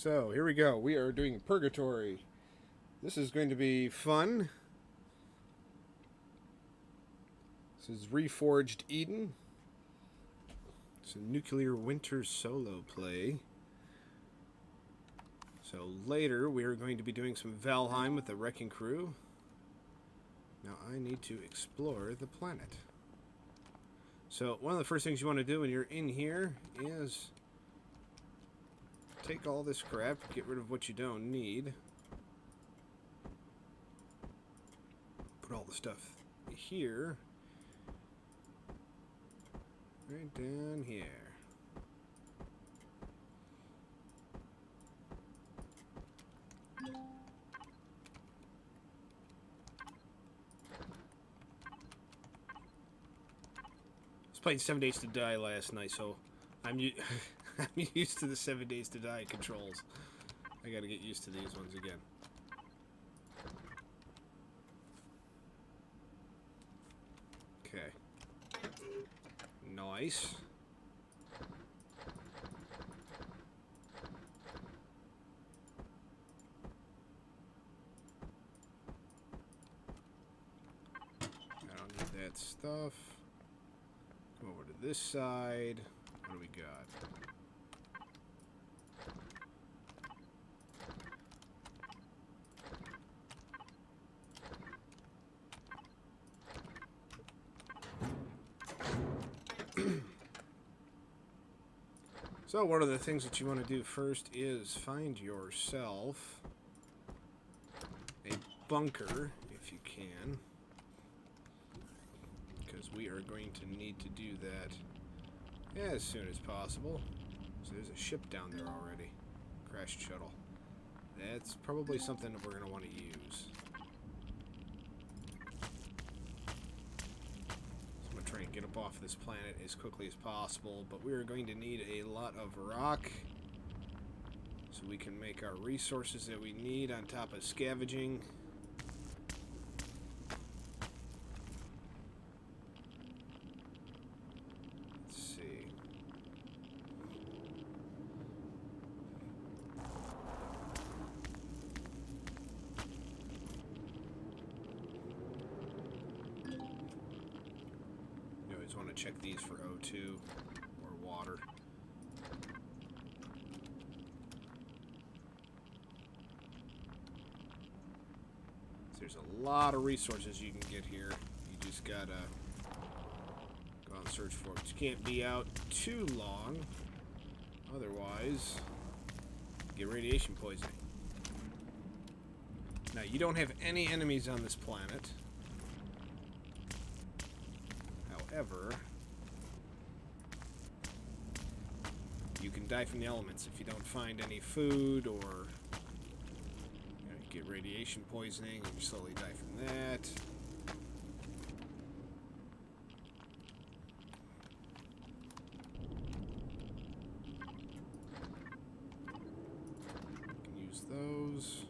So, here we go. We are doing Purgatory. This is going to be fun. This is Reforged Eden. It's a nuclear winter solo play. So later we are going to be doing some Valheim with the Wrecking Crew. Now I need to explore the planet. So one of the first things you want to do when you're in here is take all this crap, get rid of what you don't need. Put all the stuff here. Right down here. I was playing 7 Days to Die last night, so I'm used to the 7 Days to Die controls. I gotta get used to these ones again. Okay. Nice. I don't need that stuff. Come over to this side. What do we got? So one of the things that you want to do first is find yourself a bunker, if you can, because we are going to need to do that as soon as possible. So there's a ship down there already. Crashed shuttle. That's probably something that we're going to want to use. Try and get up off this planet as quickly as possible, but we are going to need a lot of rock so we can make our resources that we need on top of scavenging. Let's see. Want to check these for O2 or water. So there's a lot of resources you can get here. You just gotta go out and search for it. You can't be out too long, otherwise you get radiation poisoning. Now you don't have any enemies on this planet. However, you can die from the elements if you don't find any food, or you get radiation poisoning and you slowly die from that. You can use those.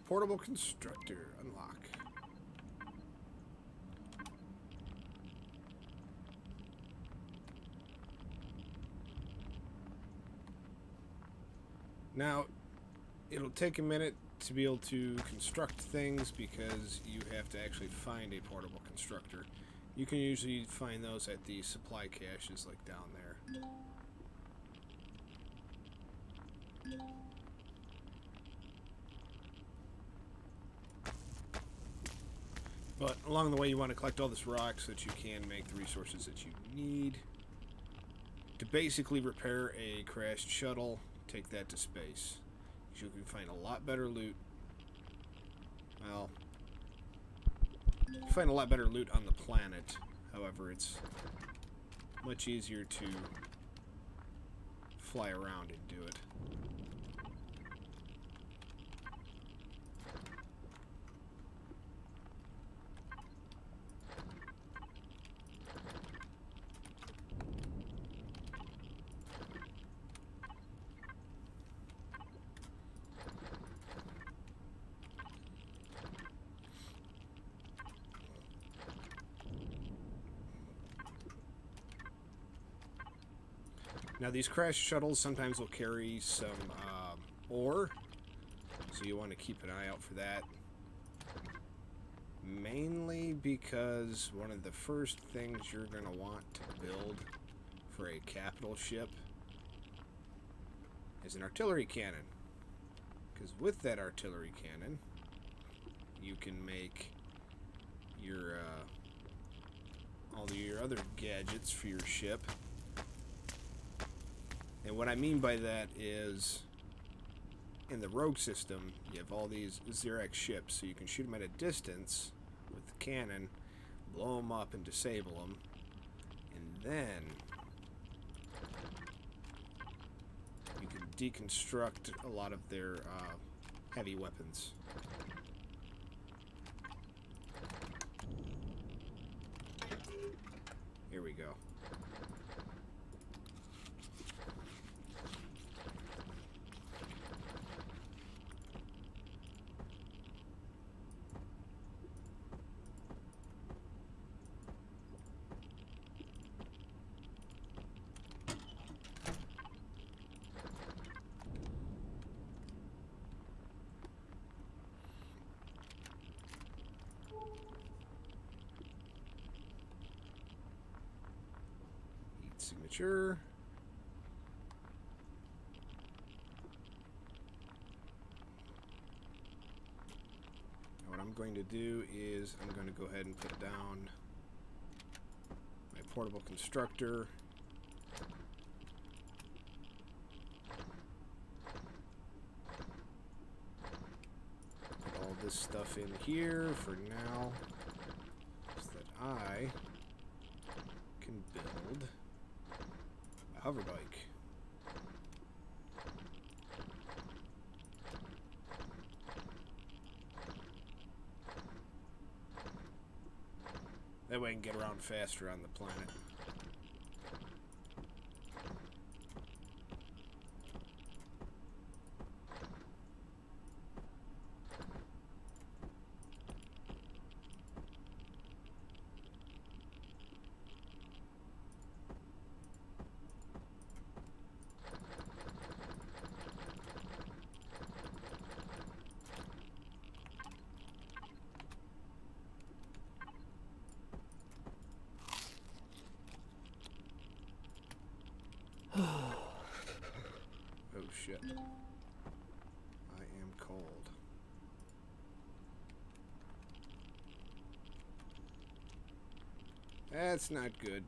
Portable constructor, unlock. Now, it'll take a minute to be able to construct things because you have to actually find a portable constructor. You can usually find those at the supply caches, like down there. But along the way, you want to collect all this rock so that you can make the resources that you need to basically repair a crashed shuttle. Take that to space. You can find a lot better loot. Well, you can find a lot better loot on the planet. However, it's much easier to fly around and do it. Now these crash shuttles sometimes will carry some ore, so you want to keep an eye out for that. Mainly because one of the first things you're going to want to build for a capital ship is an artillery cannon. Because with that artillery cannon, you can make your all your other gadgets for your ship. And what I mean by that is, in the rogue system, you have all these Xerax ships, so you can shoot them at a distance with the cannon, blow them up and disable them, and then you can deconstruct a lot of their heavy weapons. Here we go. Signature. Now what I'm going to do is I'm going to go ahead and put down my portable constructor. Put all this stuff in here for now so that I can build hover bike. That way I can get around faster on the planet. Oh shit. I am cold. That's not good.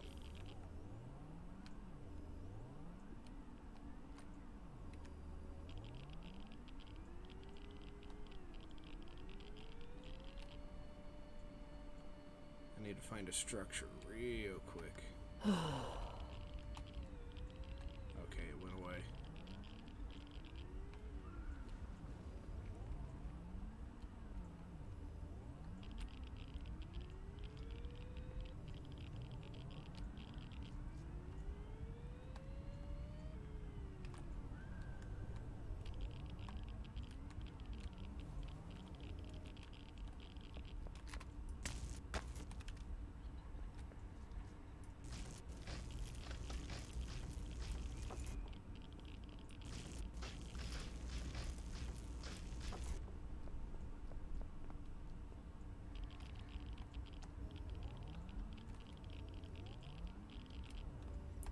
I need to find a structure real quick. Okay, it went away.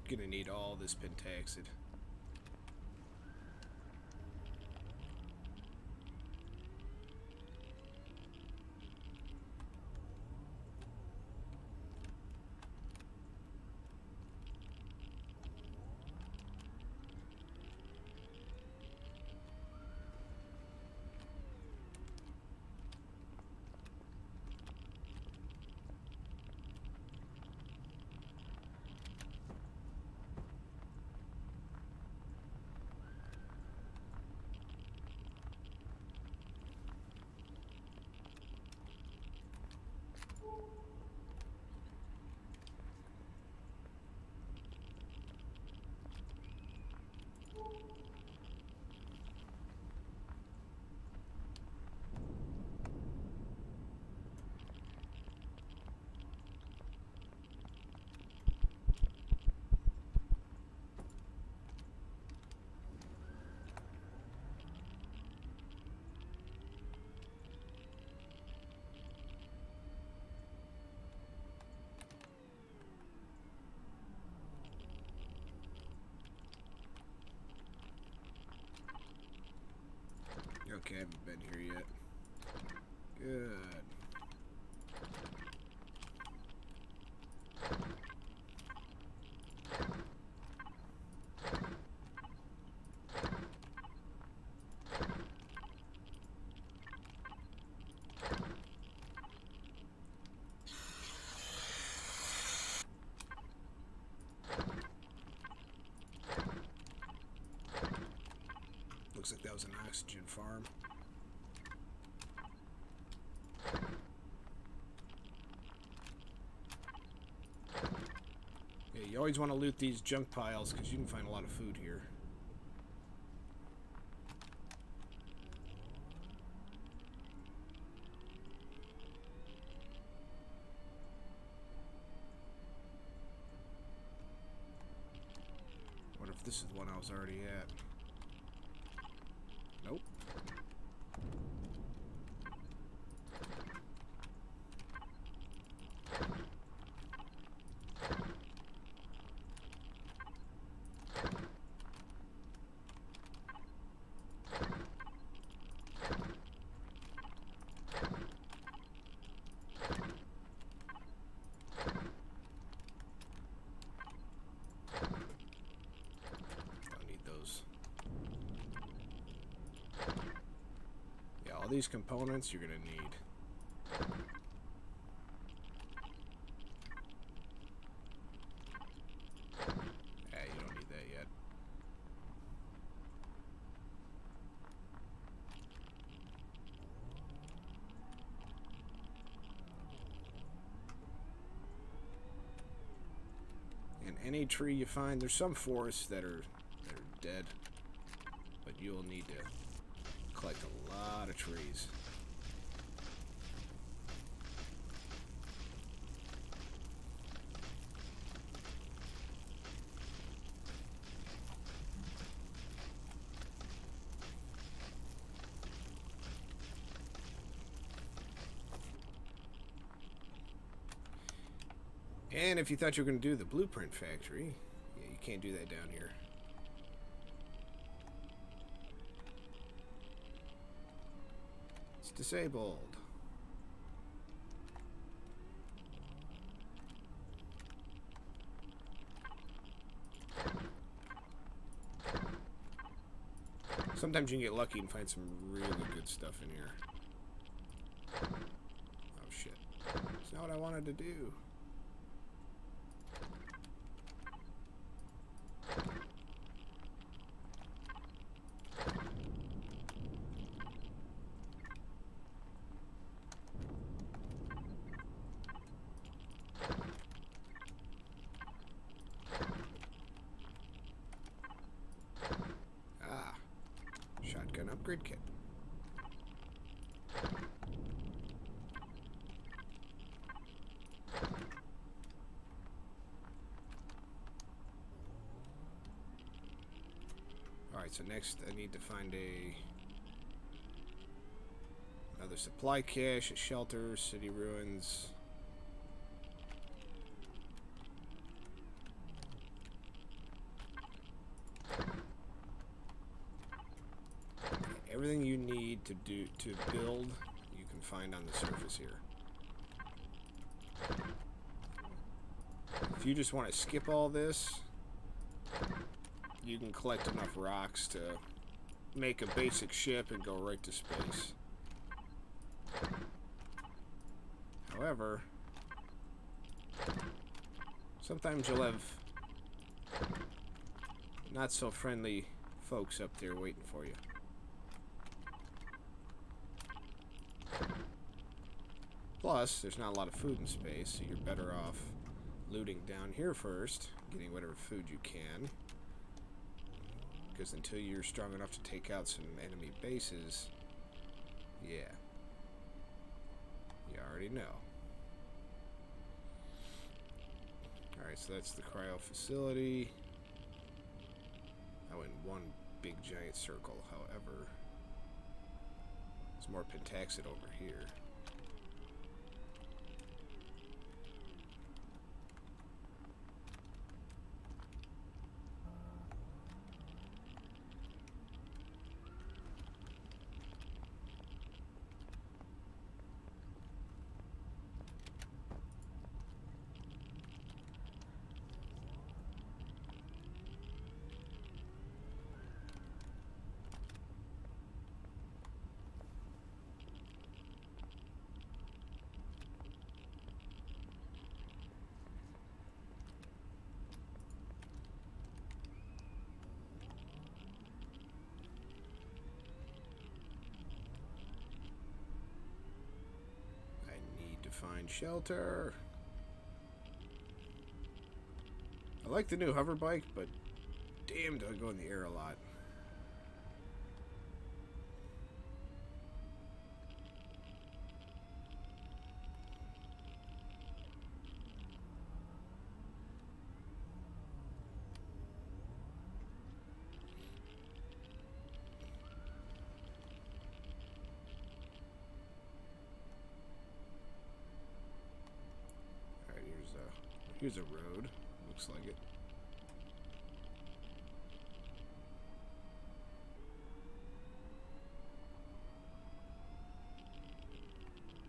Gonna need all this pentaxid. Okay, I haven't been here yet. Good. Looks like that was an oxygen farm. Yeah, you always want to loot these junk piles because you can find a lot of food here. What if this is the one I was already at? Nope. Don't need those. Yeah, all these components you're gonna need. Yeah, you don't need that yet. And any tree you find, there's some forests that are dead, but you'll need to collect a lot of trees. And if you thought you were going to do the blueprint factory, yeah, you can't do that down here. It's disabled. Sometimes you can get lucky and find some really good stuff in here. Oh shit. That's not what I wanted to do. Shotgun upgrade kit. Alright, so next I need to find another supply cache, a shelter, city ruins. Everything you need to build, you can find on the surface here. If you just want to skip all this, you can collect enough rocks to make a basic ship and go right to space. However, sometimes you'll have not so friendly folks up there waiting for you. Plus, there's not a lot of food in space, so you're better off looting down here first, getting whatever food you can. Because until you're strong enough to take out some enemy bases, yeah. You already know. Alright, so that's the cryo facility. I went in one big giant circle, however. There's more pentaxid over here. Find shelter. I like the new hover bike, but damn, do I go in the air a lot. Here's a road. Looks like it.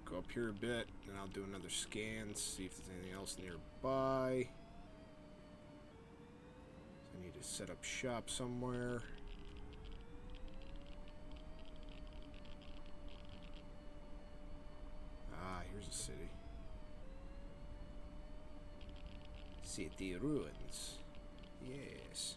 Go up here a bit, and I'll do another scan, see if there's anything else nearby. So I need to set up shop somewhere. Ah, here's a city. City ruins. Yes.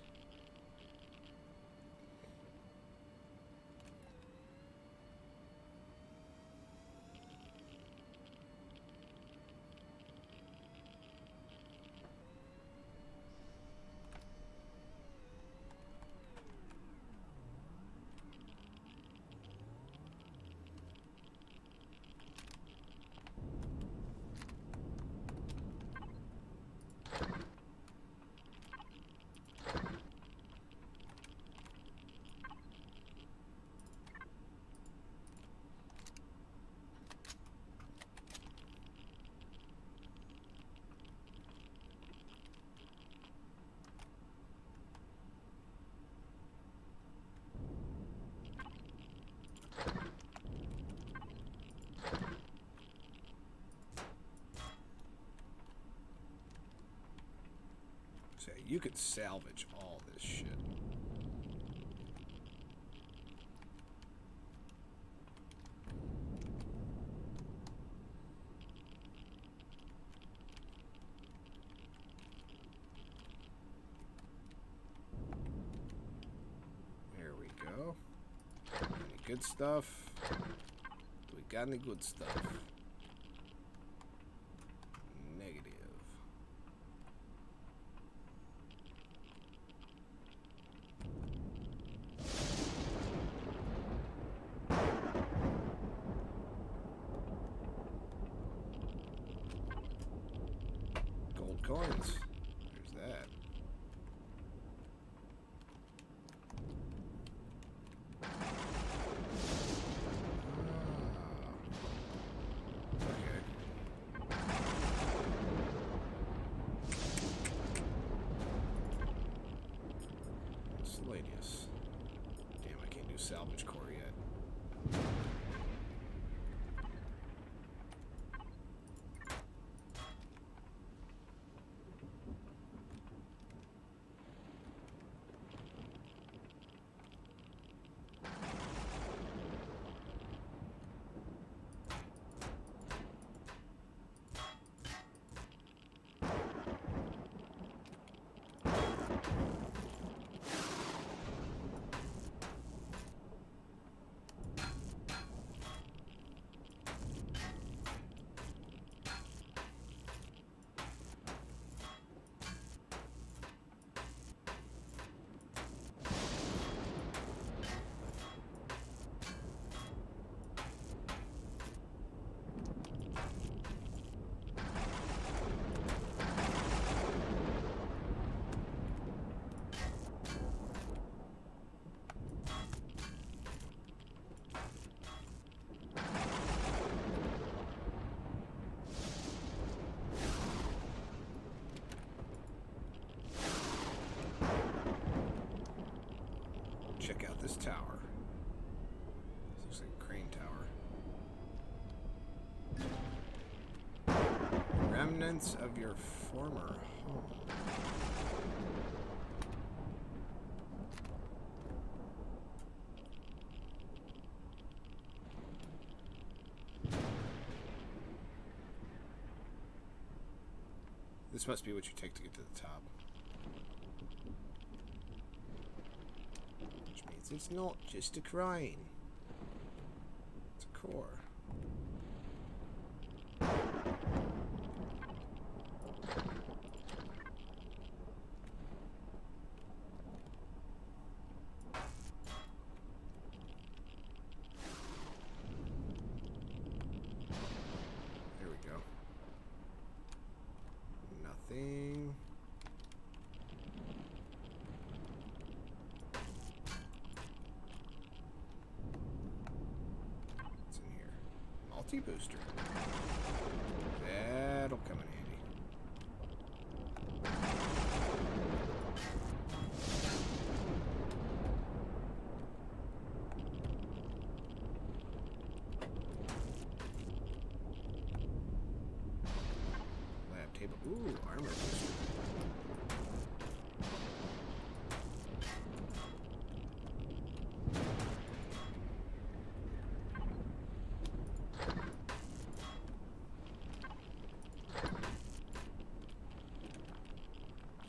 So you could salvage all this shit. There we go. Any good stuff? Do we got any good stuff? Negative. Coins. There's that. Okay. Sladius. Damn, I can't do salvage core yet. Check out this tower. This looks like a crane tower. Remnants of your former home. This must be what you take to get to the top. Which means it's not just a crane. It's a core. Capacity booster. That'll come in handy. Lab table. Ooh, armor booster.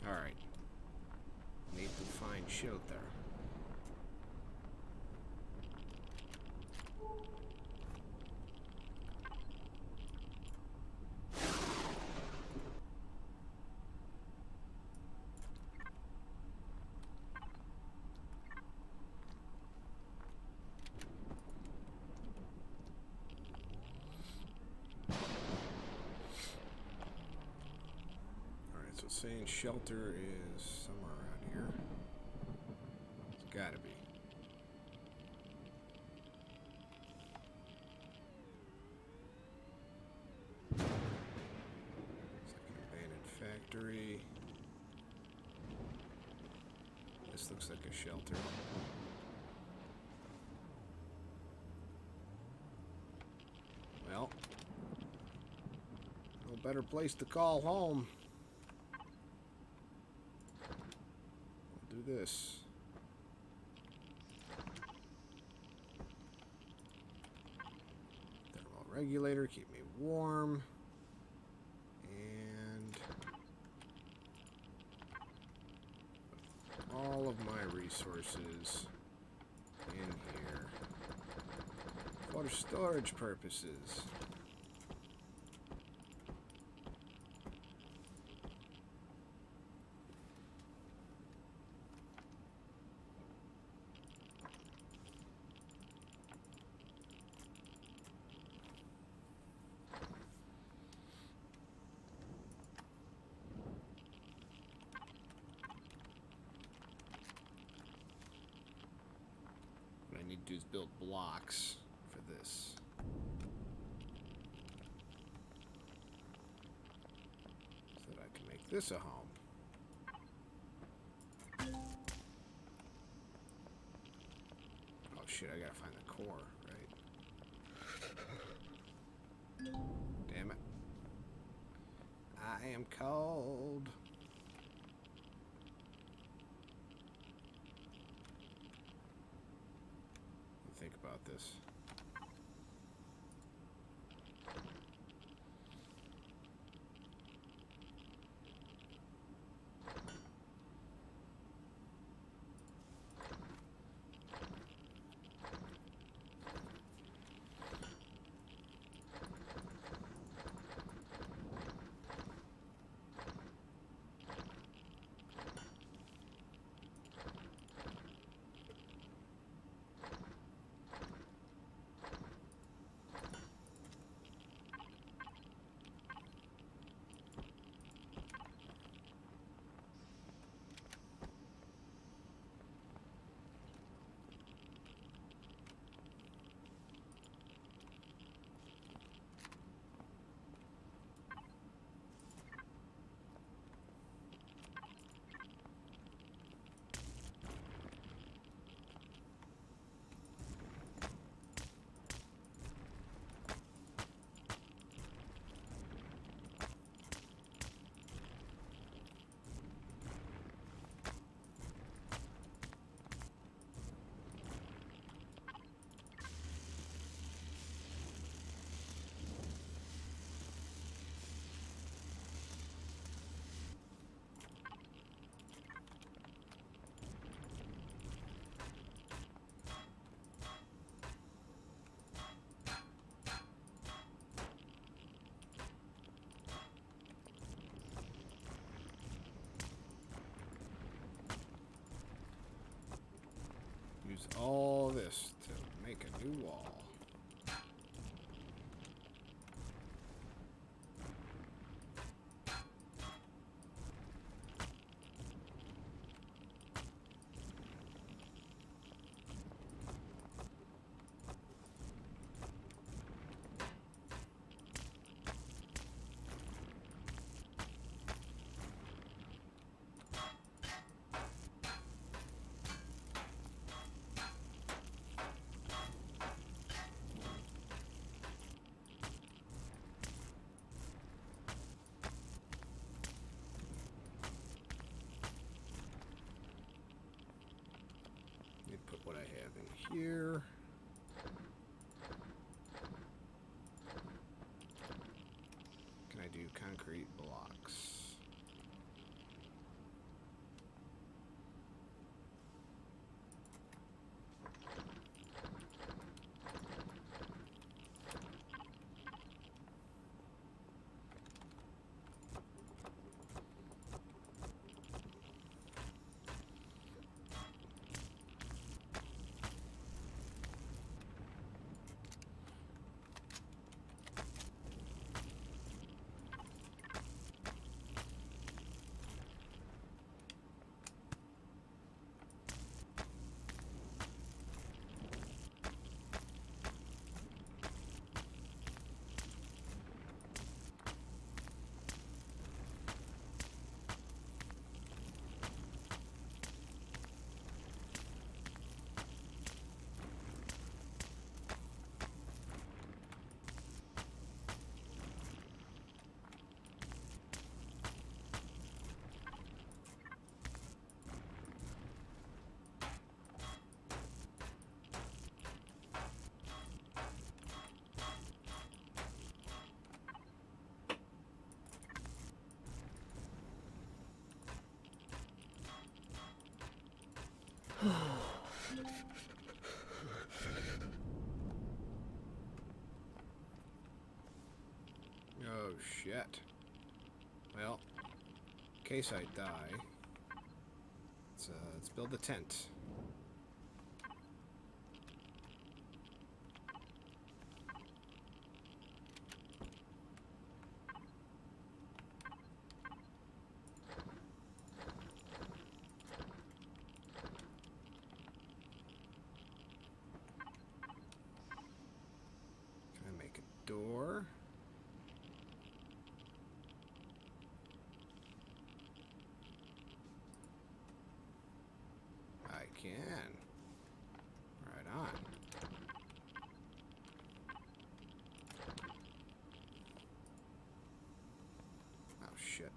Alright. Need to find shelter. So it's saying shelter is somewhere around here. It's gotta be. It's like an abandoned factory. This looks like a shelter. Well, no better place to call home. Do this. Thermal regulator, keep me warm. And all of my resources in here for storage purposes. What I need to do is build blocks for this. So that I can make this a home. Oh shit, I gotta find the core, right? Damn it. I am cold. Think about this. Use all this to make a new wall. what I have in here. Can I do concrete blocks? Oh shit. Well, in case I die, let's build a tent. Can I make a door? I can. Right on. Oh shit.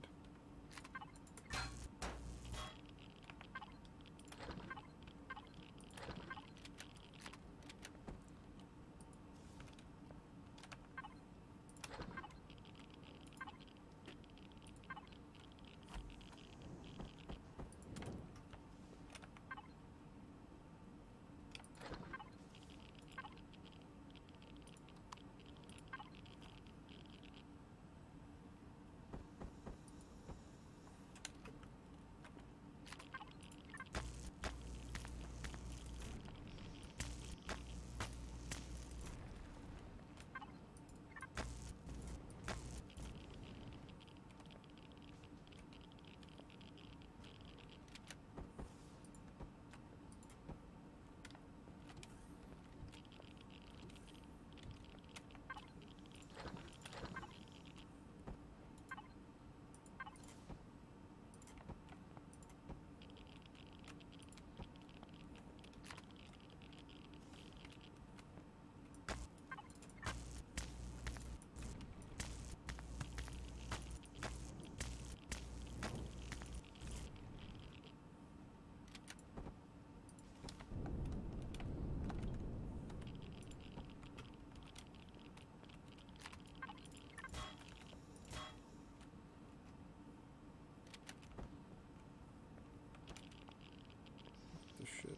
The shit.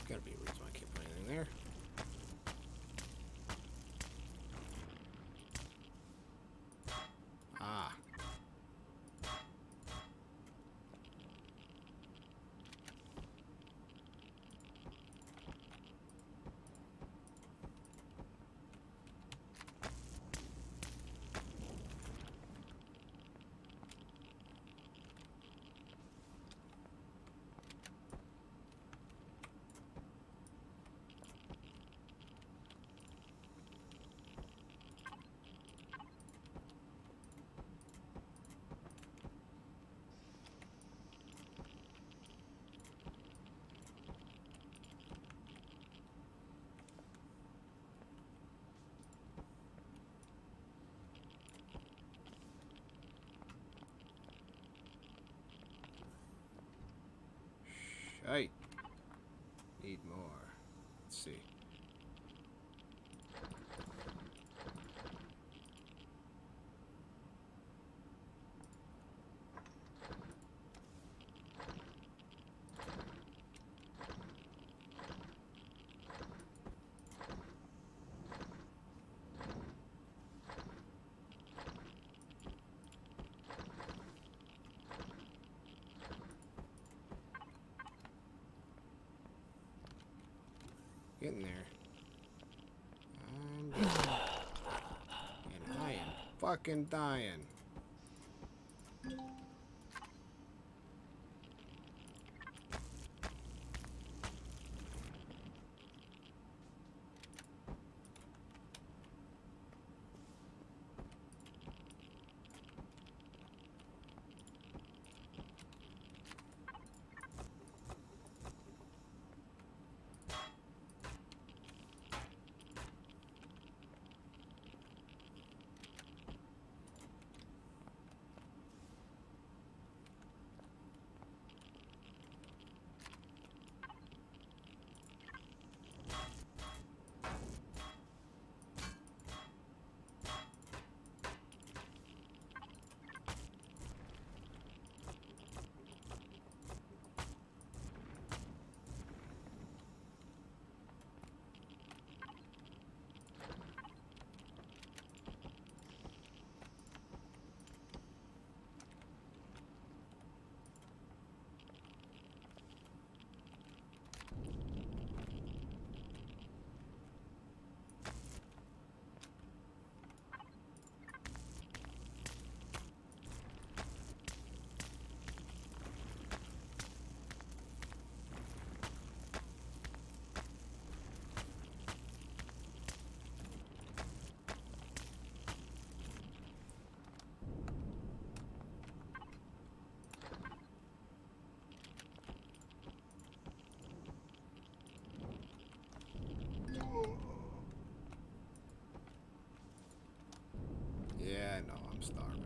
Gotta be a reason I can't put anything there. Ah. Okay. Need more. Let's see. Getting there. I'm getting there. And I am fucking dying. Yeah, no, I'm starving.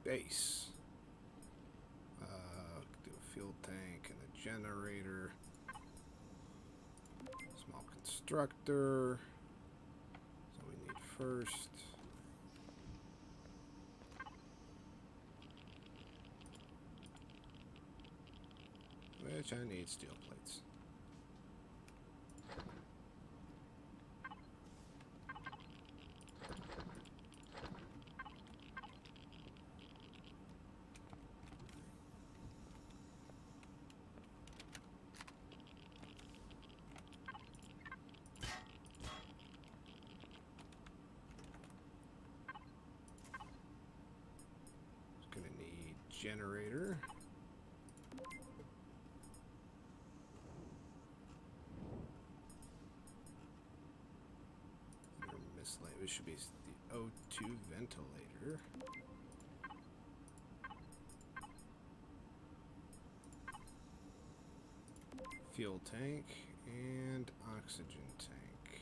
Base. Do a fuel tank and a generator. Small constructor. So we need first. Which I need steel plates. Generator. This should be the O2 ventilator. Fuel tank and oxygen tank.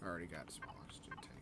Already got a small oxygen tank.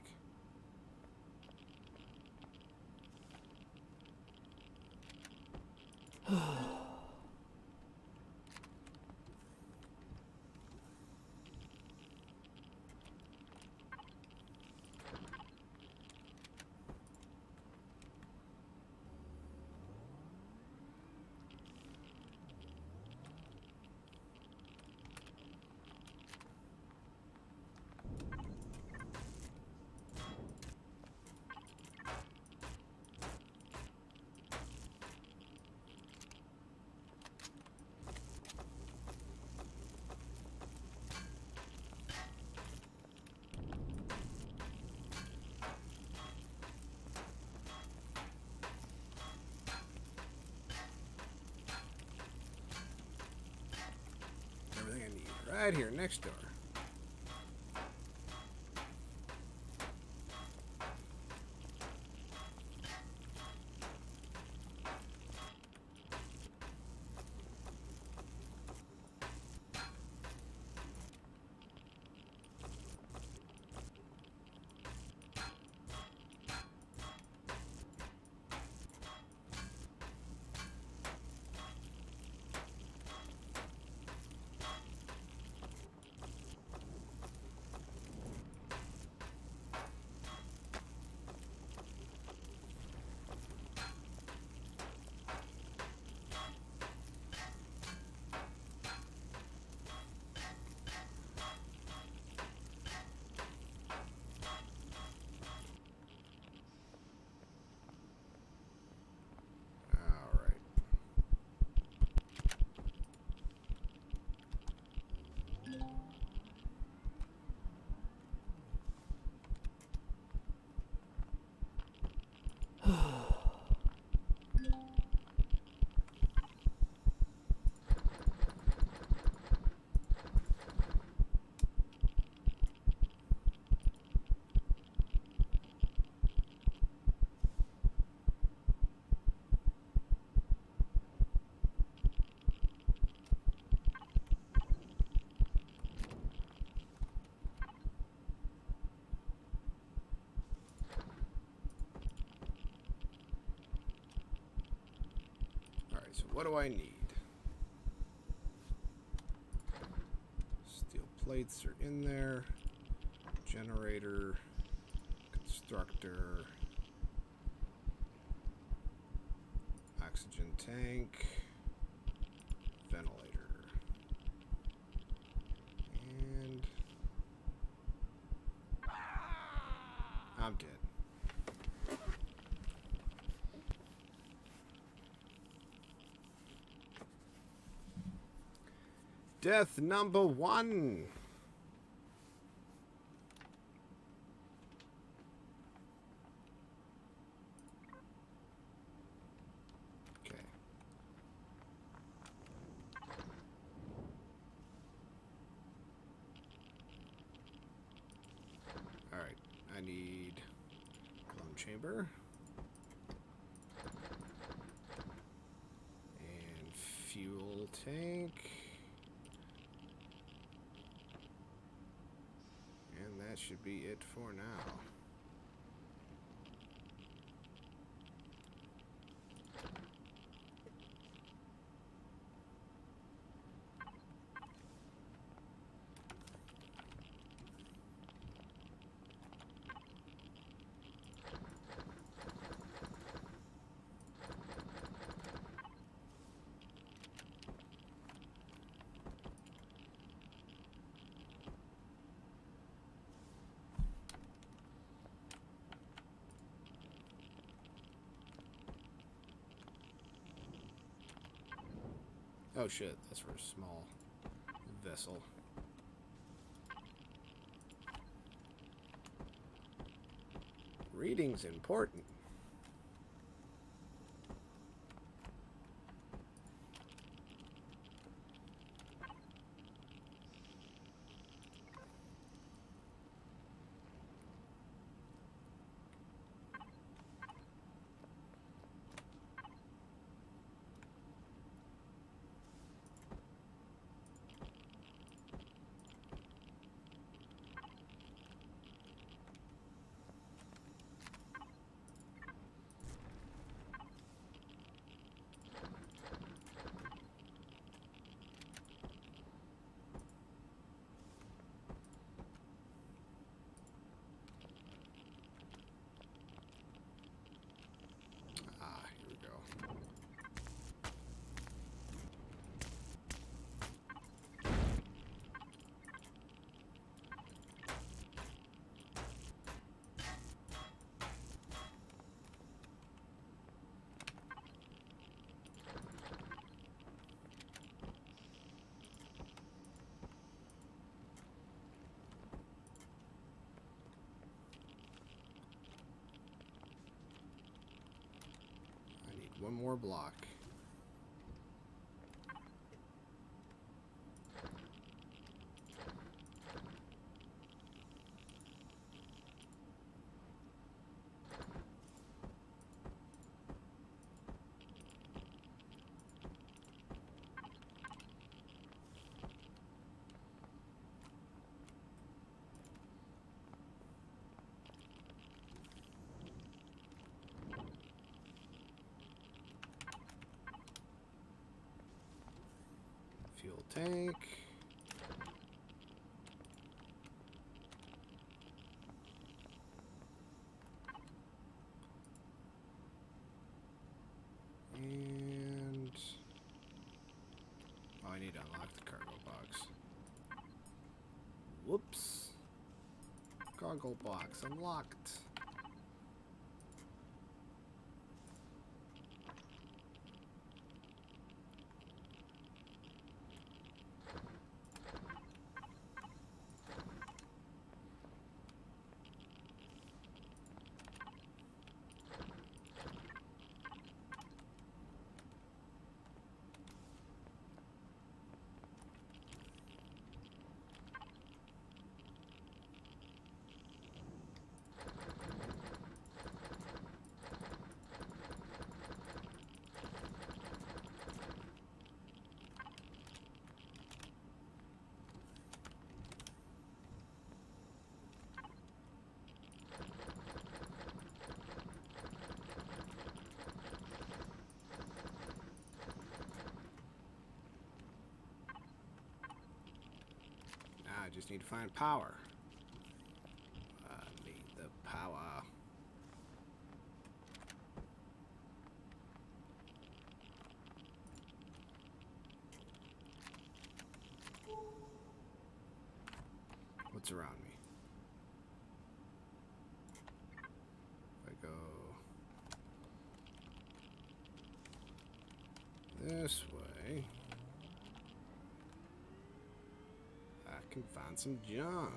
Right here, next door. So what do I need? Steel plates are in there. Generator, constructor, oxygen tank, ventilator, and I'm dead. Death number 1. Okay. All right. I need clone chamber and fuel tank. That should be it for now. Oh shit, that's for a small vessel. Reading's important. One more block. tank. And oh, I need to unlock the cargo box. Whoops. Cargo box unlocked. I just need to find power. I need the power. What's around me? If I go this way, I can find some junk.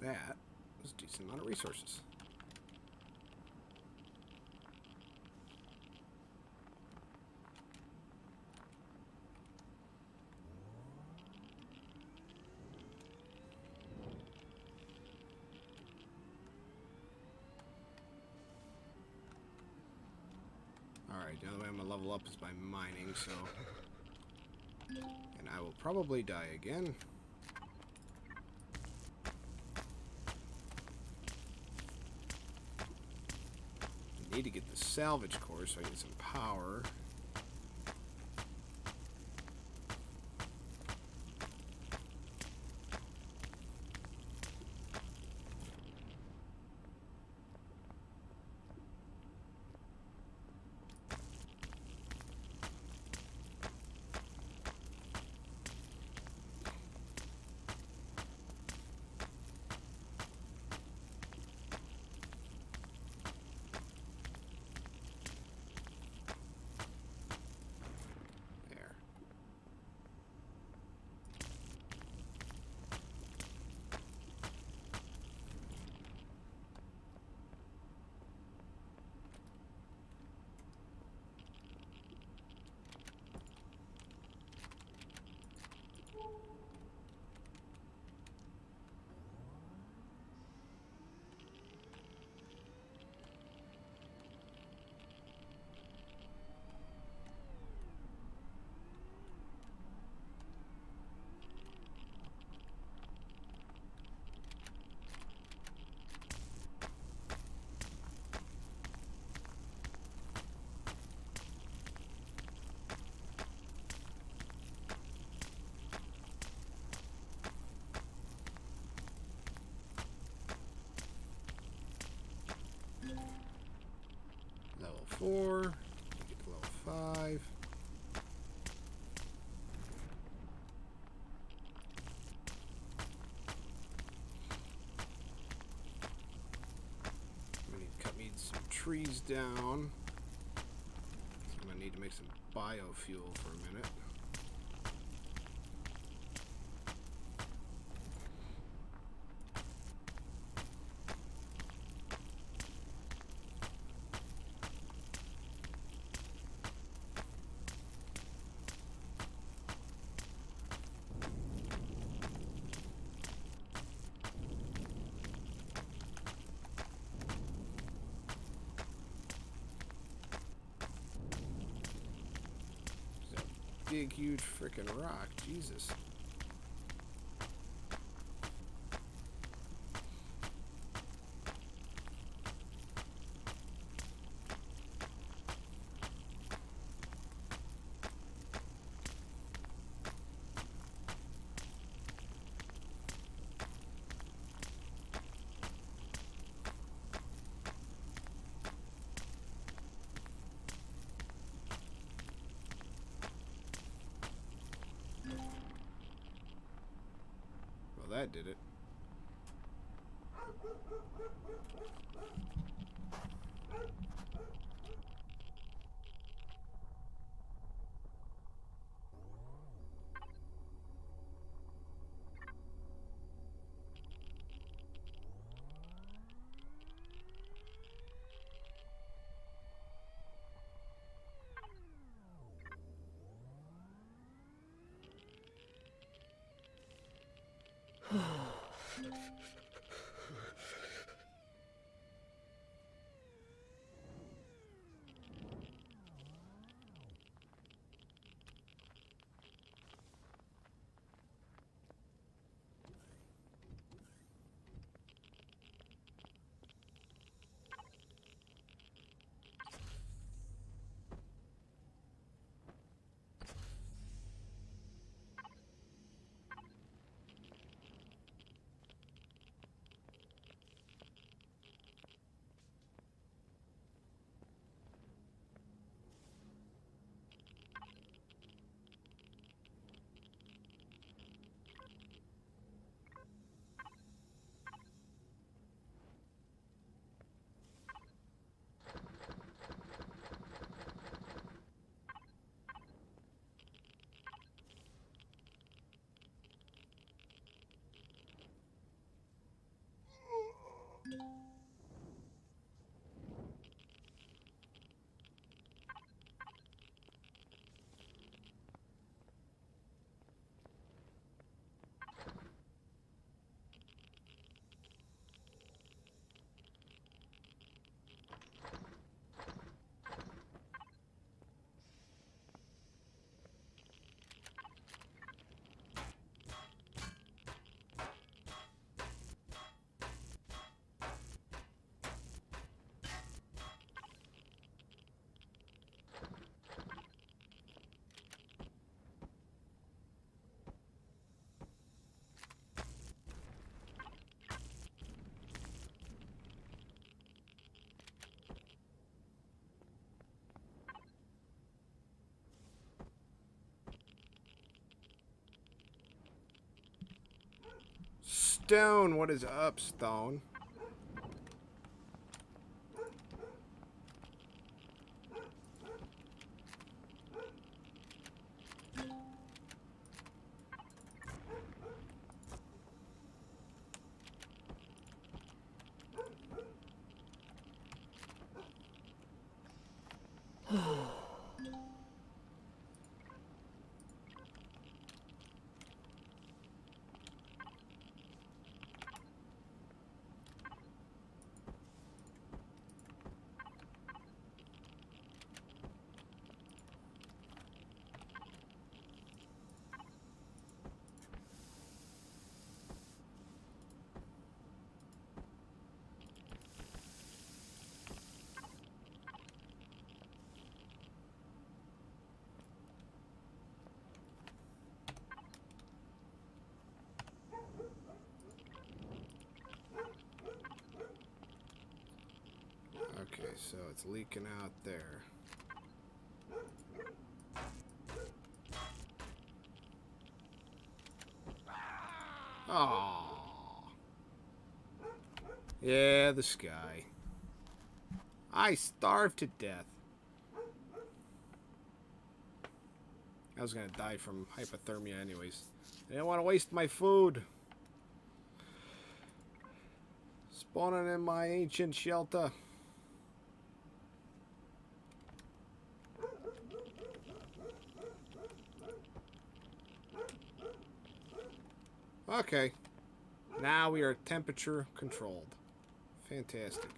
That was a decent amount of resources. Alright, the only way I'm going to level up is by mining, so... And I will probably die again. Need to get the salvage core so I get some power. Level 4. Get to level 5. I need to cut me some trees down. So I'm going to need to make some biofuel for a minute. Big, huge freaking rock. Jesus. That did it. Stone, what is up, Stone? Okay, so it's leaking out there. Oh. Yeah, the sky. I starved to death. I was gonna die from hypothermia anyways. I didn't want to waste my food. Spawning in my ancient shelter. Okay. Now we are temperature controlled. Fantastic.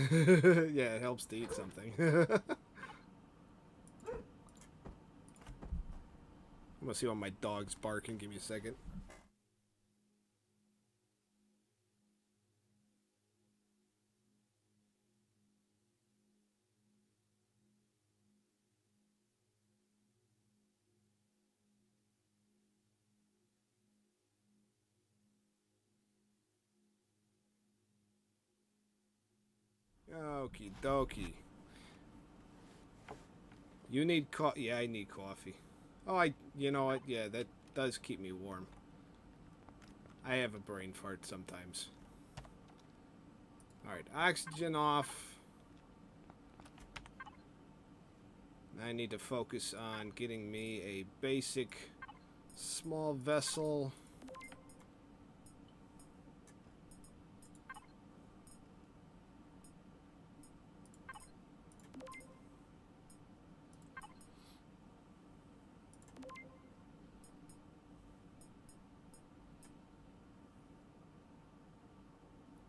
Yeah, it helps to eat something. I'm gonna see what my dog's barking. Give me a second. Okie dokie. You need coffee? Yeah, I need coffee. Oh, you know what? Yeah, that does keep me warm. I have a brain fart sometimes. Alright, oxygen off. I need to focus on getting me a basic small vessel.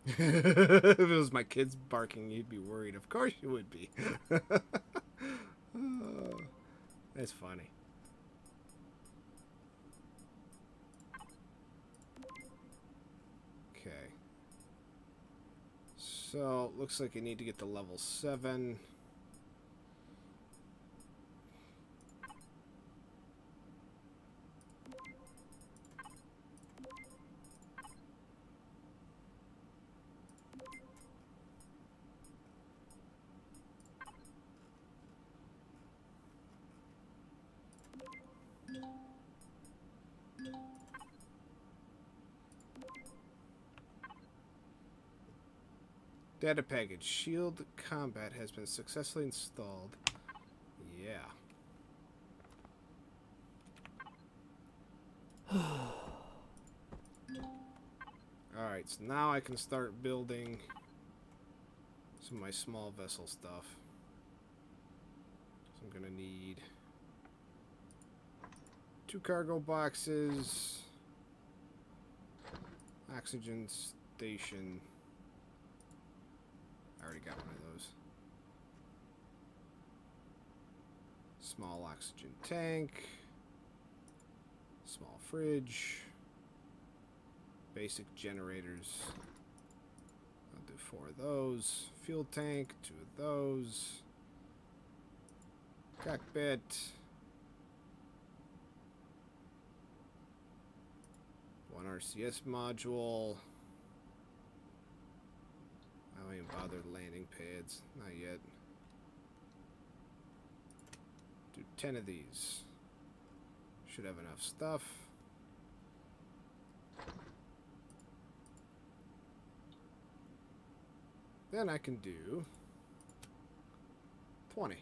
If it was my kids barking, you'd be worried. Of course you would be. Oh, that's funny. Okay. So, looks like I need to get to level 7. Data package. Shield combat has been successfully installed. Yeah. Alright, so now I can start building some of my small vessel stuff. So I'm gonna need 2 cargo boxes, oxygen station. I already got one of those. Small oxygen tank, small fridge, basic generators. I'll do 4 of those. Fuel tank, 2 of those. Cockpit. One RCS module. I don't even bother landing pads. Not yet. Do 10 of these. Should have enough stuff. Then I can do 20.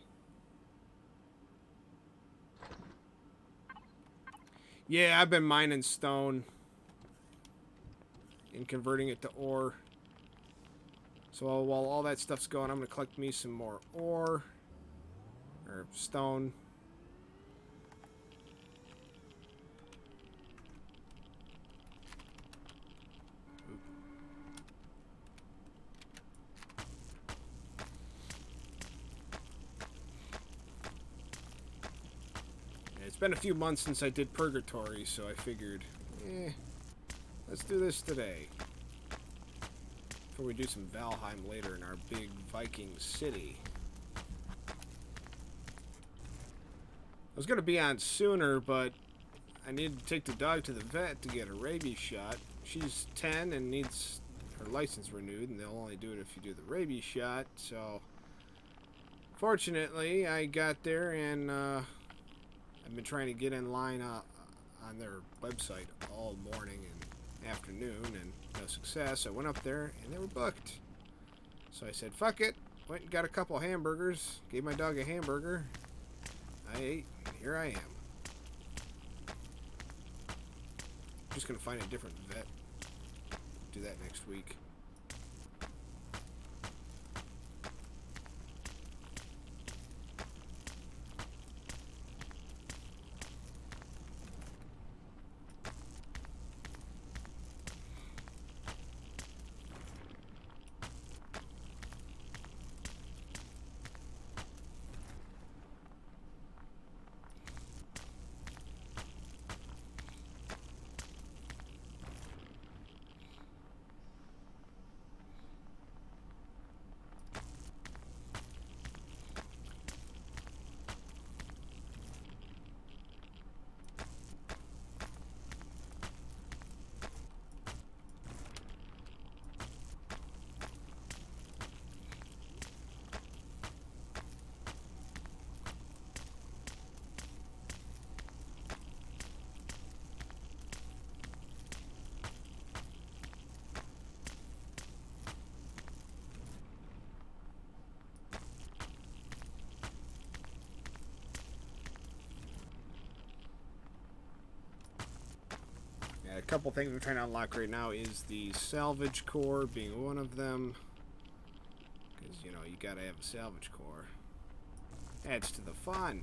Yeah, I've been mining stone and converting it to ore. So while all that stuff's going, I'm going to collect me some more ore. Or stone. It's been a few months since I did Purgatory, so I figured, let's do this today. Before we do some Valheim later in our big Viking city. I was going to be on sooner, but I needed to take the dog to the vet to get a rabies shot. She's 10 and needs her license renewed, and they'll only do it if you do the rabies shot, so... Fortunately, I got there and, I've been trying to get in line on their website all morning and afternoon, and no success. I went up there, and they were booked. So I said, fuck it. Went and got a couple hamburgers. Gave my dog a hamburger. I ate. And here I am. I'm just going to find a different vet. Do that next week. A couple things we're trying to unlock right now is the salvage core being one of them. Because, you know, you gotta have a salvage core. Adds to the fun.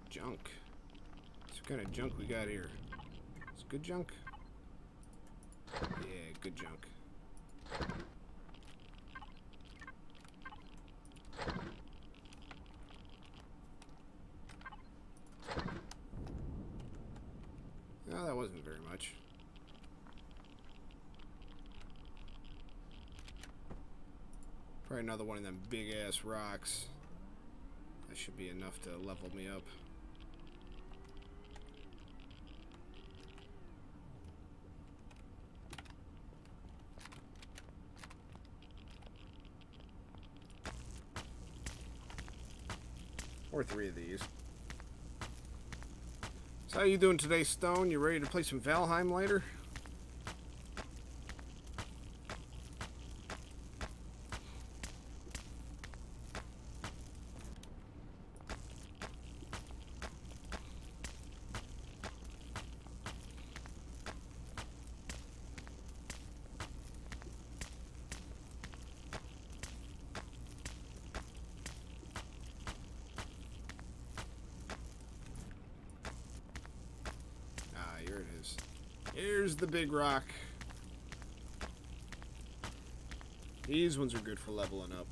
Junk. What kind of junk we got here? It's good junk? Yeah, good junk. No, that wasn't very much. Probably another one of them big ass rocks. That should be enough to level me up. Or 3 of these. So how you doing today, Stone? You ready to play some Valheim later? Here it is. Here's the big rock. These ones are good for leveling up.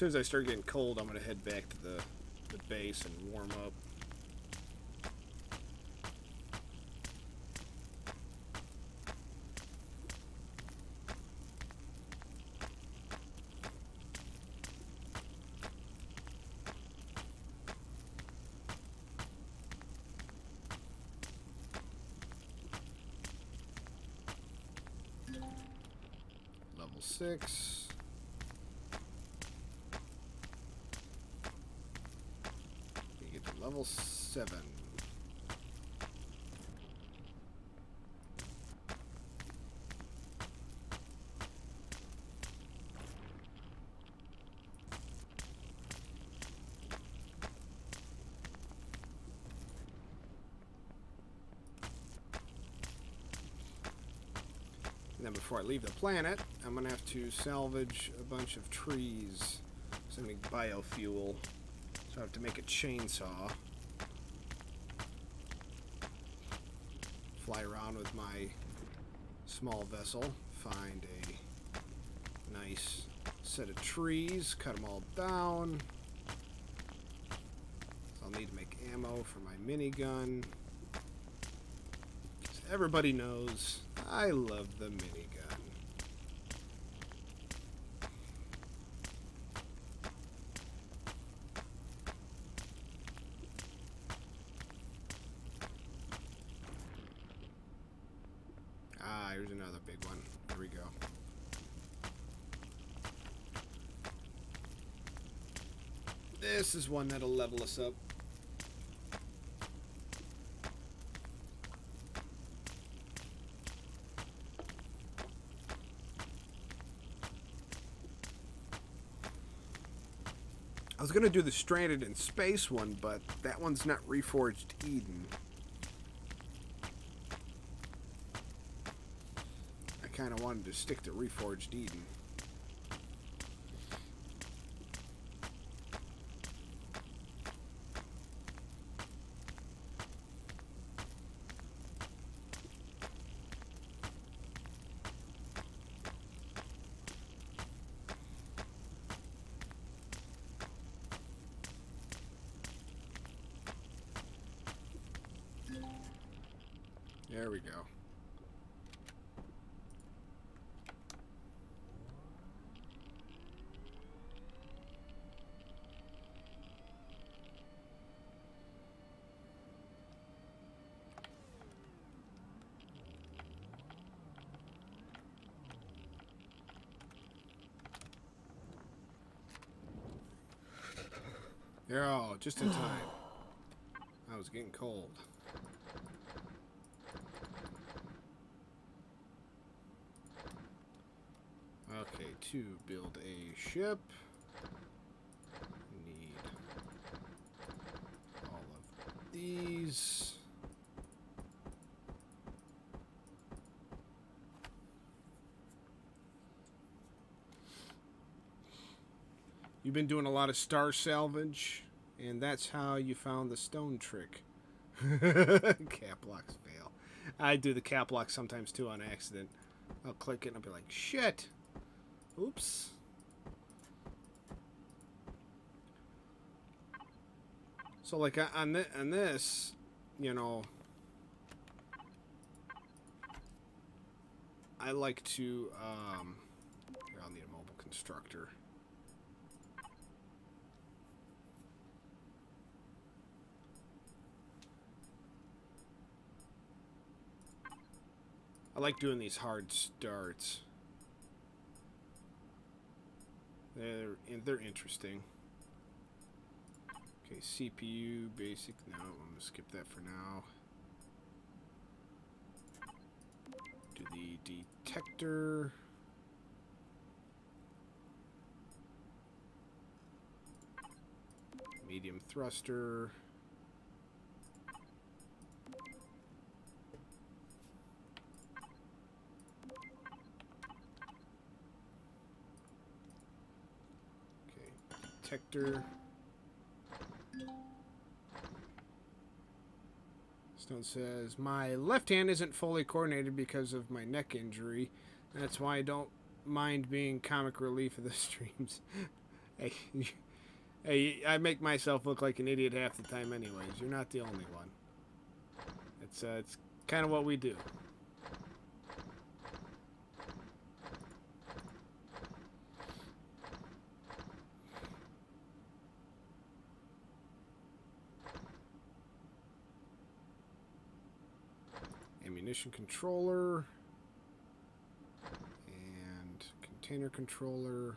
soon as I start getting cold, I'm going to head back to the base and warm up. Level 6. Level 7. And then before I leave the planet, I'm going to have to salvage a bunch of trees. So I'm going to make biofuel. So I have to make a chainsaw. Fly around with my small vessel. Find a nice set of trees. Cut them all down. So I'll need to make ammo for my minigun. Because everybody knows I love the minigun. Here's another big one. Here we go. This is one that'll level us up. I was going to do the Stranded in Space one, but that one's not Reforged Eden. Kind of wanted to stick to Reforged Eden. There we go. Oh, just in time. I was getting cold. Okay, to build a ship, need all of these. You've been doing a lot of star salvage, and that's how you found the stone trick. Cap locks fail. I do the cap lock sometimes too on accident. I'll click it and I'll be like, shit. Oops. So like on this, you know, I like to, here, I'll need a mobile constructor. I like doing these hard starts. They're interesting. Okay, CPU, basic. No, I'm going to skip that for now. Do the detector. Medium thruster. Detector. Stone says, my left hand isn't fully coordinated because of my neck injury. That's why I don't mind being comic relief of the streams. Hey, hey, I make myself look like an idiot half the time anyways. You're not the only one. It's kind of what we do. Ammunition controller and container controller.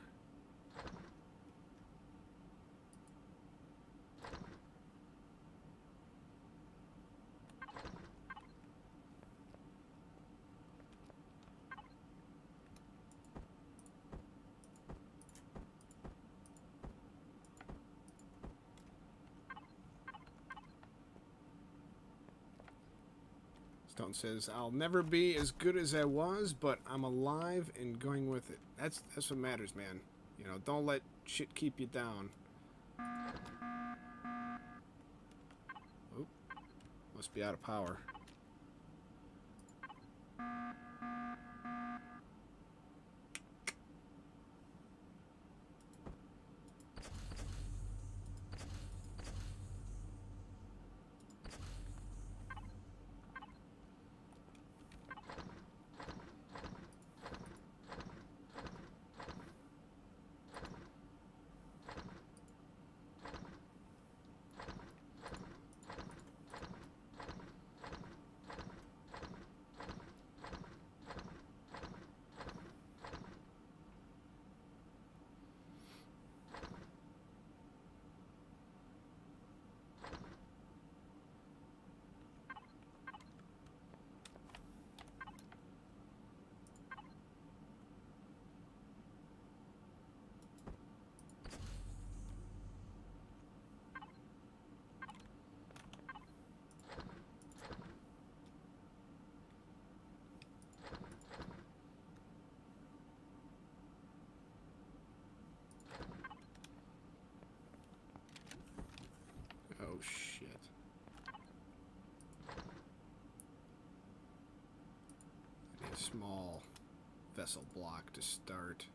Stone says, I'll never be as good as I was, but I'm alive and going with it. That's what matters, man. You know, don't let shit keep you down. Oop. Must be out of power. Oh, shit. I need a small vessel block to start.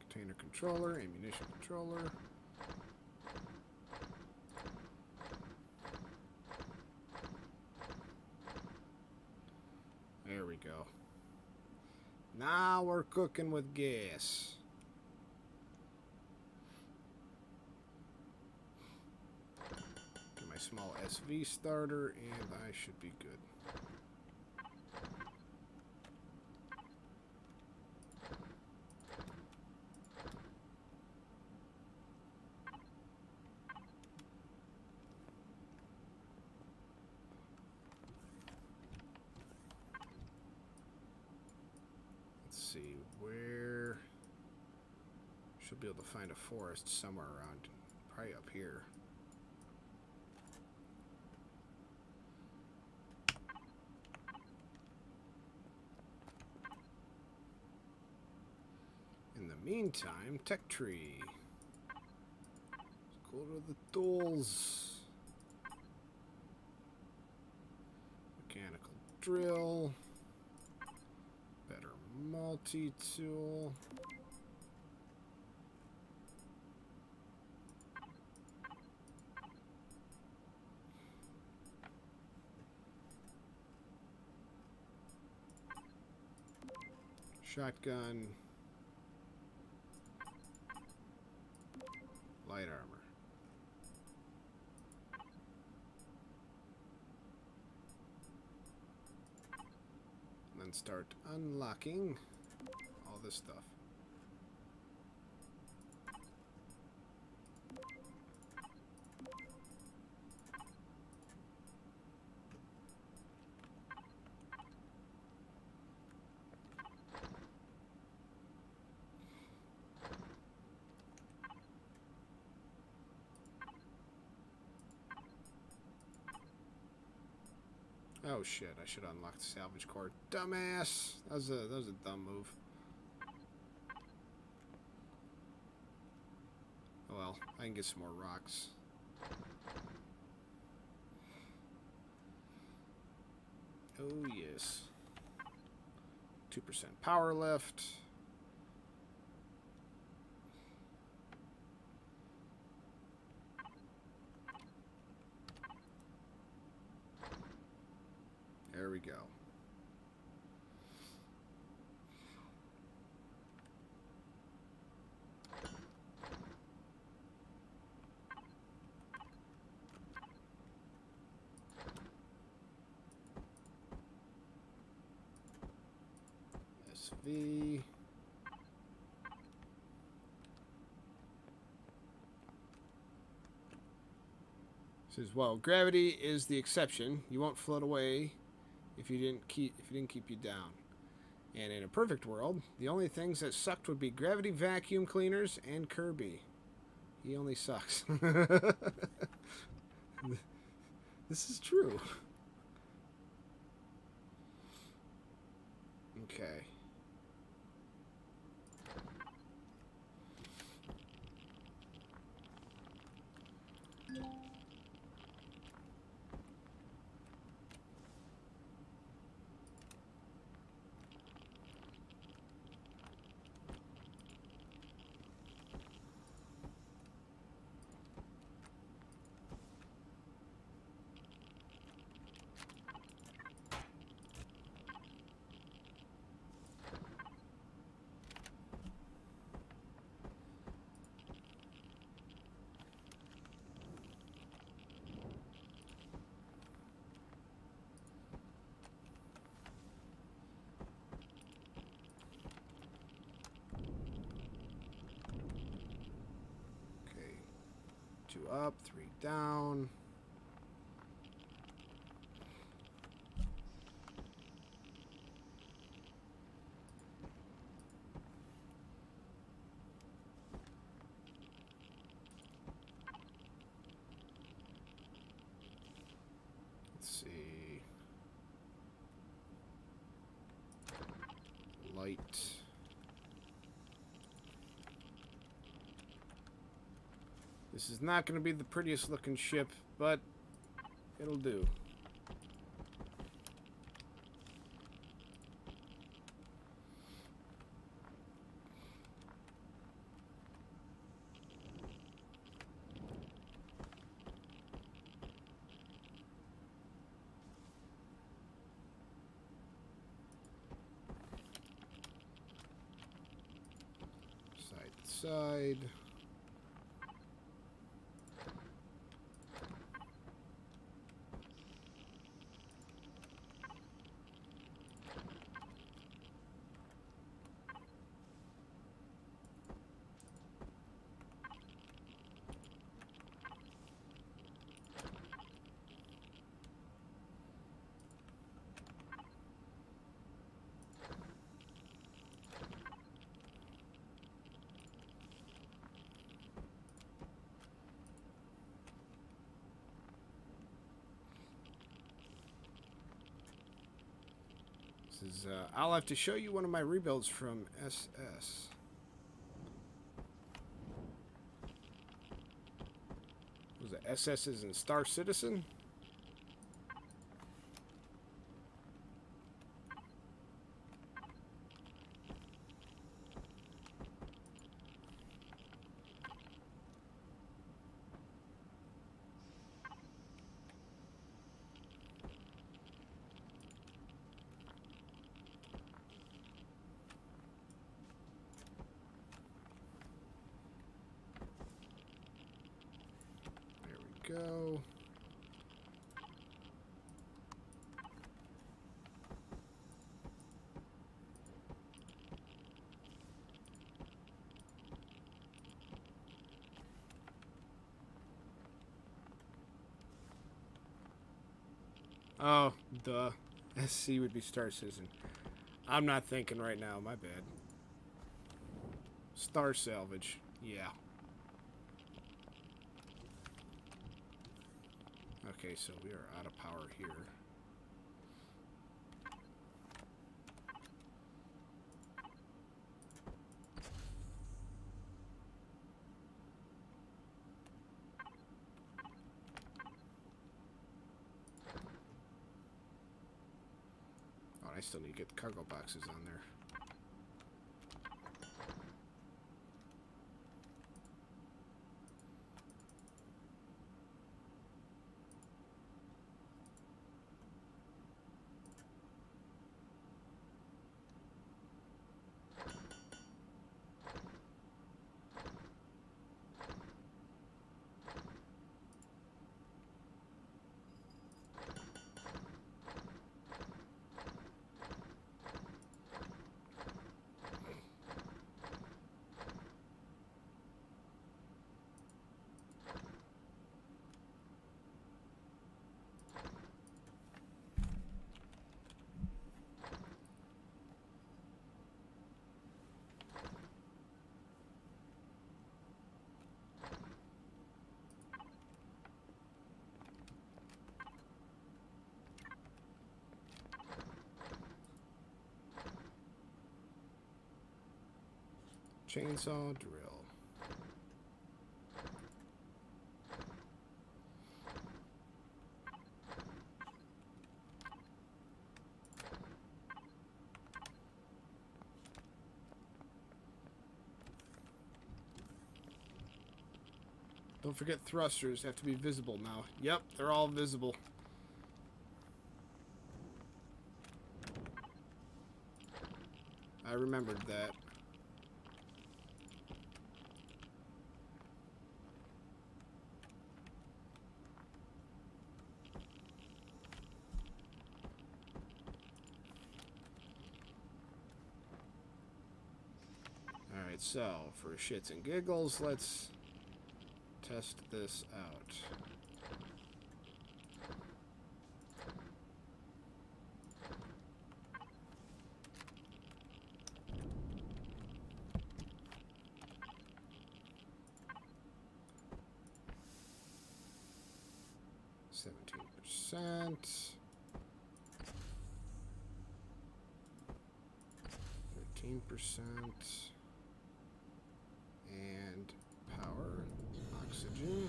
Container controller, ammunition controller. There we go. Now we're cooking with gas. Get my small SV starter, and I should be good. See where should be able to find a forest somewhere around, probably up here. In the meantime, tech tree. Let's go to the tools. Mechanical drill. Better multi-tool. Shotgun. Light armor. And then start unlocking all this stuff. Oh shit, I should unlock the salvage core. Dumbass! That was a dumb move. Oh well, I can get some more rocks. Oh, yes. 2% power lift. There we go. SV. Says, well, gravity is the exception. You won't float away if you didn't keep you down. And in a perfect world, the only things that sucked would be gravity vacuum cleaners and Kirby. He only sucks. This is true. Okay. Okay. 2 up, 3 down. Let's see. Light. This is not going to be the prettiest looking ship, but it'll do. Side to side. This is, I'll have to show you one of my rebuilds from SS. Was it SS's and Star Citizen? Go. Oh, duh. SC would be Star Citizen. I'm not thinking right now, my bad. Star Salvage, yeah. Okay, so we are out of power here. I still need to get the cargo boxes on there. Chainsaw drill. Don't forget thrusters have to be visible now. Yep, they're all visible. I remembered that. Alright, so for shits and giggles, let's test this out. %, 13%, and power, oxygen.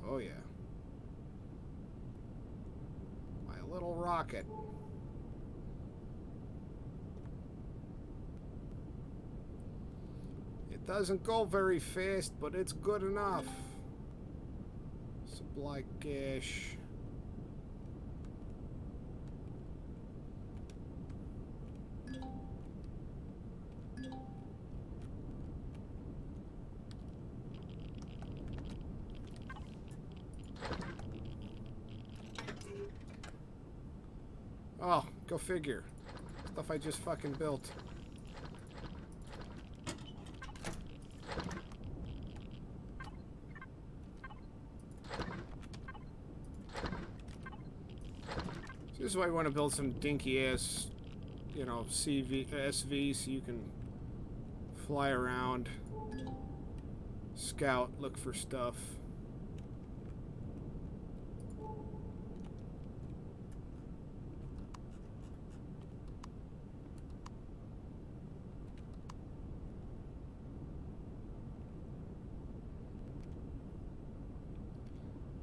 Oh yeah. My little rocket. It doesn't go very fast, but it's good enough. Supply cache. Oh, go figure. Stuff I just fucking built. This is why we want to build some dinky ass, you know, SV so you can fly around, scout, look for stuff.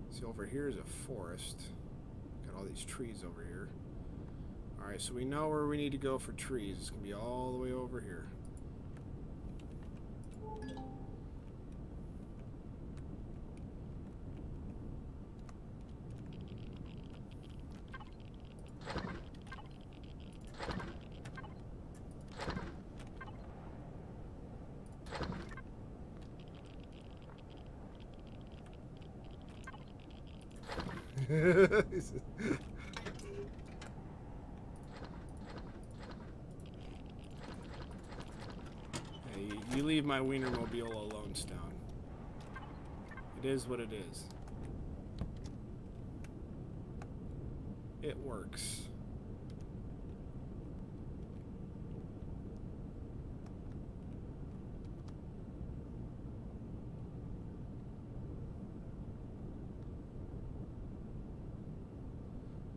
See, over here is a forest. Got all these trees over here. Alright, so we know where we need to go for trees. It's going to be all the way over here. Hey, you leave my Wienermobile alone, Stone. It is what it is. It works.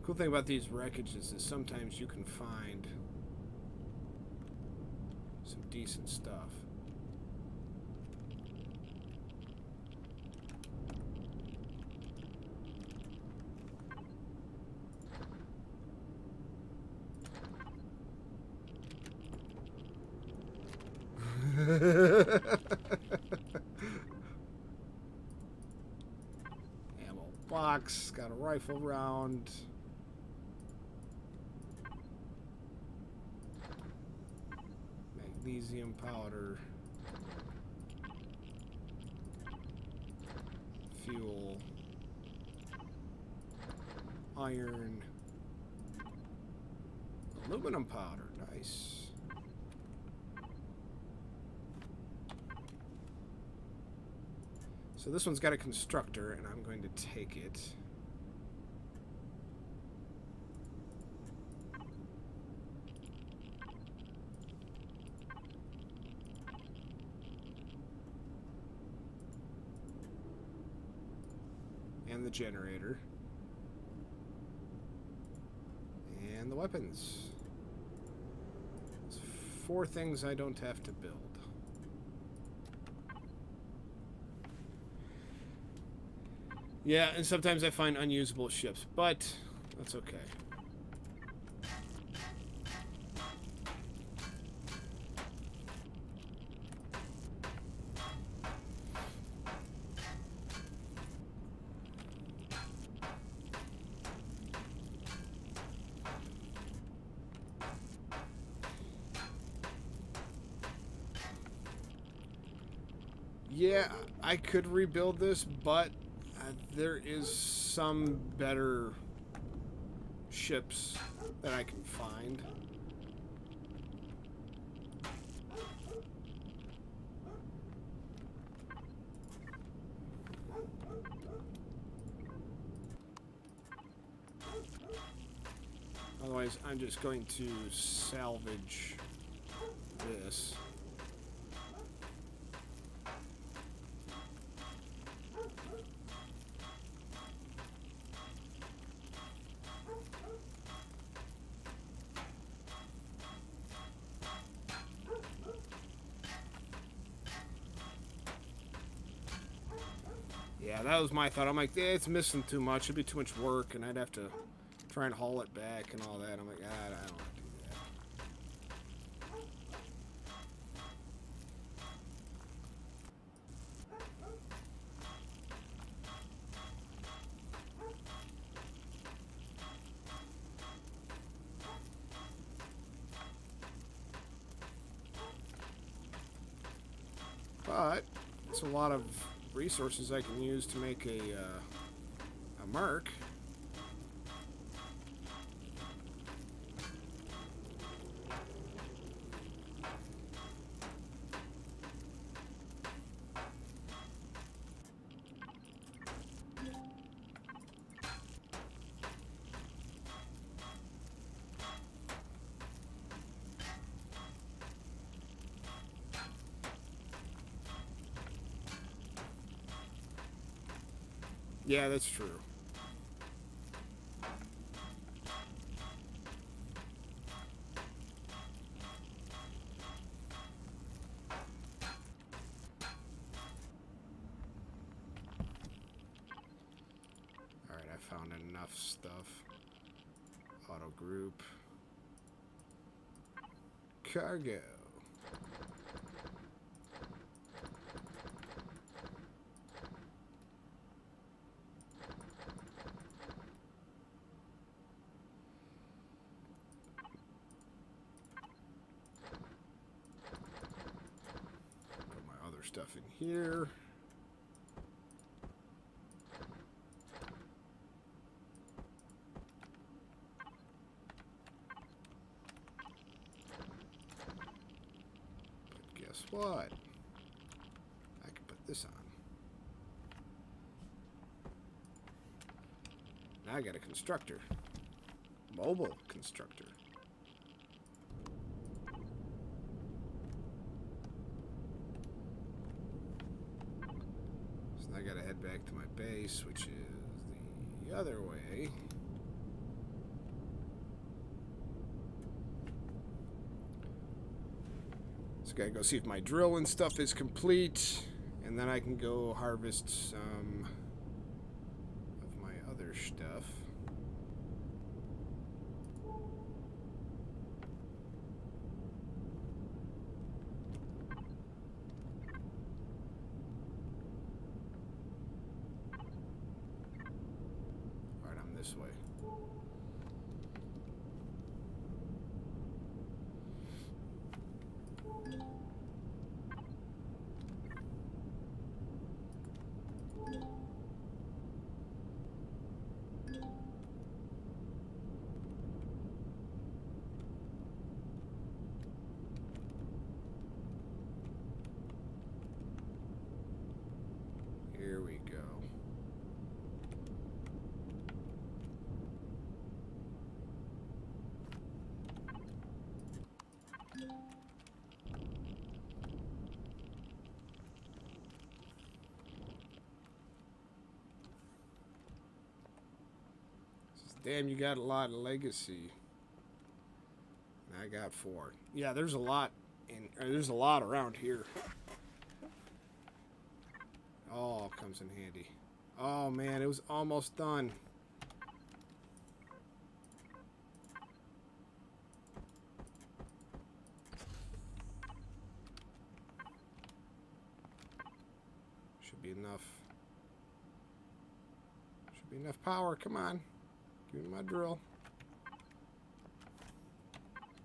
Cool thing about these wreckages is sometimes you can find some decent stuff. Ammo box, got a rifle round. Magnesium powder. Fuel. Iron. Aluminum powder, nice. So this one's got a constructor, and I'm going to take it. And the generator. And the weapons. It's 4 things I don't have to build. Yeah, and sometimes I find unusable ships, but that's okay. Yeah, I could rebuild this, but there is some better ships that I can find. Otherwise, I'm just going to salvage this. Yeah, that was my thought. I'm like, it's missing too much. It'd be too much work, and I'd have to try and haul it back and all that. I'm like, I don't want to do that. But it's a lot of resources I can use to make a merc. Yeah, that's true. Alright, I found enough stuff. Auto group. Cargo. Stuff in here. But guess what? I can put this on. Now I got a constructor. Mobile constructor. I gotta head back to my base, which is the other way. So gotta go see if my drill and stuff is complete, and then I can go harvest some of my other stuff. Damn, you got a lot of legacy. I got 4. Yeah, there's a lot there's a lot around here. Oh, comes in handy. Oh man, it was almost done. Should be enough. Should be enough power. Come on. Give me my drill.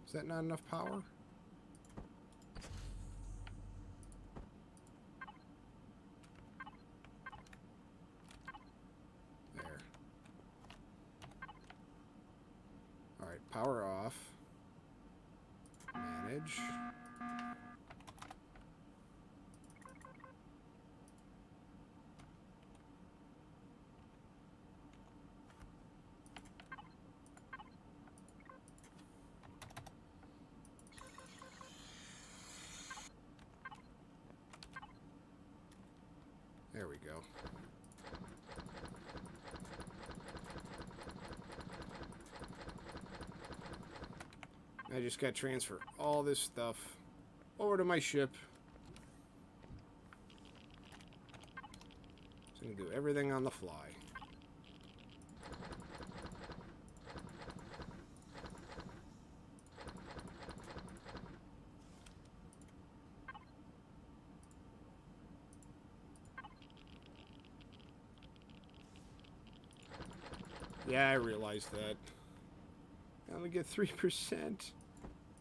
Is that not enough power? There. Alright, power off. Manage. There we go. I just got to transfer all this stuff over to my ship. So I can do everything on the fly. Yeah, I realized that. I only get 3%.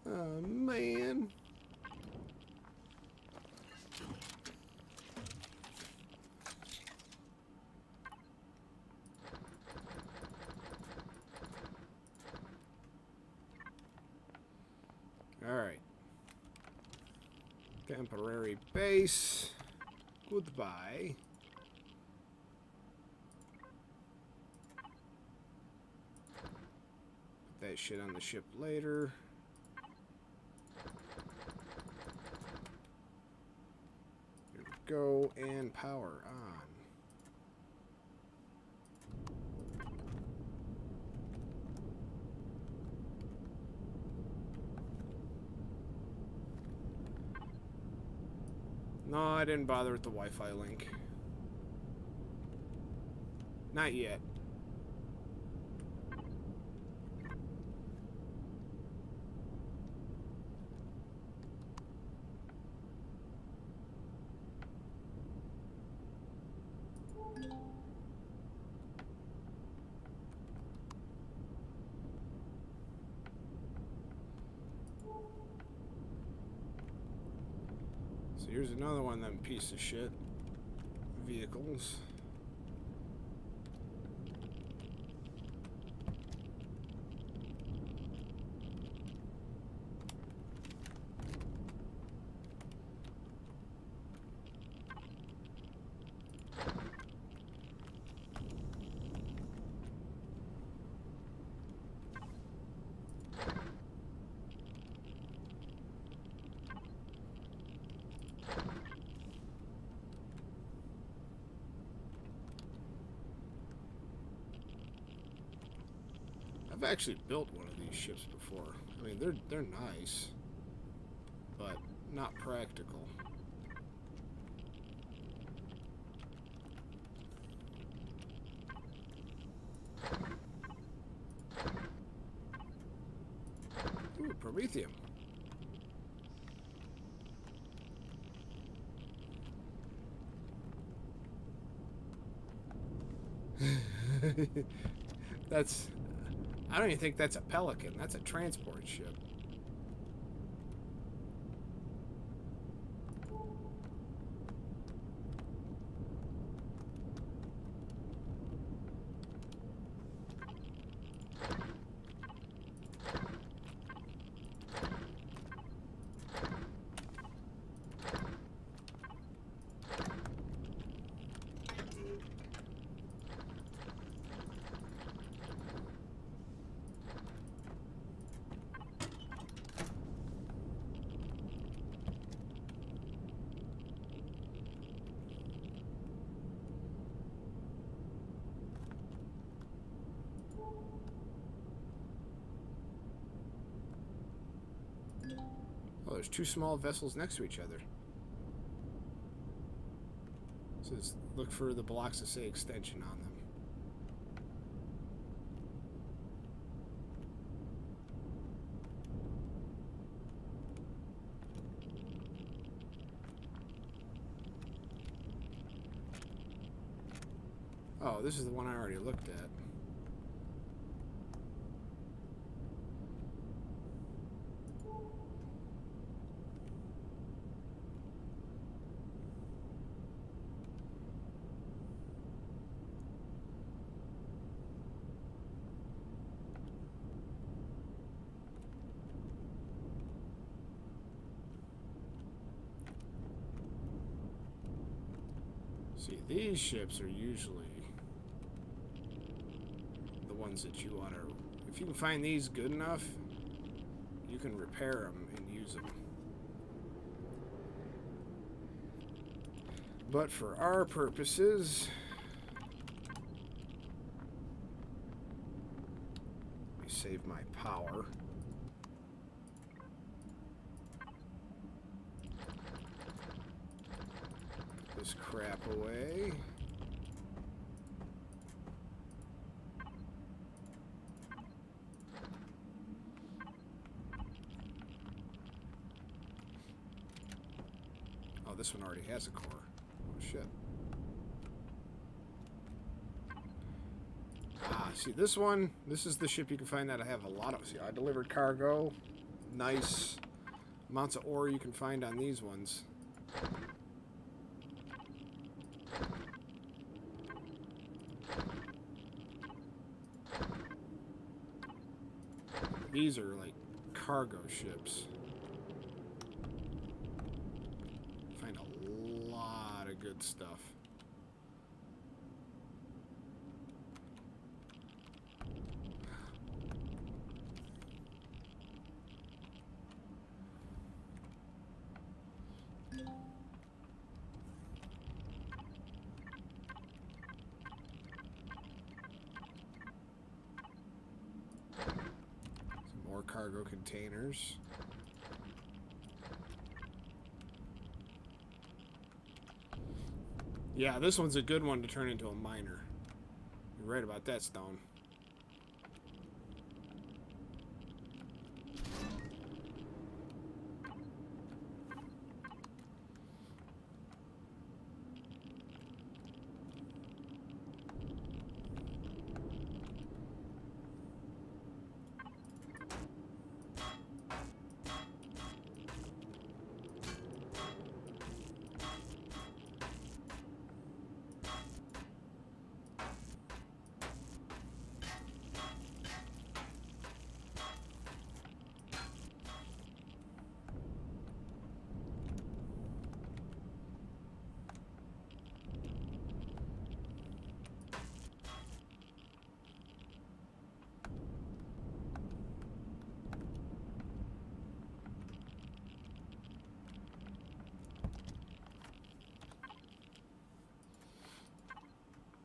Oh, man. Alright. Temporary base. Goodbye. Put that shit on the ship later. Here we go, and power on. No, I didn't bother with the Wi-Fi link. Not yet. So here's another one of them piece of shit vehicles. I've actually built one of these ships before. I mean, they're nice, but not practical. Ooh, Promethium. That's... I don't even think that's a Pelican. That's a transport ship. there's two small vessels next to each other. It says, look for the blocks that say extension on them. Oh, this is the one I already looked at. See, these ships are usually the ones that you want to... If you can find these good enough, you can repair them and use them. But for our purposes... Let me save my power. This crap away. Oh, this one already has a core. Oh, shit. Ah, see this one? This is the ship you can find that I have a lot of. See, I delivered cargo. Nice amounts of ore you can find on these ones. These are like cargo ships. Find a lot of good stuff. Cargo containers. Yeah, this one's a good one to turn into a miner. You're right about that, Stone.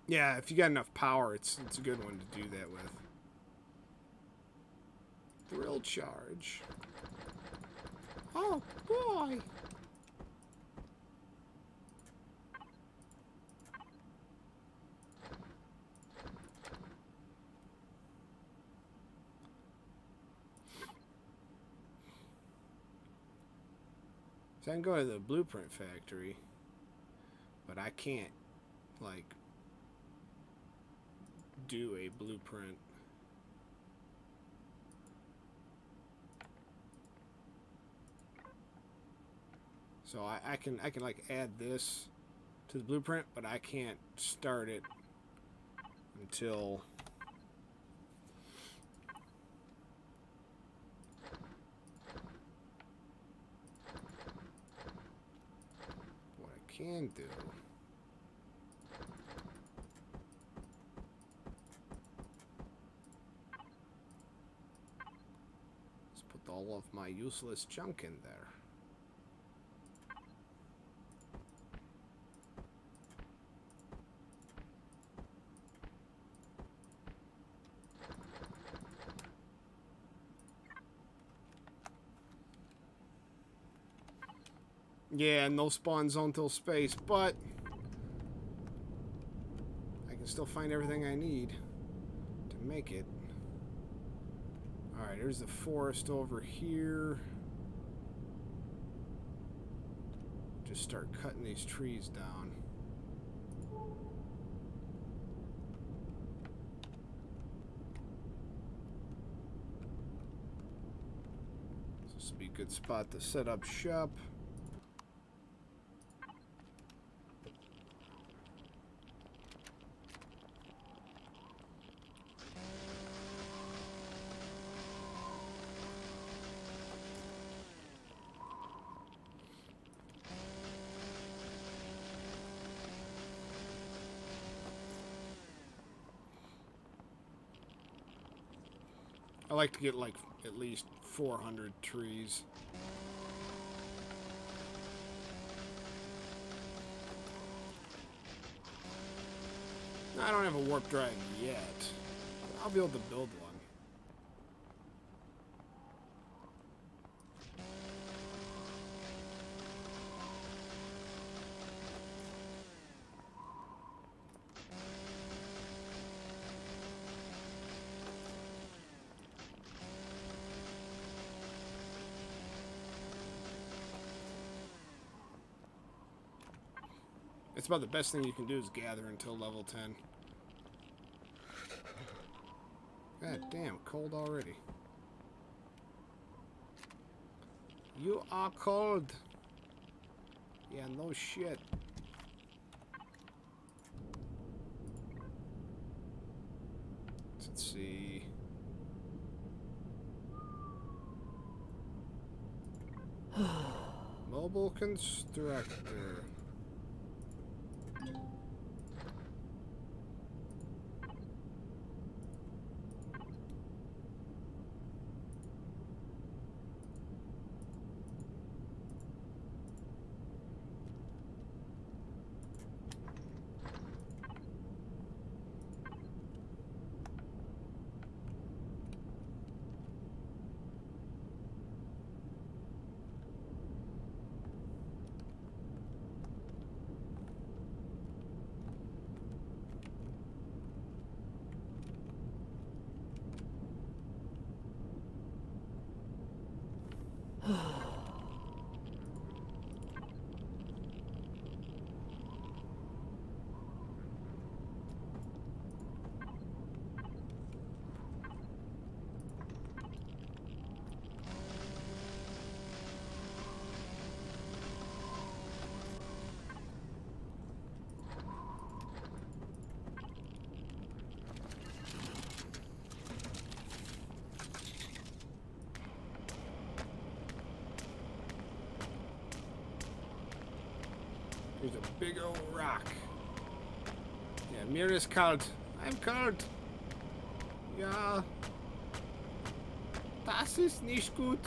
Yeah, if you got enough power, it's a good one to do that with. Thrill charge. Oh, boy! So I can go to the blueprint factory, but I can't, like, do a blueprint. So I can like add this to the blueprint, but I can't start it until what I can do. All of my useless junk in there. Yeah, no spawn zone till space, but I can still find everything I need to make it. Alright, here's the forest over here. Just start cutting these trees down. This would be a good spot to set up shop. I like to get like at least 400 trees. I don't have a warp drive yet. I'll be able to build one. It's about the best thing you can do is gather until level 10. God damn, cold already. You are cold. Yeah, no shit. Let's see. Mobile constructor. There's a big old rock. Yeah, mir ist kalt. I'm cold. Ja. Das ist nicht gut.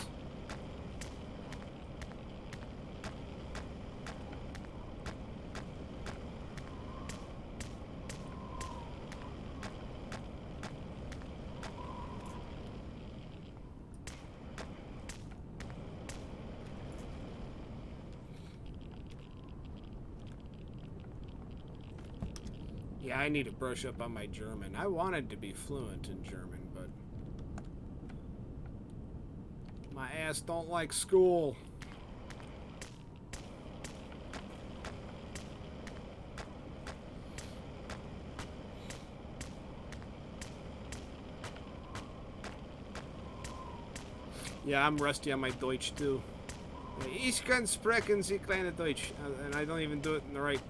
Yeah, I need to brush up on my German. I wanted to be fluent in German, but my ass don't like school. Yeah, I'm rusty on my Deutsch too. Ich kann sprechen Sie kleine Deutsch, and I don't even do it in the right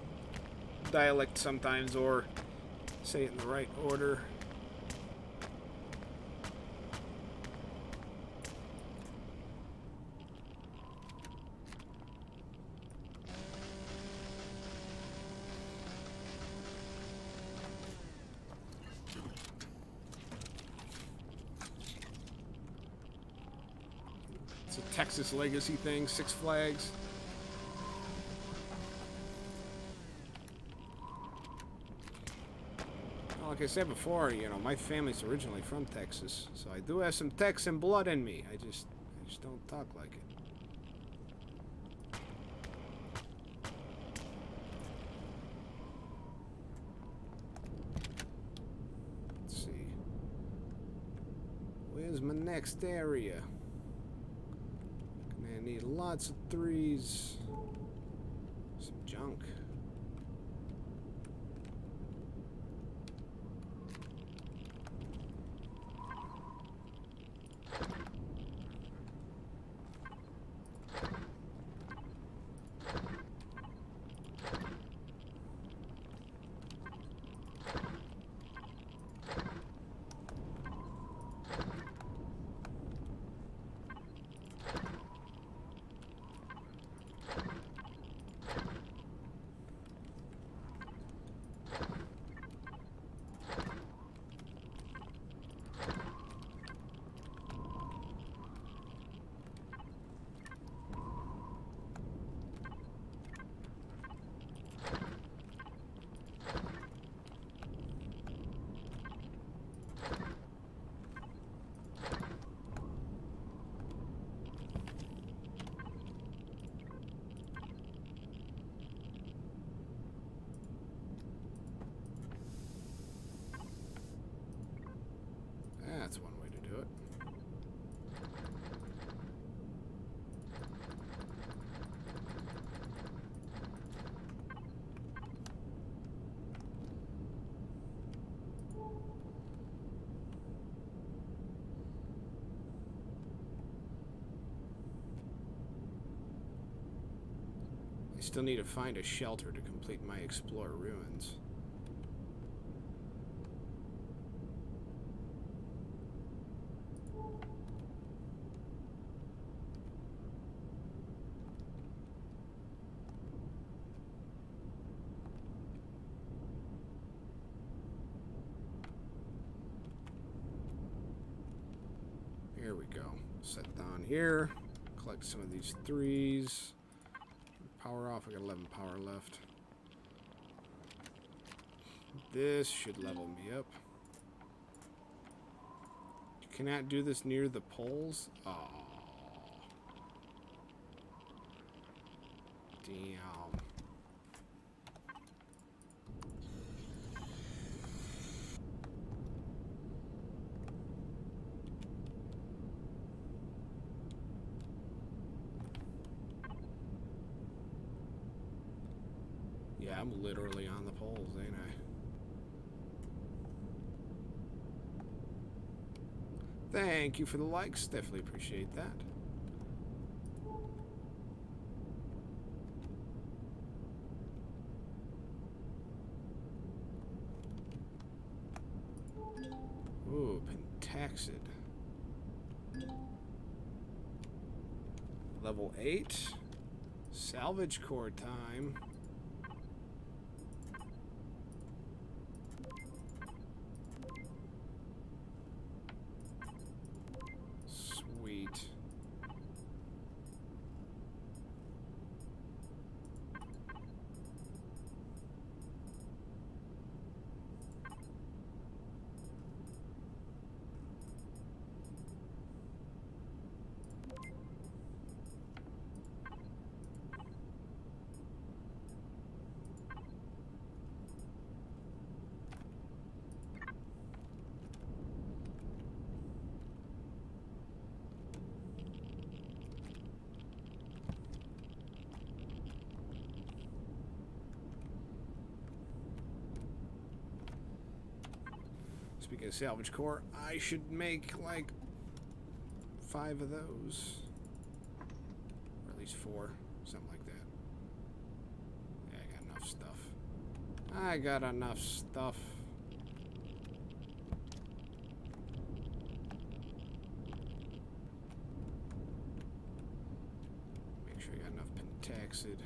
dialect sometimes, or say it in the right order. It's a Texas legacy thing, Six Flags. Like I said before, you know, my family's originally from Texas, so I do have some Texan blood in me. I just don't talk like it. is my next area. Gonna need lots of 3s. Some junk. That's one way to do it. I still need to find a shelter to complete my explore ruins. Here we go. Set down here. Collect some of these 3s. Power off. I got 11 power left. This should level me up. You cannot do this near the poles? Oh. Damn. Yeah, I'm literally on the poles, ain't I? Thank you for the likes. Definitely appreciate that. Ooh, Pentaxid. Level 8. Salvage core time. Sweet. Speaking of salvage core, I should make like 5 of those. Or at least 4. Something like that. Yeah, I got enough stuff. I got enough stuff. Make sure I got enough Pentaxid.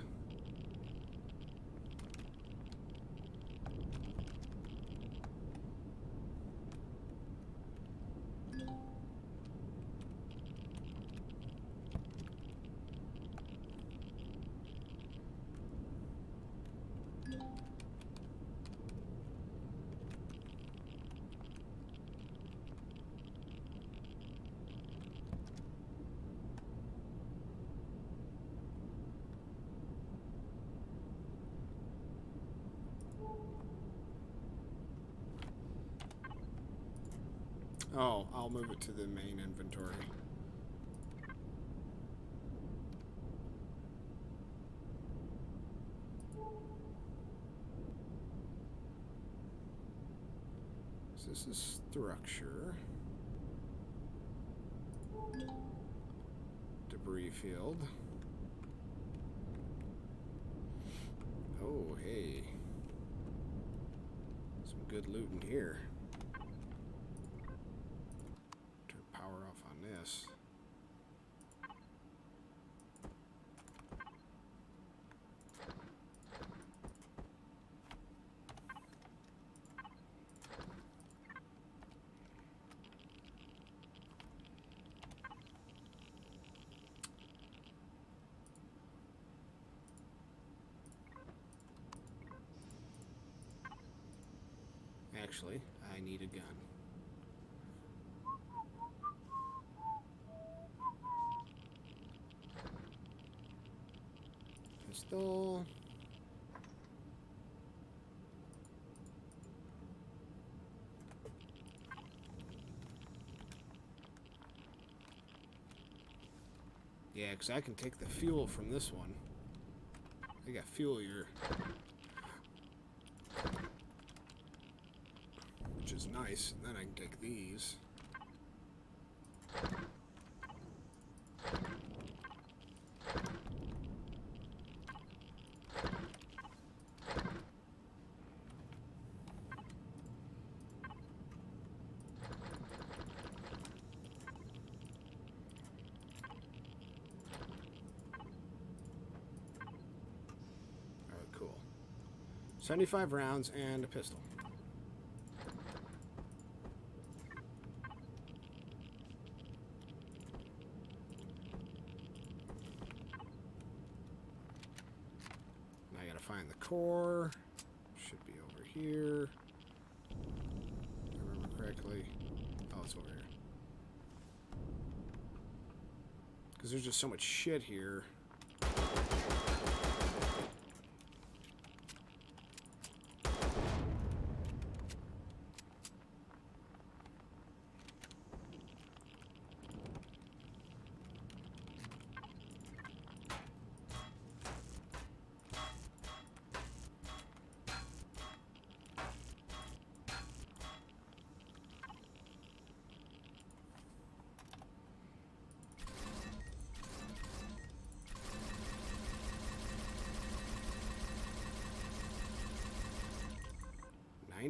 Oh, I'll move it to the main inventory. So this is structure. Debris field. Oh, hey. Some good loot in here. Turn power off on this. Actually, I need a gun. Pistol. Yeah, because I can take the fuel from this one. I got fuel here. Which is nice. And then I can take these. Alright, cool. 75 rounds and a pistol. Find the core. Should be over here. If I remember correctly. Oh, it's over here. Because there's just so much shit here.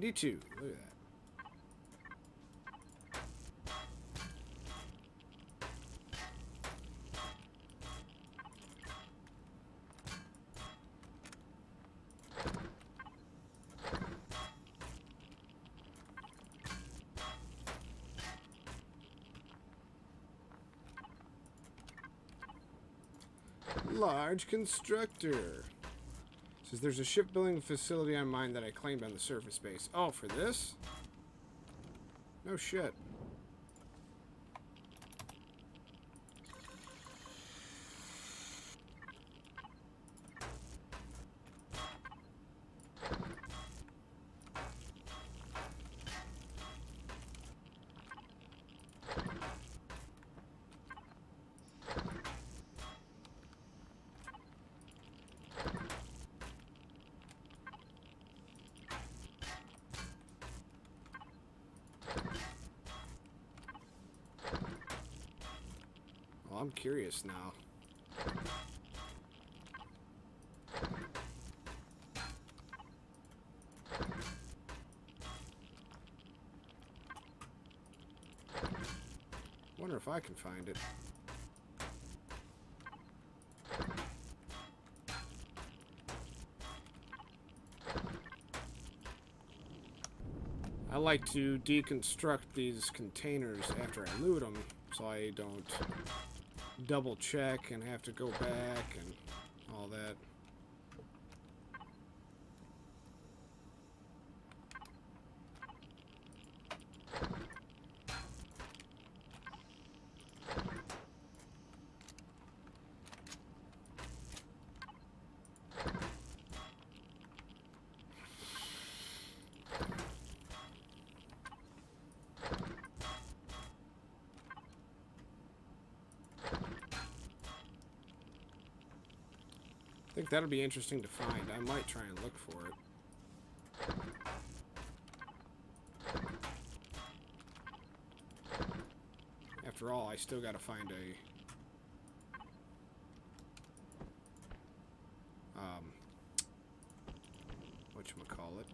Look at that. Large constructor. Says there's a shipbuilding facility on mine that I claimed on the surface base. Oh, for this? No shit. I'm curious now. Wonder if I can find it. I like to deconstruct these containers after I loot them, so I don't double check and have to go back and all that. think that'll be interesting to find. I might try and look for it. After all, I still gotta find a... whatchamacallit.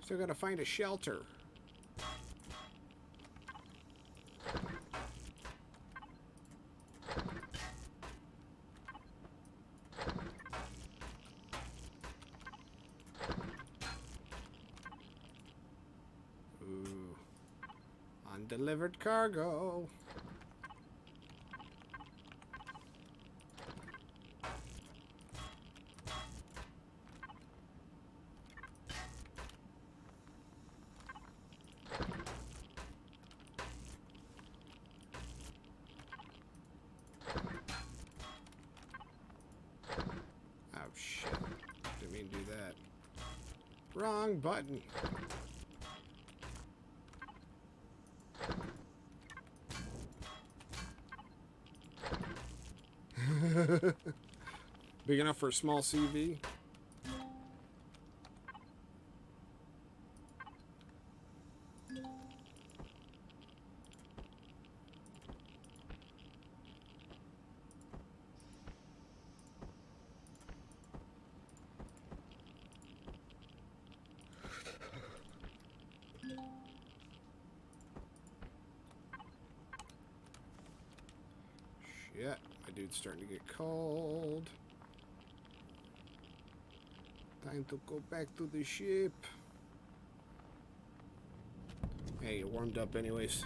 Still gotta find a shelter. Ooh. Undelivered cargo. Oh shit. Didn't mean to do that. Wrong button. Big enough for a small CV? Shit, my dude's starting to get cold. Time to go back to the ship. Hey, you warmed up anyways.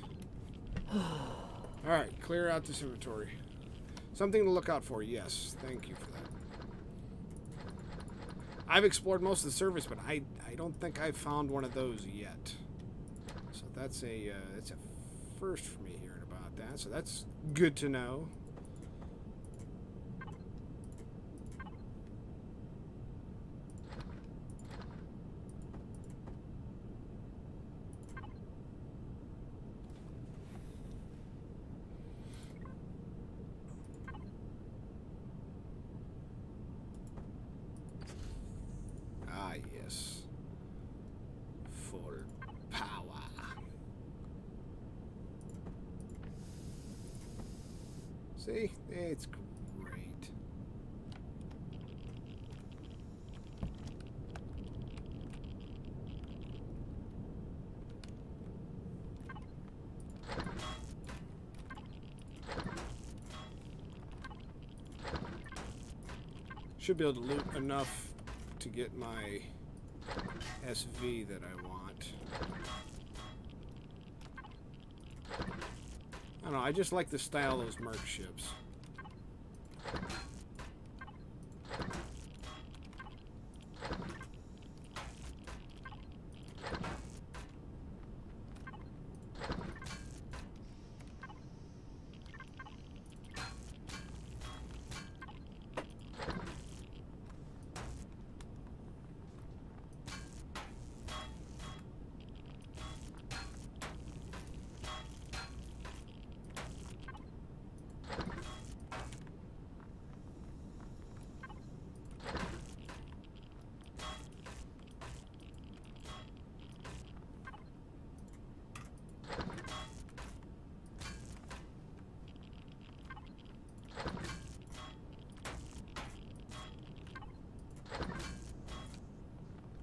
Alright, clear out this inventory. Something to look out for, yes. Thank you for that. I've explored most of the surface, but I don't think I've found one of those yet. So that's a first for me hearing about that. So that's good to know. Ah, yes. Full power. See? It's great. Should be able to loot enough to get my SV that I want. I don't know, I just like the style of those merc ships.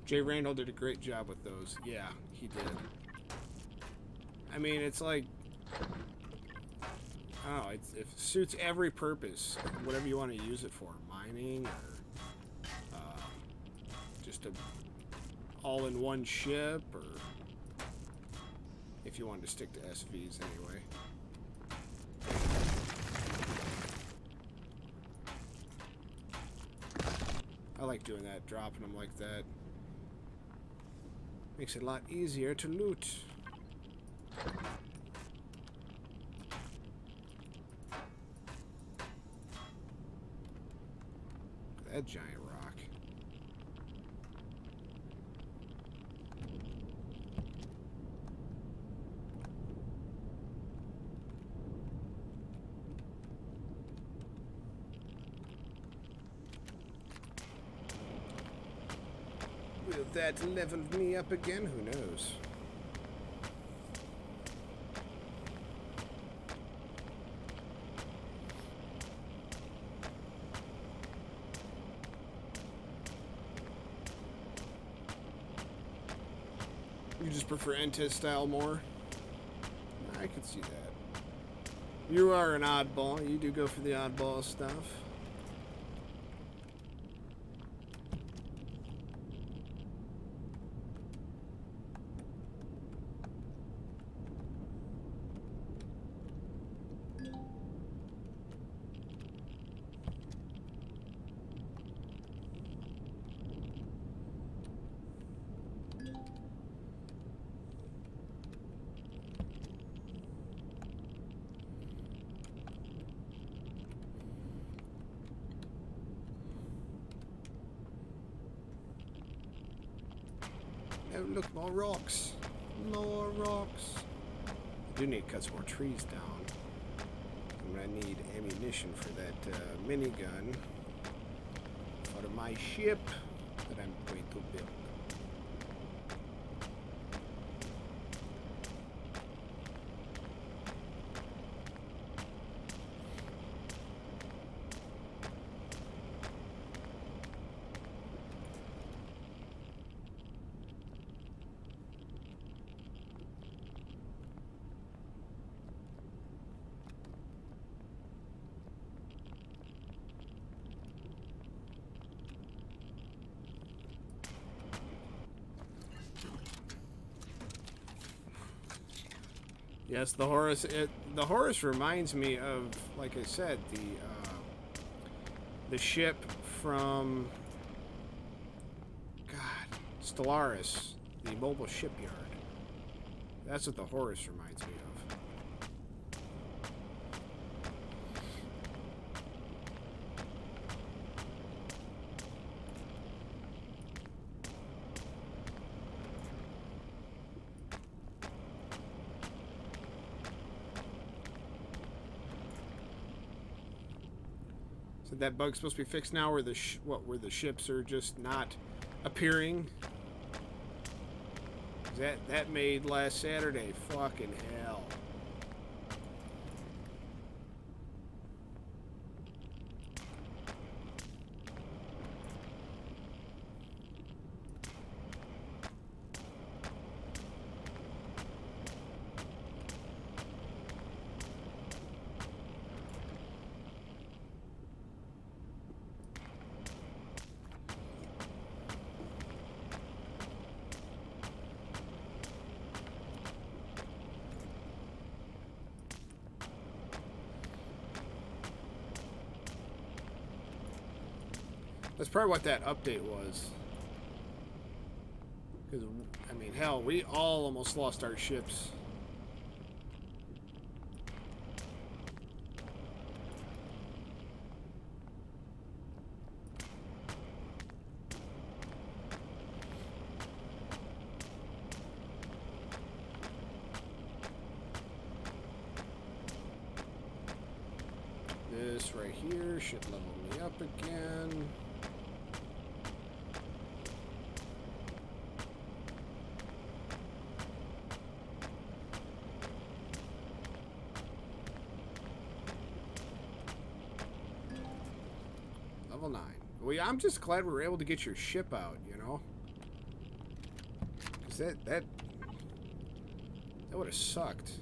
Jay Randall did a great job with those. Yeah, he did. I mean, it's like, I don't know, it suits every purpose. Whatever you want to use it for. Mining, or just a all-in-one ship, or if you wanted to stick to SVs anyway. I like doing that, dropping them like that. Makes it a lot easier to loot. That giant rock. Will that level me up again? Who knows? You just prefer Entes style more? I could see that. You are an oddball. You do go for the oddball stuff. Oh, look, more rocks. More rocks. I do need to cut some more trees down. I'm going to need ammunition for that minigun. For my ship that I'm going to build. Yes, the Horus. The Horus reminds me of, like I said, the ship from Stellaris, the mobile shipyard. That's what the Horus reminds me of. So that bug's supposed to be fixed now, where where the ships are just not appearing. That made last Saturday. Fucking hell. That's probably what that update was. Because, I mean, hell, we all almost lost our ships. This right here should level me up again. Level 9. Well, yeah, I'm just glad we were able to get your ship out, you know? Because that would have sucked.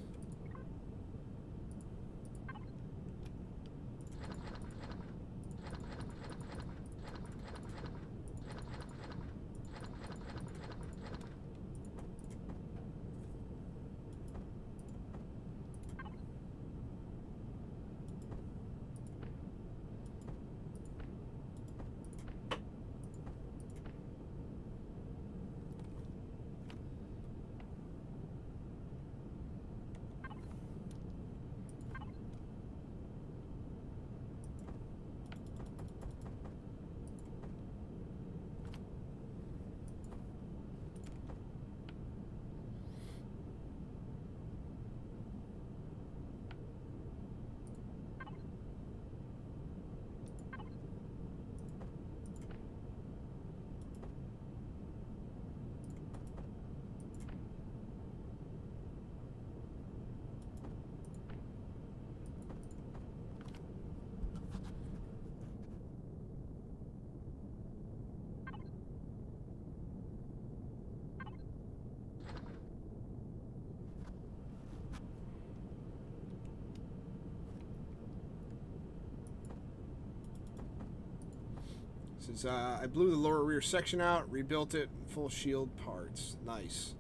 Says, I blew the lower rear section out, rebuilt it, full shield parts. Nice.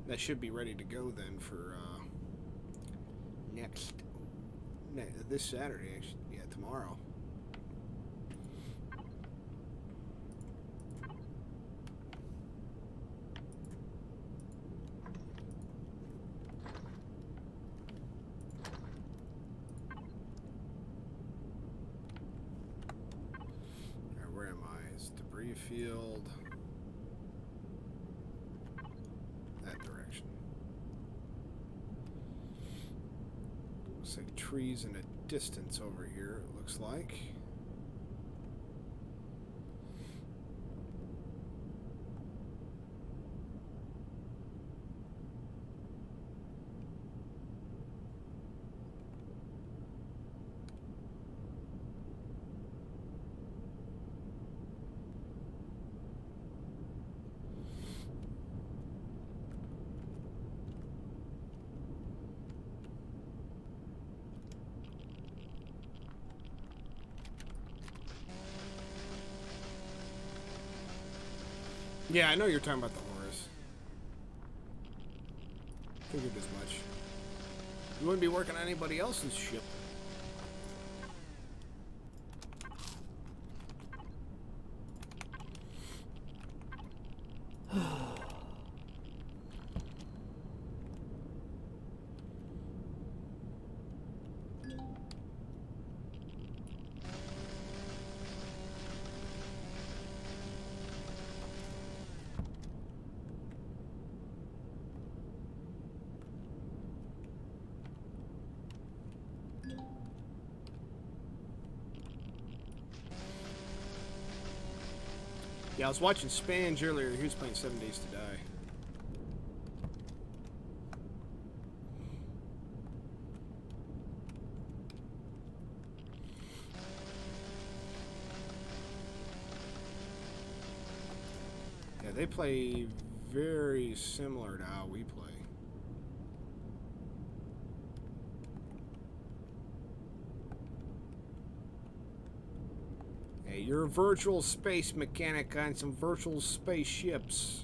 That should be ready to go then for this Saturday, actually. Yeah, tomorrow. Alright, where am I? It's debris field. That direction. Looks like trees in a distance over here, it looks like. Yeah, I know you're talking about the Horus. Figured as much. You wouldn't be working on anybody else's ship. Yeah, I was watching Spange earlier. He was playing 7 Days to Die. Yeah, they play very similar to how we play. Hey, you're a virtual space mechanic on some virtual spaceships.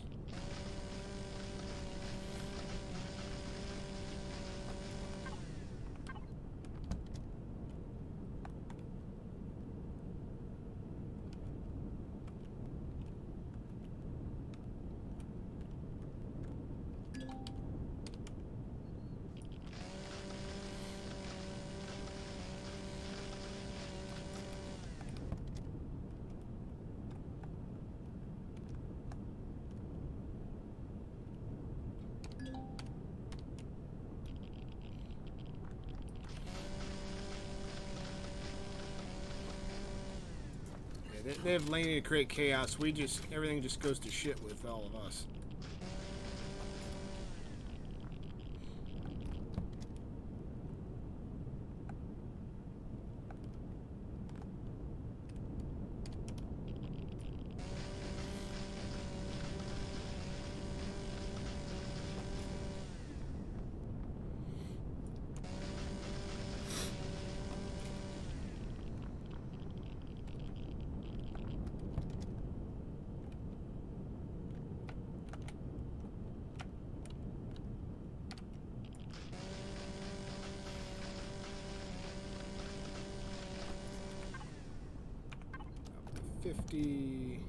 They have Laney to create chaos. Everything just goes to shit with all of us. Up to 50.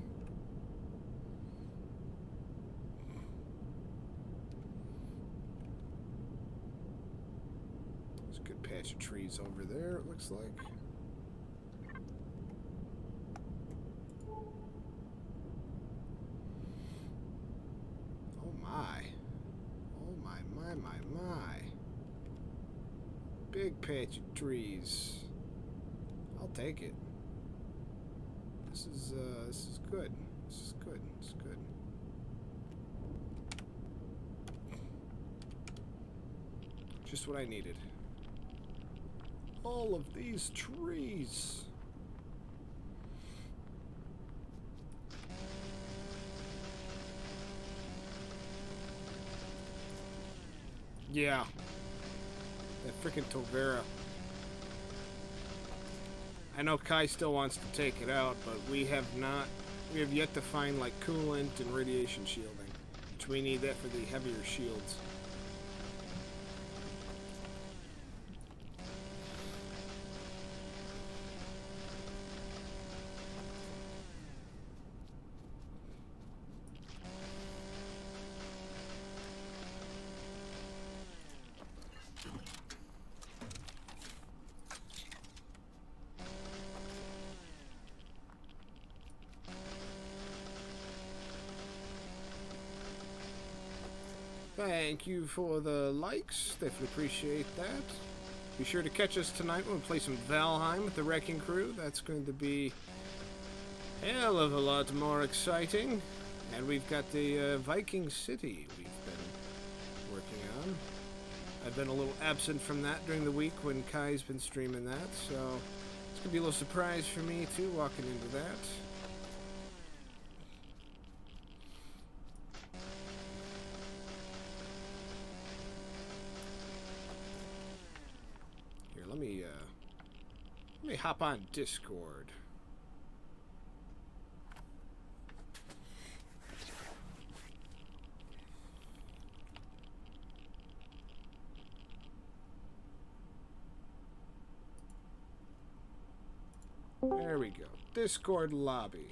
There's a good patch of trees over there, it looks like. Oh my. Oh my. Big patch of trees. I'll take it. This is good. This is good. It's good. Just what I needed. All of these trees. Yeah. That freaking Tovera. I know Kai still wants to take it out, but we have not. We have yet to find like coolant and radiation shielding, which we need that for the heavier shields. Thank you for the likes. Definitely appreciate that. Be sure to catch us tonight when we play some Valheim with the Wrecking Crew. That's going to be a hell of a lot more exciting. And we've got the Viking City we've been working on. I've been a little absent from that during the week when Kai's been streaming that, so it's going to be a little surprise for me too, walking into that. Let me hop on Discord. There we go. Discord lobby.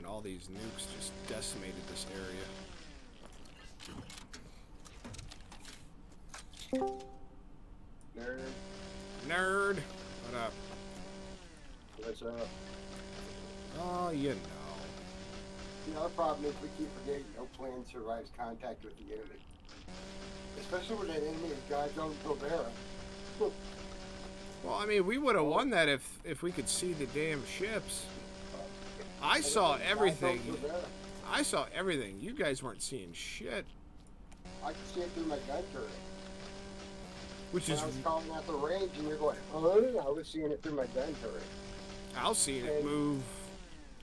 All these nukes just decimated this area. Nerd. What up? What's up? Oh, you know. You know, the problem is we keep forgetting no plan survives contact with the enemy. Especially when that enemy is God's own Provera. Well, I mean, we would have won that if we could see the damn ships. I saw everything. I saw everything. You guys weren't seeing shit. I could see it through my gun turret. Which when is... I was calling out the range and you're going, oh, I was seeing it through my gun turret. I was seeing it move,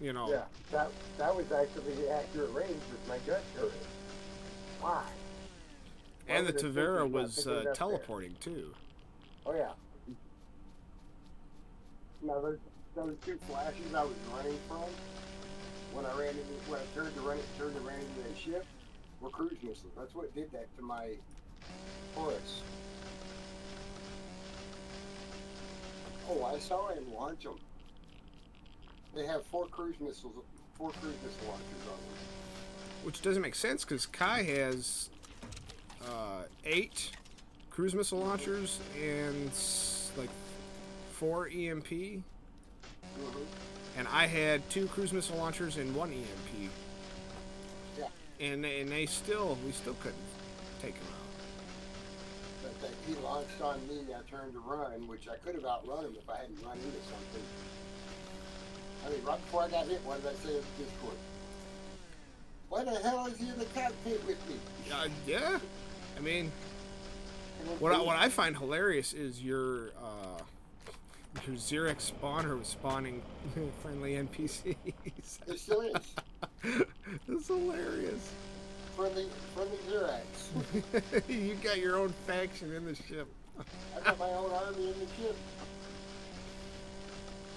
you know. Yeah, that was actually the accurate range with my gun turret. Why? And the Tavera was teleporting too. Oh yeah. Now those two flashes I was running from, when I turned to run into that ship, were cruise missiles. That's what did that to my Horus. Oh, I saw him launch them. They have four cruise missile launchers on them. Which doesn't make sense because Kai has 8 cruise missile launchers and like 4 EMP. Mm-hmm. And I had 2 cruise missile launchers and 1 EMP. Yeah. And we still couldn't take him out. But he launched on me, I turned to run, which I could have outrun him if I hadn't run into something. I mean, right before I got hit, what did I say in Discord? Why the hell is he in the cockpit with me? Yeah. I mean, what I find hilarious is your Xerax spawner was spawning friendly NPCs. It still is. It's hilarious. Friendly Xerax. You got your own faction in the ship. I got my own army in the ship.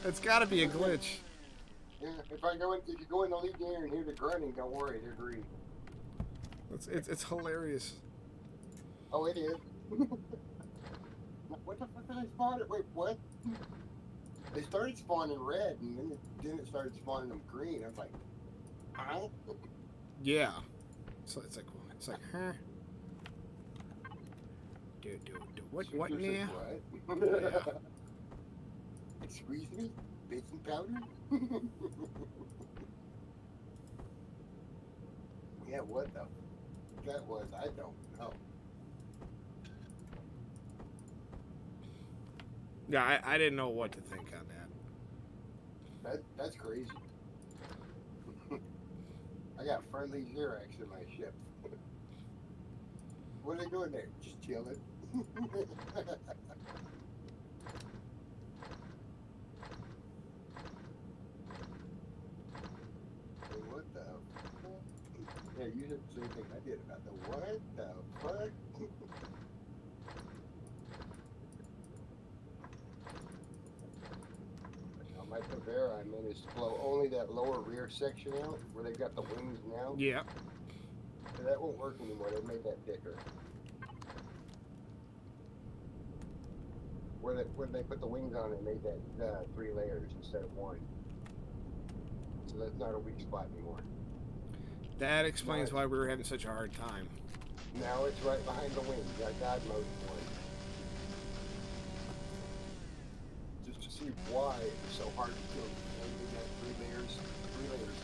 It's got to be a glitch. Yeah, if you go in the lead gear and hear the grunting, don't worry, they're green. It's hilarious. Oh, it is. What the fuck did I spawn it? Wait, what? They started spawning red, and then it started spawning them green. I was like, huh? Yeah. So it's like, huh? Do what now? Yeah. Excuse me? Baking powder? Yeah, what the that was, I don't know. Yeah, I didn't know what to think on that. That's crazy. I got friendly Xerax in my ship. What are they doing there? Just chilling. What the fuck? Yeah, you did the same thing I did about the what the fuck? Now, my Purgatory, I managed to blow only that lower rear section out where they've got the wings now. Yeah. So that won't work anymore. They made that thicker. When they put the wings on, they made that 3 layers instead of 1. So that's not a weak spot anymore. That explains why we were having such a hard time. Now it's right behind the wings. Got God mode for it. Just to see why it's so hard to kill. They got 3 layers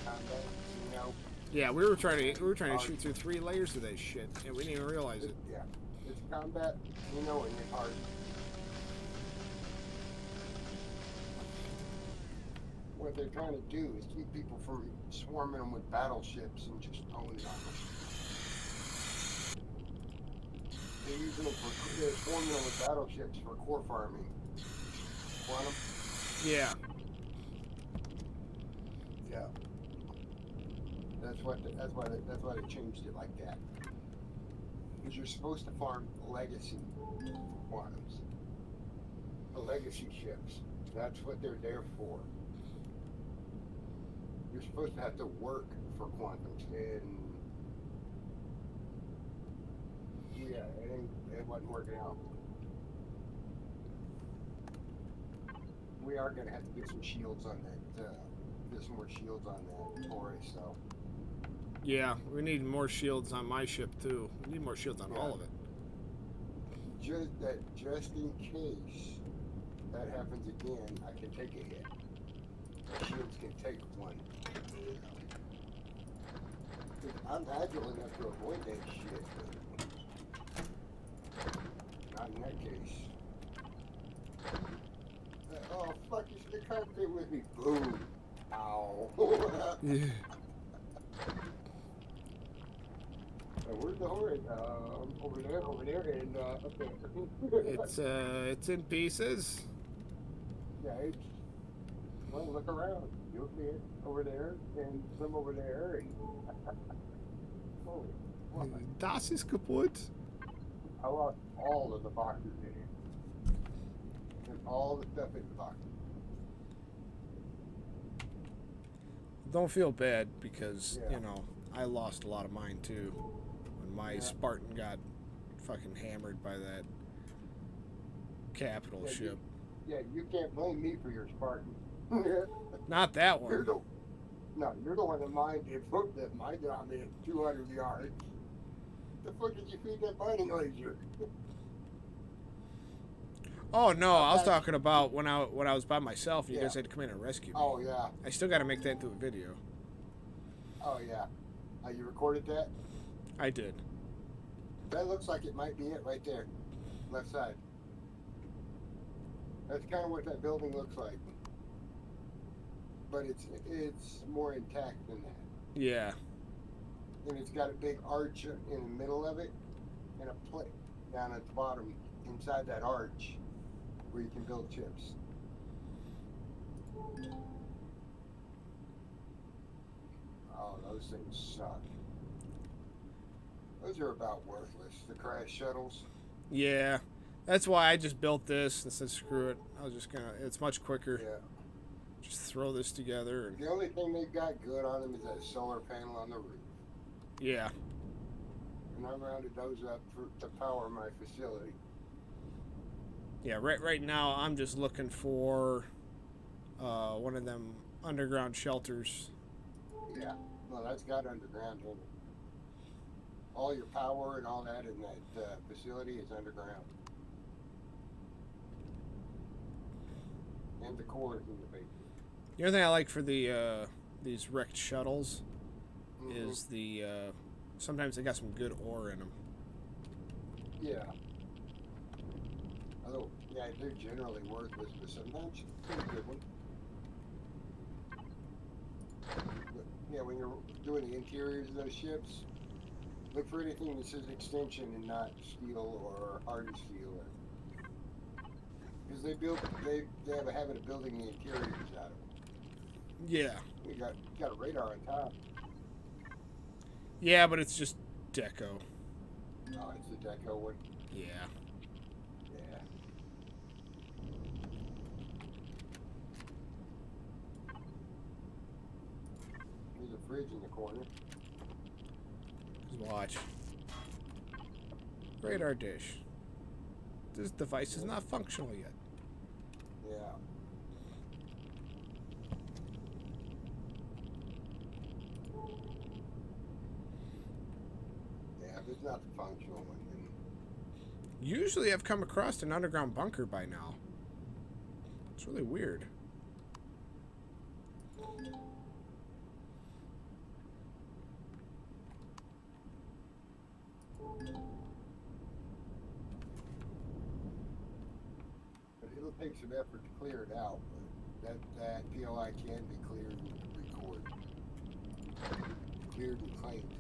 combat. You know. Yeah, we were trying to shoot through 3 layers of that shit, and we didn't even realize it. Yeah, it's combat. You know, and it's hard. What they're trying to do is keep people from swarming them with battleships and just owning them. They're swarming them with battleships for core farming. Quantum? Yeah. Yeah. That's why they changed it like that. Because you're supposed to farm legacy quantums. The legacy ships. That's what they're there for. You're supposed to have to work for quantums, and yeah, it wasn't working out. We are going to have to get some shields on that, get some more shields on that for us, so. Yeah, we need more shields on my ship too. We need more shields on all of it. Just in case that happens again, I can take a hit. The shields can take one. I'm agile enough to avoid that shit. Not in that case. Oh, fuck, you should have come in with me. Boom. Ow. Yeah. Where's the horde? Over there, and up there. It's in pieces. Yeah, well, look around. You'll see it over there, and some over there, and holy fuck. Das ist kaputt. I lost all of the boxes in it. And all the stuff in the box. Don't feel bad because, Yeah. you know, I lost a lot of mine too. When my Spartan got fucking hammered by that capital ship. You can't blame me for your Spartan. Not that one. You're the one that mined got me at 200 yards. The fuck did you feed that mining laser? Oh no, I was talking about when I was by myself and you guys had to come in and rescue me. Oh yeah. I still got to make that into a video. Oh yeah. You recorded that? I did. That looks like it might be it right there. Left side. That's kind of what that building looks like. But it's more intact than that. Yeah. And it's got a big arch in the middle of it and a plate down at the bottom inside that arch where you can build chips. Oh, those things suck. Those are about worthless, the crash shuttles. Yeah. That's why I just built this and said screw it. I was just gonna, it's much quicker. Yeah. Just throw this together. And The only thing they've got good on them is that solar panel on the roof. yeah. And I rounded those up to power my facility. Yeah, right now I'm just looking for one of them underground shelters. Yeah. Well, that's got underground in it. All your power and all that in that facility is underground. And the core is in the basement. The other thing I like for the these wrecked shuttles is the sometimes they got some good ore in them. Yeah. Although, yeah, they're generally worthless, but sometimes it's a good one. But, yeah, when you're doing the interiors of those ships, Look for anything that says extension and not steel or hardened steel. Because they have a habit of building the interiors out of it. Yeah. We got a radar on top. Yeah, but it's just deco. Oh, it's the deco one? Yeah. Yeah. There's a fridge in the corner. Just watch. Radar dish. This device is not functional yet. Yeah. Yeah, if it's not the functional one, then... Usually I've come across an underground bunker by now. It's really weird. But it'll take some effort to clear it out. But that POI can be cleared and recorded. Cleared and claimed.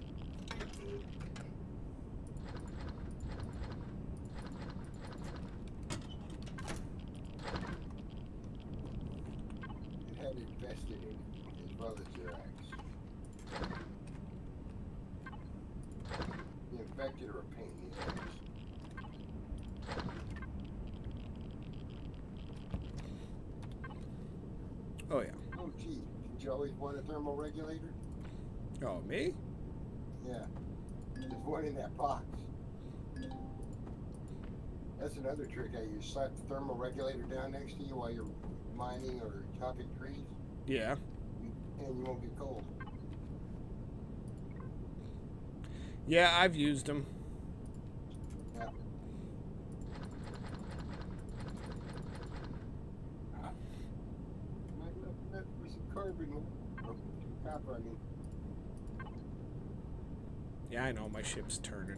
It had invested in it as well as Xerox. The infected are a pain in the ass. Oh, yeah. Oh, gee. Did you always want a thermal regulator? Oh, me? Yeah. There's one in that box. That's another trick I use. Slap the thermal regulator down next to you while you're mining or chopping trees, Yeah. and you won't get cold. Yeah, I've used them. Yeah. Might love that with some carbon. Or some copper, I mean. Yeah, I know, my ship's turning.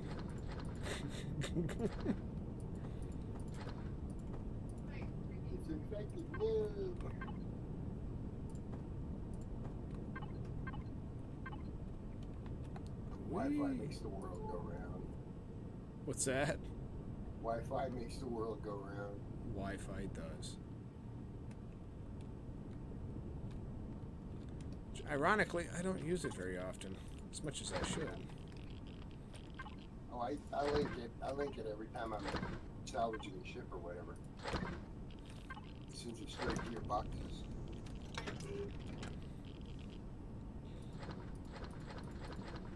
It's infected. No. Wi-Fi makes the world go round. What's that? Wi-Fi makes the world go round. Wi-Fi does. Ironically, I don't use it very often, as much as I should. Oh, I link it. I link it every time I'm salvaging a ship or whatever. It sends it straight to your boxes.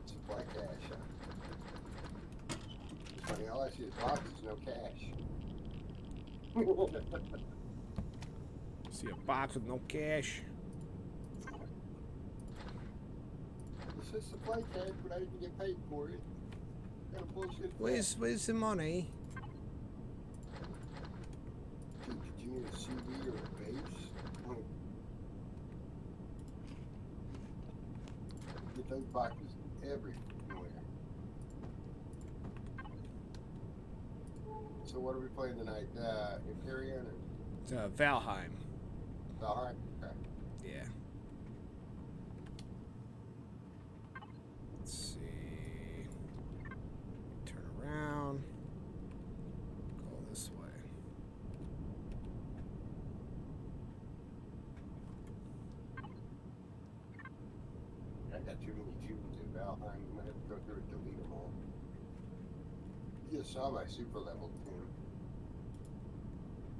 Supply cache. Huh? It's funny. All I see is boxes, no cash. See a box with no cash. It says supply cache, but I didn't get paid for it. Kind of bullshit. Where's the money? Dude, did you need a CD or a base? Get those boxes everywhere. So what are we playing tonight? Empyrion or It's Valheim. Valheim? Okay. Yeah. Let's see. Turn around. Go this way. I got too many tunes in Valheim. I'm gonna have to go through and delete them all. You just saw my super level tune.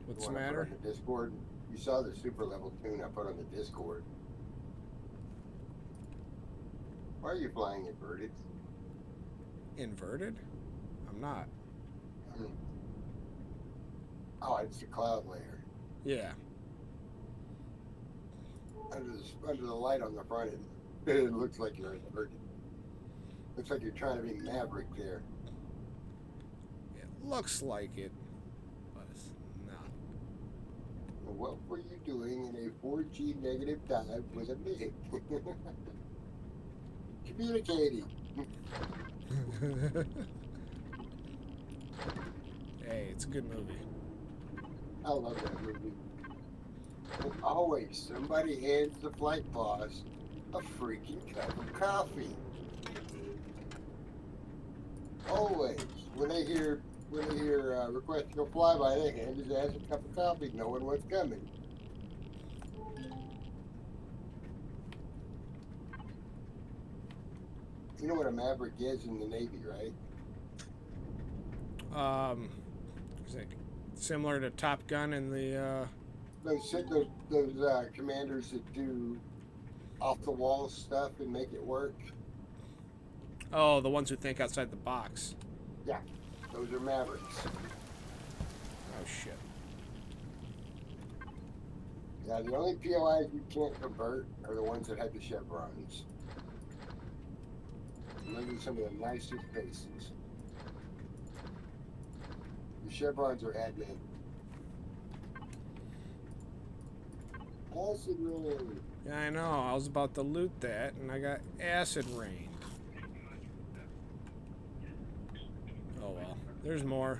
What's the One I put matter? on the Discord. You saw the super level tune I put on the Discord. Why are you flying inverted? Inverted? I'm not. Oh, it's the cloud layer. Yeah. Under the light on the front, it looks like you're inverted. Looks like you're trying to be Maverick there. It looks like it, but it's not. What were you doing in a 4G negative dive with a MiG? Communicating. Hey, it's a good movie. I love that movie. And always somebody hands the flight boss a freaking cup of coffee. Always. When they hear request to go flyby, they hand his ass a cup of coffee, knowing what's coming. You know what a Maverick is in the Navy, right? Is it similar to Top Gun in the? Those commanders that do off the wall stuff and make it work. Oh, the ones who think outside the box. Yeah, those are Mavericks. Oh shit. Yeah, the only POIs you can't convert are the ones that have the chevrons. And those are some of the nicest bases. The chevrons are admin. Acid rain. Yeah, I know. I was about to loot that, and I got acid rain. Oh well. There's more.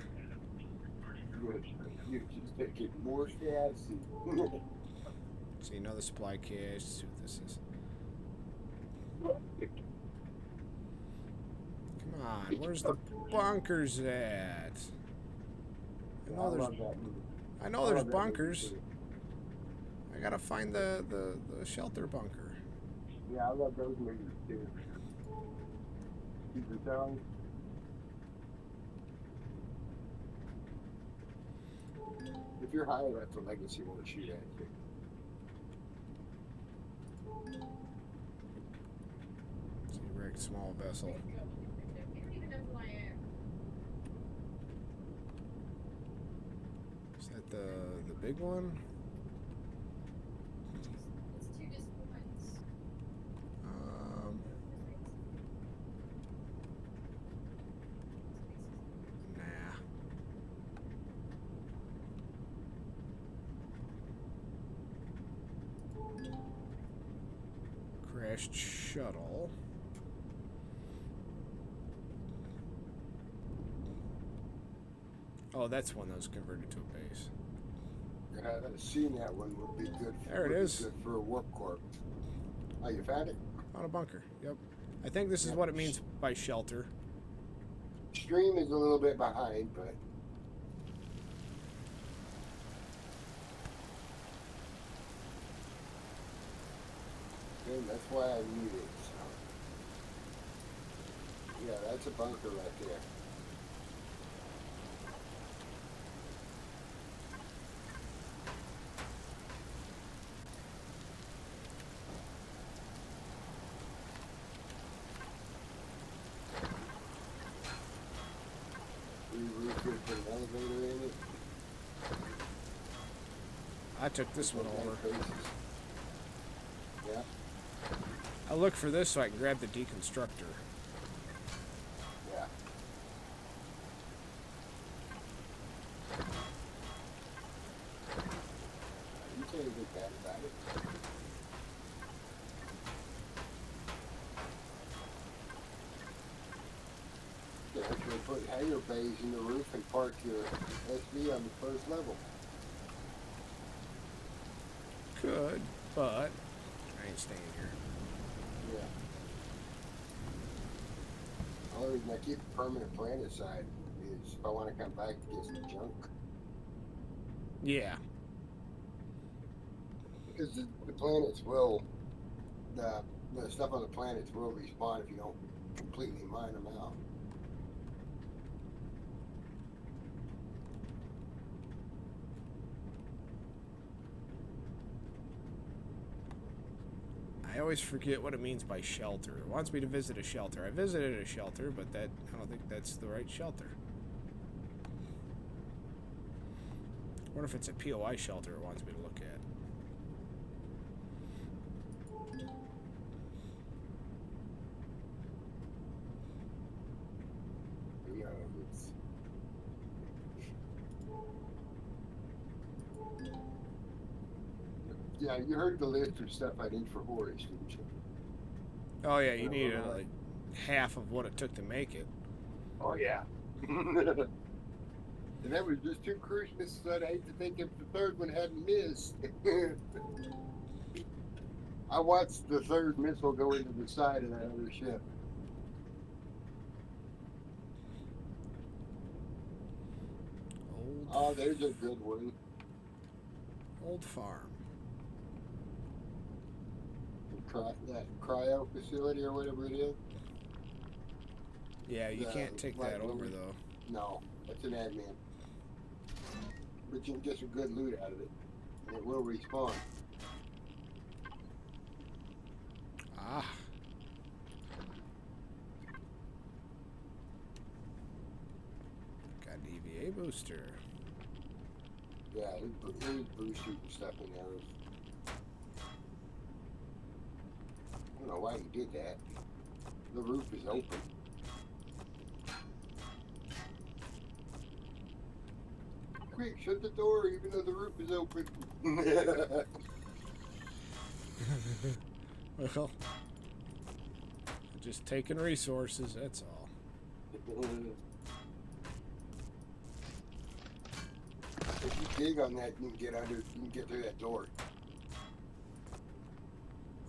You just get more acid. See another supply cache. Let's see what this is. Come on, where's the bunkers at? I know there's bunkers. I gotta find the shelter bunker. Yeah, I love those movies too. Keep the tongue. If you're high enough, the legacy won't shoot at you. See, wrecked small vessel. Is that the big one? Nah. Crashed shuttle. Oh, that's one that was converted to a base. Yeah, seeing that one would be good. There it is. Good for a warp corp. Oh, you found it? Found a bunker. Yep. I think this is what it means by shelter. Stream is a little bit behind, but and that's why I need it. So. Yeah, that's a bunker right there. We could put an elevator in it. I took this one over. Yeah. I look for this so I can grab the deconstructor. Yeah. You can't get bad about it. You can actually put hangar bays in the roof and park your SV on the first level. Could, but I ain't staying here. Yeah. The only reason I keep a permanent planet side is if I want to come back to get some junk. Yeah. Because the planets will, the stuff on the planets will respawn if you don't completely mine them out. I always forget what it means by shelter. It wants me to visit a shelter. I visited a shelter, but I don't think that's the right shelter. What if it's a POI shelter it wants me to look at? You know, it's, yeah, you heard the list of stuff I need for Horus, didn't you? Oh yeah, you need like half of what it took to make it. Oh yeah. And that was just 2 cruise missiles. I'd hate to think if the third one hadn't missed. I watched the third missile go into the side of that other ship. Oh, there's a good one. Old farm. That cryo facility or whatever it is. Yeah, you can't take that over though. No, that's an admin. But you can get some good loot out of it. And it will respawn. Ah. Got an EVA booster. Yeah, there's boost shooting stuff in there. I don't know why you did that. The roof is open. Quick, shut the door even though the roof is open. Well, just taking resources, that's all. If you dig on that, you can get under. You can get through that door.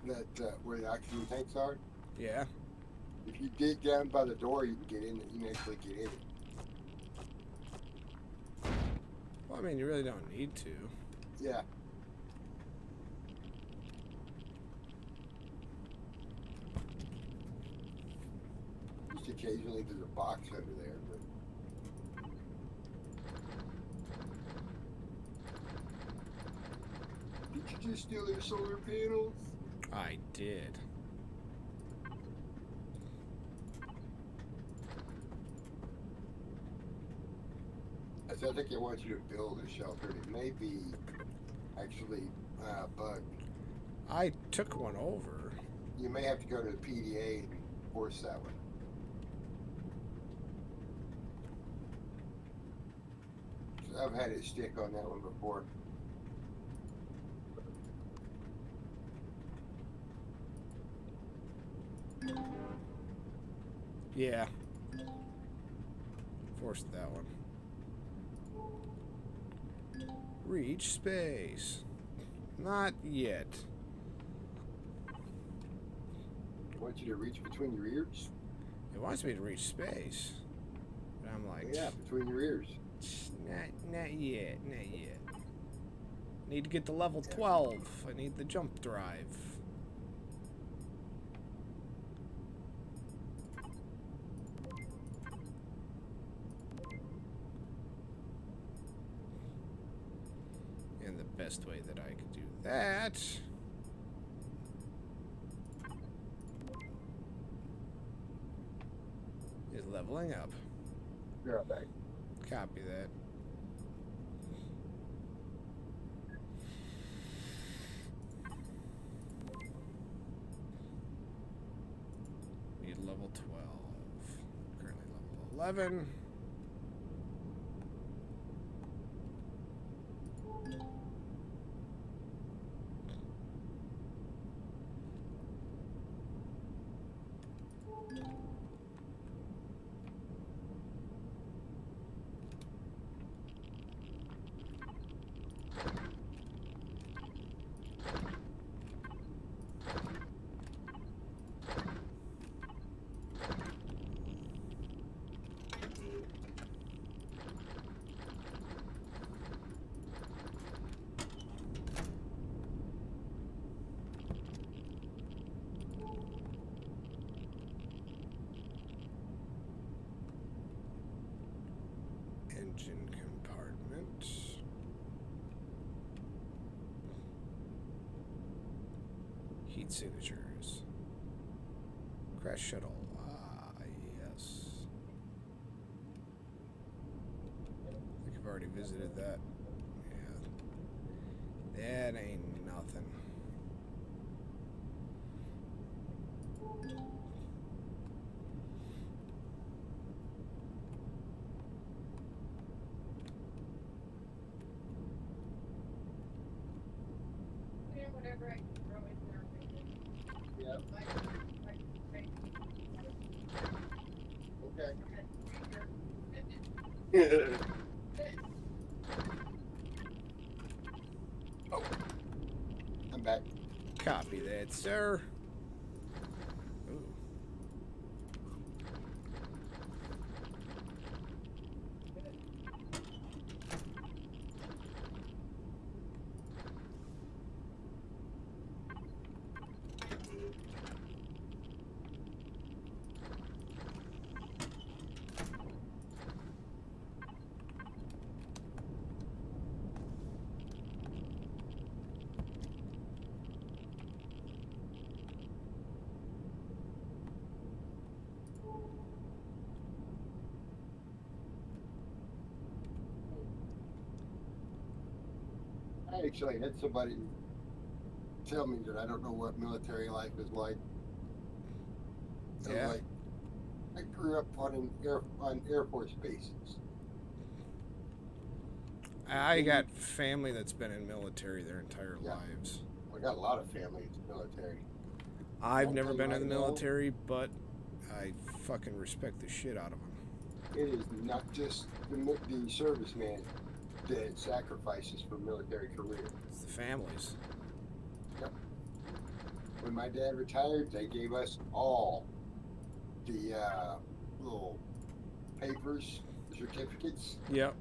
That where the oxygen tanks are. Yeah. If you dig down by the door, you can get in. You can actually get in it. Well, I mean, you really don't need to. Yeah. Just occasionally there's a box under there, but. Did you just steal their solar panels? I did. I think it wants you to build a shelter. It may be actually bugged. I took one over. You may have to go to the PDA and force that one. I've had it stick on that one before. Yeah. Forced that one. Reach space. Not yet. It wants you to reach between your ears? It wants me to reach space. But I'm like, Yeah, between your ears. not yet, not yet. Need to get to level 12. I need the jump drive. And the best way that I could do that is leveling up. You're back. Copy that. Need level 12. Currently level 11. Engine compartment. Heat signatures. Crash shuttle. Ah, yes. I think I've already visited that. Yeah. That ain't nothing. Whatever I can throw in there. Yep. Okay. Oh. I'm back. Copy that, sir. Ooh. I actually had somebody tell me that I don't know what military life is like. I was Yeah. like, I grew up on Air Force bases. I got family that's been in military their entire Yeah. lives. I got a lot of family in the military. I've One never thing been I in the know- military, but I fucking respect the shit out of them. It is not just the serviceman that sacrifices for military career. It's the families. When my dad retired, they gave us all the little papers, certificates. Yep.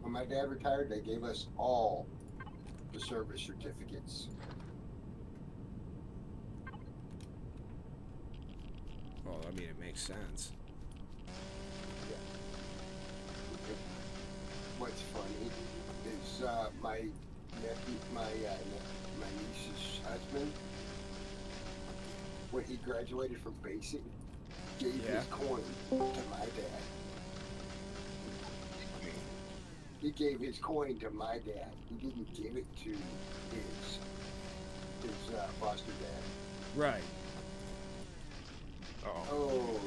When my dad retired, they gave us all the service certificates. Well, I mean, it makes sense. What's funny is my nephew, my niece's husband, when he graduated from basic, gave his coin to my dad. He gave his coin to my dad. He didn't give it to his foster dad. Right. Uh-oh. Oh.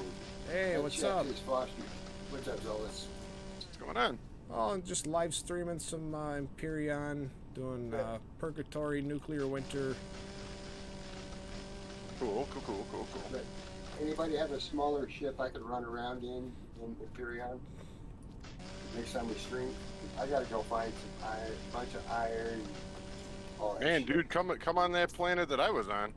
Hey, I what's checked up? His foster. What's up, Zolas? What's going on? Oh, I'm just live streaming some Empyrion, doing Purgatory, Nuclear Winter. Cool. But anybody have a smaller ship I could run around in Empyrion? Next time we stream, I gotta go find some iron, bunch of iron. All that Man, shit. dude, come on that planet that I was on.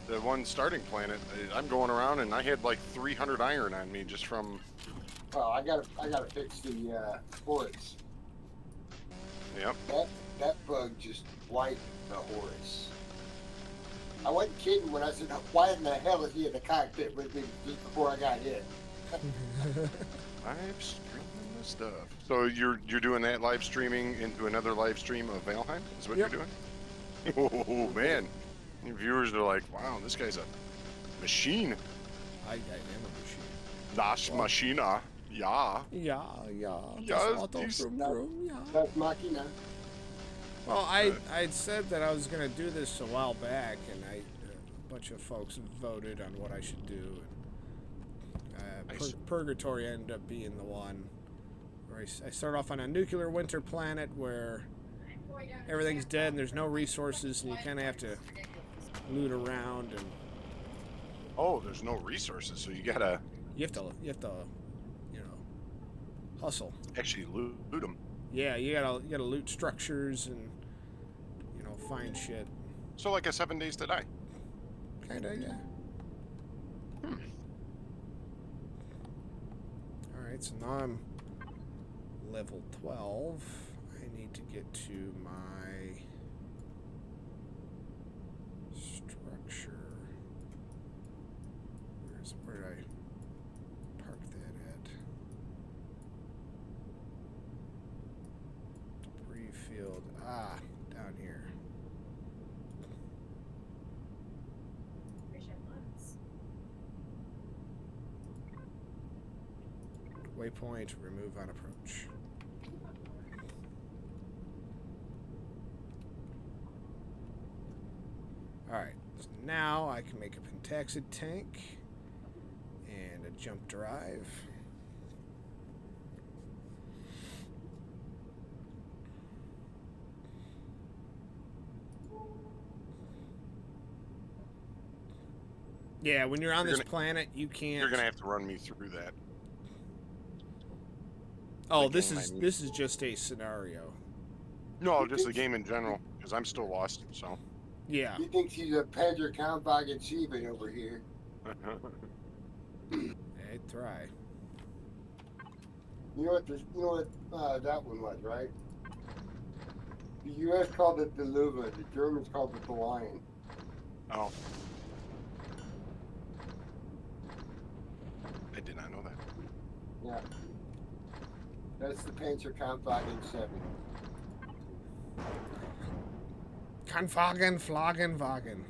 The one starting planet. I'm going around and I had like 300 iron on me just from... Well, I gotta fix the Horus. Yep. That bug just wiped the Horus. I wasn't kidding when I said, why in the hell is he in the cockpit with me just before I got hit? Live streaming the stuff. So you're doing that live streaming into another live stream of Valheim? Is what Yep. you're doing? Oh, man. Your viewers are like, wow, this guy's a machine. I am a machine. Das Maschina. Ja. Yeah. Ja, Das Auto dies- vroom, vroom, yeah. That's Machina. Well, I'd said that I was going to do this a while back, and a bunch of folks voted on what I should do. And, Nice. Purgatory ended up being the one where I start off on a nuclear winter planet where everything's dead and there's no resources, and you kind of have to loot around, and Oh, there's no resources, so you gotta you have to hustle. actually loot them. Yeah, you gotta loot structures and find shit. So like a 7 days to die. Kinda, yeah. Alright, so now I'm level 12. I need to get to my structure. Where did I park that at? Debris field. Ah, down here. Waypoint, remove on approach. Alright, so now I can make a pentaxid tank and a jump drive. Yeah, when you're on this planet, you can't. You're gonna have to run me through that. Oh, the this game, is I mean. this is just a scenario. No, just the game in general, because I'm still lost. So. Yeah. He thinks he's a Pedro Kampag and Steven over here. Hey, try. You know what that one was, right? The U.S. called it the Luva. The Germans called it the Lion. Oh. I did not know that. Yeah. That's the Panzer Kampfwagen 7. Kanfagen, Flaggen, Wagen.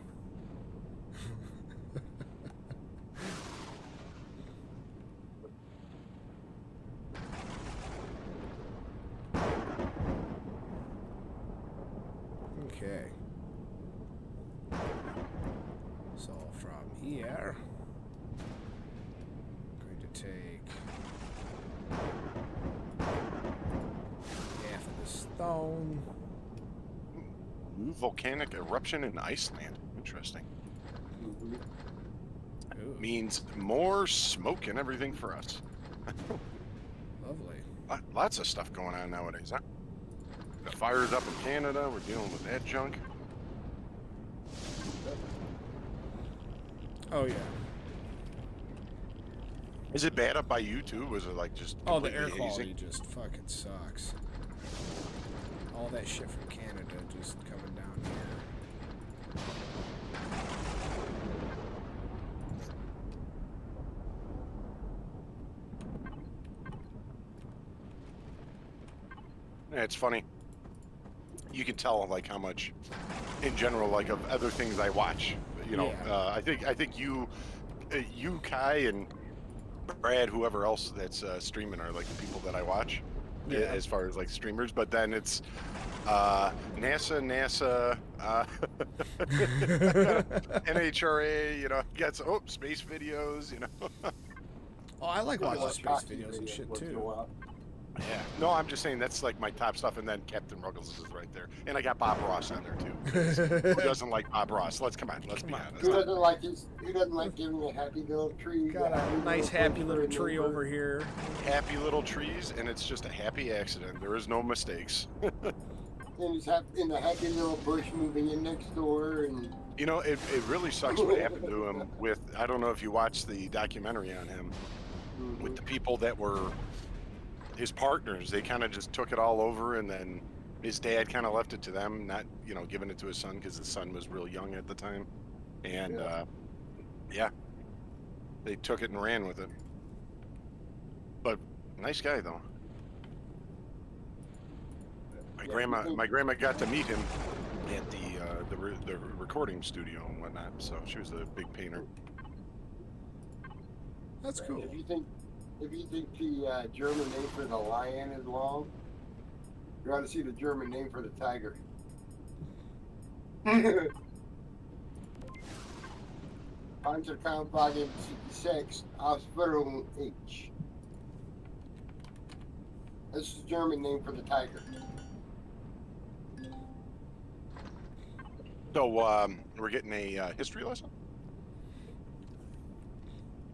Okay. So from here, I'm going to take half of the stone. New volcanic eruption in Iceland. Interesting. Mhm. Ooh, Means more smoke and everything for us. lovely. Lots of stuff going on nowadays, huh? The fires up in Canada. We're dealing with that junk. Oh yeah. Is it bad up by you too? Was it like just Oh, the completely air quality hazy? just fucking sucks. All that shit from Canada just coming down here. Yeah, it's funny. You can tell like how much, in general, like of other things I watch. You know, Yeah. I think you, Kai, and Brad, whoever else that's streaming are like the people that I watch, Yeah. as far as like streamers. But then it's NASA, NHRA. You know, gets space videos. You know. Oh, I like I watching watch space hockey videos and shit once in a too. while. Yeah. No, I'm just saying that's like my top stuff, and then Captain Ruggles is right there, and I got Bob Ross on there too. 'Cause who doesn't like Bob Ross? Let's come on. Let's Come be on. honest. Who doesn't like his? Who doesn't like giving a happy little tree? Got a nice happy little tree over here. Happy little trees, and it's just a happy accident. There is no mistakes. And he's in the happy little bush moving in next door, and You know, it really sucks what happened to him with, I don't know if you watched the documentary on him, with the people that were his partners. They kind of just took it all over, and then his dad kind of left it to them, not, giving it to his son because his son was real young at the time. And, yeah, they took it and ran with it. But nice guy, though. My grandma got to meet him at the recording studio and whatnot. So she was a big painter. That's cool. if you think the German name for the lion is long, you ought to see the German name for the tiger. Panzerkampfwagen 6 Ausführung H. This is the German name for the tiger. So we're getting a history lesson.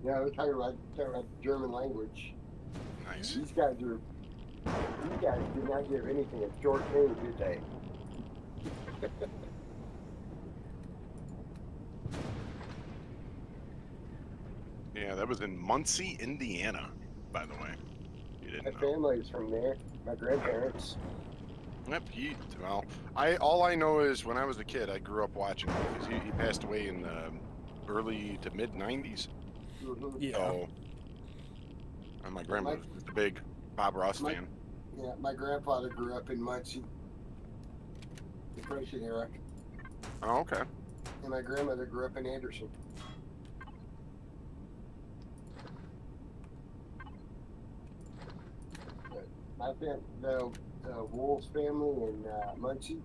Yeah, they're talking about German language. Nice. These guys do not give anything a short name, do they? Yeah, that was in Muncie, Indiana, by the way. You My didn't know. family's from there. My grandparents. Yep. Well, all I know is when I was a kid, I grew up watching him because he passed away in the early to mid '90s. Mm-hmm. Yeah. So, and my grandma was just a big Bob Ross fan. Yeah, my grandfather grew up in Muncie, Depression era, Oh, okay. and my grandmother grew up in Anderson. But my family, the Wolves family in Muncie,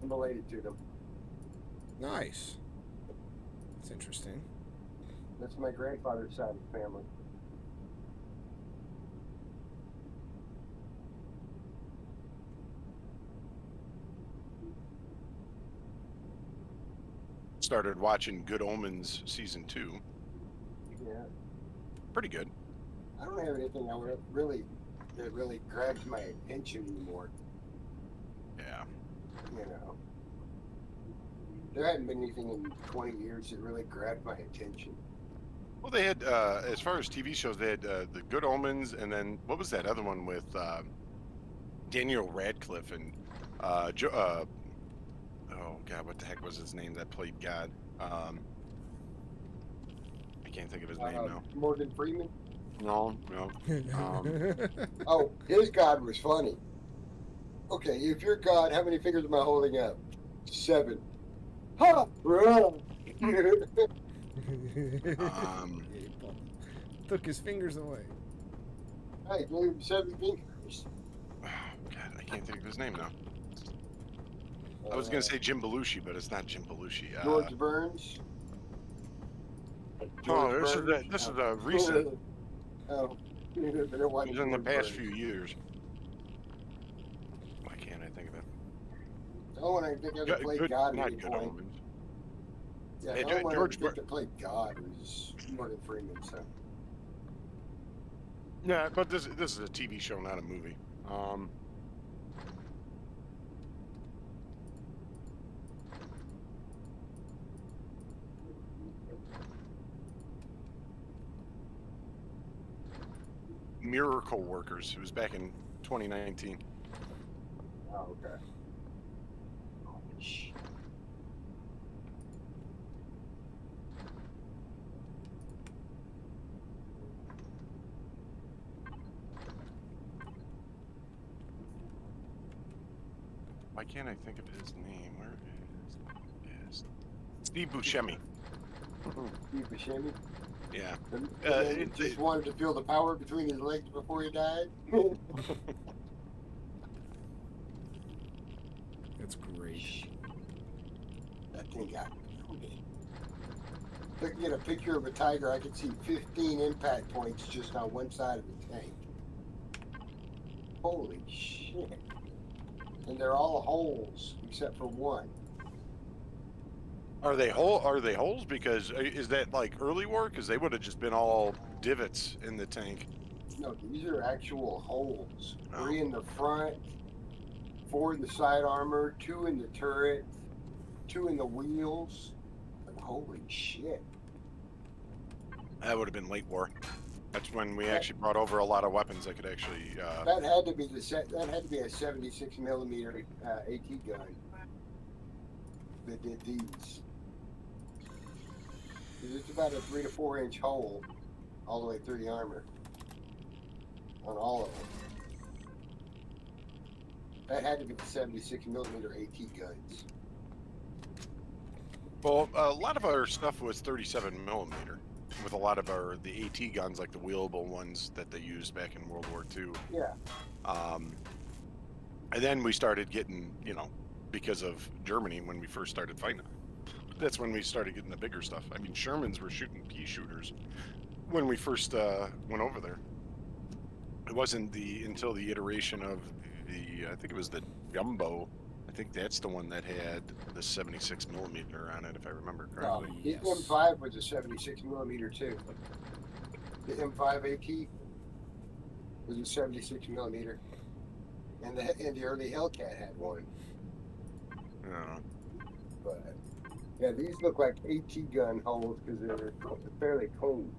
I'm related to them. Nice. That's interesting. That's my grandfather's side of the family. Started watching Good Omens season 2. Yeah. Pretty good. I don't have anything that really grabs my attention anymore. Yeah. You know, there hadn't been anything in 20 years that really grabbed my attention. Well, they had, as far as TV shows, they had the Good Omens, and then what was that other one with Daniel Radcliffe and oh God, what the heck was his name that played God? I can't think of his name now. Morgan Freeman. No. Oh, his God was funny. Okay, if you're God, how many fingers am I holding up? 7. Ha! Run! Took his fingers away. I gave him 7 fingers. God, I can't think of his name now. I was gonna say Jim Belushi, but it's not Jim Belushi. George Burns. Oh, this Burns? is a recent. Oh, but it It wasn't was in the George past Burns. few years. Why can't I think of it? The only one I think ever played Good, God at not any good point. omens. Yeah, Yeah, the only one I George think that played God was Morgan Freeman. So Yeah, but this is a TV show, not a movie. Miracle Workers. It was back in 2019. oh, okay. Why can't I think of his name? Where is Steve Buscemi? Steve Buscemi. Yeah. And then it- just wanted to feel the power between his legs before he died. That's great. That thing got me. Looking at a picture of a tiger, I could see 15 impact points just on one side of the tank. Holy shit. And they're all holes except for one. Are they holes? Because is that like early war? Because they would have just been all divots in the tank. No, these are actual holes. Oh. 3 in the front, 4 in the side armor, 2 in the turret, 2 in the wheels. Like, holy shit. That would have been late war. That's when we actually brought over a lot of weapons that could actually. That had to be that had to be a 76 millimeter AT gun that did these. 'Cause it's about a 3 to 4 inch hole all the way through the armor on all of them. That had to be the 76 millimeter AT guns. Well, a lot of our stuff was 37 millimeter, with a lot of the AT guns, like the wheelable ones that they used back in World War II. Yeah. And then we started getting, because of Germany when we first started fighting. That's when we started getting the bigger stuff. I mean, Shermans were shooting pea shooters when we first went over there. It wasn't until the iteration of I think it was the Jumbo. I think that's the one that had the 76 millimeter on it, if I remember correctly. The Yes. M5 was a 76 millimeter too. The M5 AT was a 76 millimeter, and the early Hellcat had one. I don't know. But yeah, these look like AT gun holes because they're fairly clean.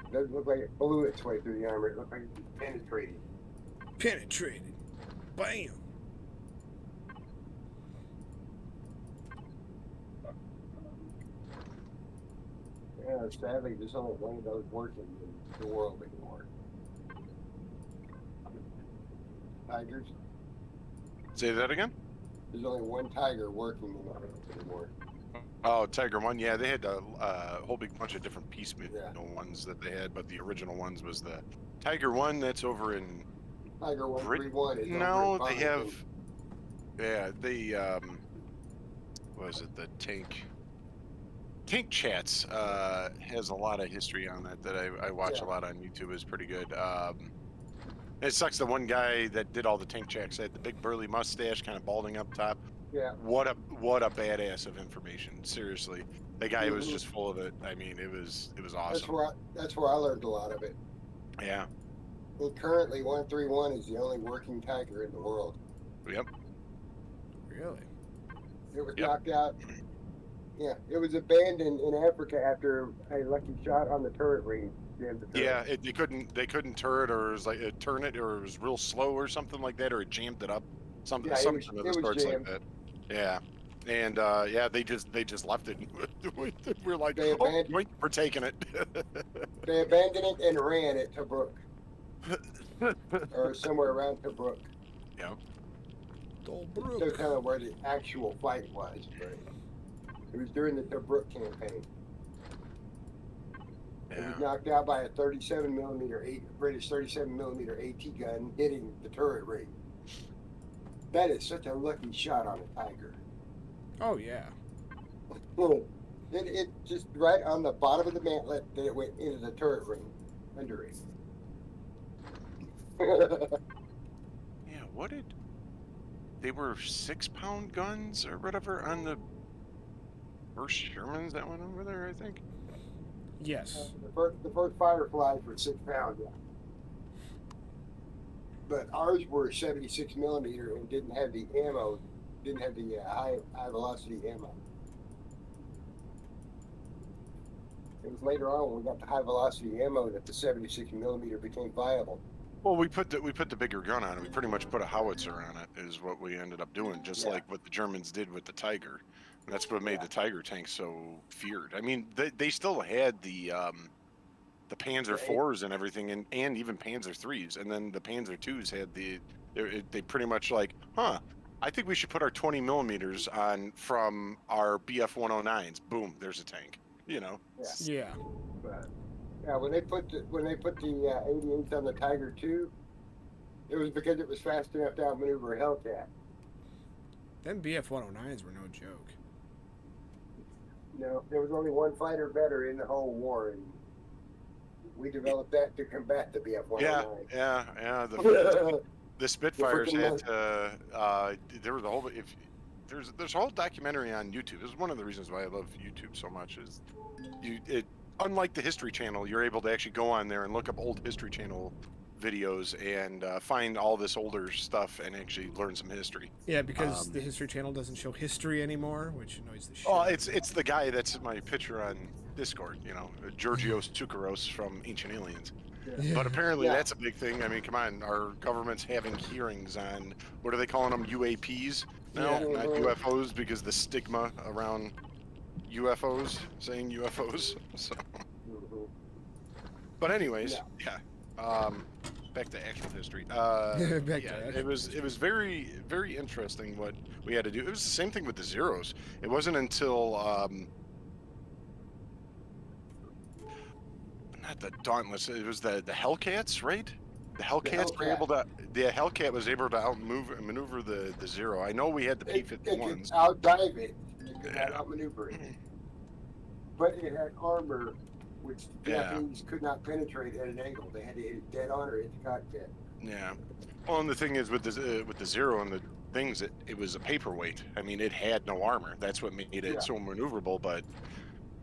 It doesn't look like it blew its way through the armor. It looked like it penetrated. Penetrated. Bam. Yeah, sadly, there's only one of those working in the world anymore. Tigers. Say that again? There's only one tiger working in the world anymore. Oh, Tiger One. Yeah, they had a whole big bunch of different piecemeal Yeah. ones that they had, but the original ones was the Tiger One. That's over in. Tiger 131 is No, over they in have. Yeah, they. What was it? The Tank Chats has a lot of history on that I watch Yeah. a lot on YouTube. Is pretty good. It sucks. The one guy that did all the Tank Chats had the big burly mustache, kind of balding up top. Yeah. What a badass of information. Seriously, the guy was just full of it. I mean, it was awesome. That's where I learned a lot of it. Yeah. Well, currently 131 is the only working tiger in the world. Yep. Really? It was Yep. knocked out. Yeah, it was abandoned in Africa after a lucky shot on the turret ring. jammed the turret. Yeah. They couldn't turn it, or it was like turn it, or it was real slow, or something like that, or it jammed it up. Something Yeah, of the it was sorts like jammed. that. Yeah. And yeah, they just left it. We're like, They abandoned- we're taking it. They abandoned it and ran it to Tobruk. Or somewhere around Tobruk. Yeah. So Tobruk. kind of where the actual fight was. But it was during the Tobruk campaign. It Yeah. was knocked out by a 37 millimeter British 37 millimeter AT gun hitting the turret ring. That is such a lucky shot on a Tiger. Oh yeah. It just right on the bottom of the mantlet that it went into the turret ring under it. Yeah, what did... They were 6-pound guns or whatever on the first Shermans that went over there, I think. Yes. The first Fireflies were 6 pounds, yeah. But ours were 76 millimeter and didn't have the ammo, didn't have the high velocity ammo. It was later on when we got the high velocity ammo that the 76 millimeter became viable. Well, we put the bigger gun on it. We pretty much put a howitzer on it, is what we ended up doing, just like what the Germans did with the Tiger. And that's what made the Tiger tank so feared. I mean, they still had the Panzer IVs and everything, and even Panzer IIIs, and then the Panzer IIs had they pretty much like, I think we should put our 20 millimeters on from our BF 109s. Boom, there's a tank. You know. Yeah. But, yeah, when they put the 88s on the Tiger II, it was because it was fast enough to outmaneuver a Hellcat. Them BF 109s were no joke. No, there was only one fighter better in the whole war, and we developed that to combat the BF 109. Yeah. The Spitfires had to. There was a whole. There's a whole documentary on YouTube. This is one of the reasons why I love YouTube so much. Is unlike the History Channel, you're able to actually go on there and look up old History Channel videos and find all this older stuff and actually learn some history. Yeah, because the History Channel doesn't show history anymore, which annoys the shit. Oh, it's the guy that's my picture on Discord. You know, Georgios Tsoukaros from Ancient Aliens. Yeah. But apparently that's a big thing. I mean, come on, our government's having hearings on, what are they calling them, UAPs now, not UFOs, because the stigma around UFOs, saying UFOs. So, but anyways, back to actual history. It was very, very interesting what we had to do. It was the same thing with the Zeros. It wasn't until not the Dauntless. It was the Hellcats, right? The Hellcats were able to. The Hellcat was able to maneuver the Zero. I know we had the P-51s. It could outdive it. It could outmaneuver it. But it had armor, which the Japanese could not penetrate at an angle. They had to hit it dead on or hit the cockpit. Yeah. Well, and the thing is with the Zero and the things, it was a paperweight. I mean, it had no armor. That's what made it so maneuverable. But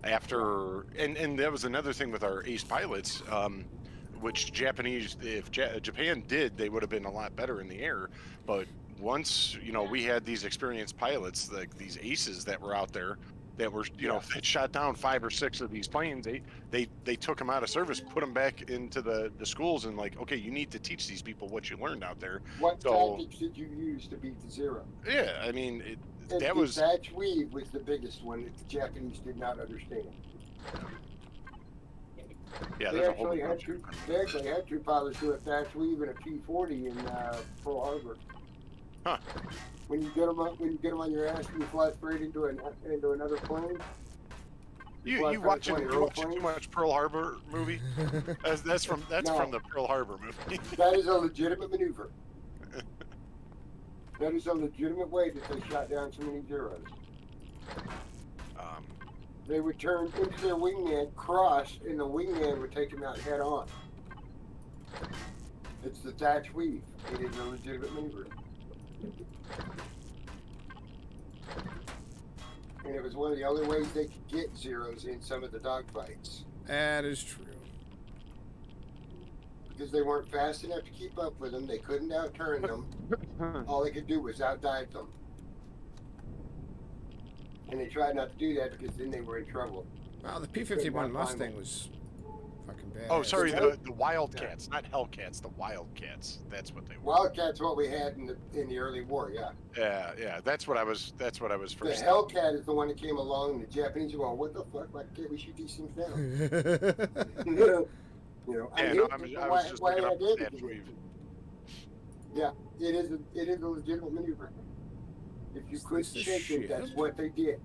after, and that was another thing with our ace pilots, which Japanese, if Japan did, they would have been a lot better in the air. But once, we had these experienced pilots, like these aces that were out there, that were, that shot down 5 or 6 of these planes. They took them out of service, put them back into the schools, and like, okay, you need to teach these people what you learned out there. What tactics did you use to beat the Zero? Yeah, I mean, The Thatch Weave was the biggest one that the Japanese did not understand. Yeah, they actually had two pilots do a Thatch Weave and a P-40 in Pearl Harbor. Huh. When you get them on your ass, you fly straight into another plane. You watching too much Pearl Harbor movie? That's from the Pearl Harbor movie. That is a legitimate maneuver. That is a legitimate way that they shot down so many Zeros. They would turn into their wingman, cross, and the wingman would take them out head on. It's the Thatch Weave. It is a legitimate maneuver. And it was one of the only ways they could get Zeros in some of the dogfights. That is true. Because they weren't fast enough to keep up with them, they couldn't outturn them. All they could do was outdive them. And they tried not to do that because then they were in trouble. Well, the P-51 Mustang was fucking bad. Oh, sorry, the Wildcats, not Hellcats, the Wildcats. That's what they were. Wildcats, what we had in the early war, yeah. Yeah. That's what I was first. The Hellcat is the one that came along, and the Japanese were going, "What the fuck? Why can't we shoot these things down?" I was just looking up the Thatch Weave. Yeah, it is a legitimate maneuver. If you could shake it, that's what they did.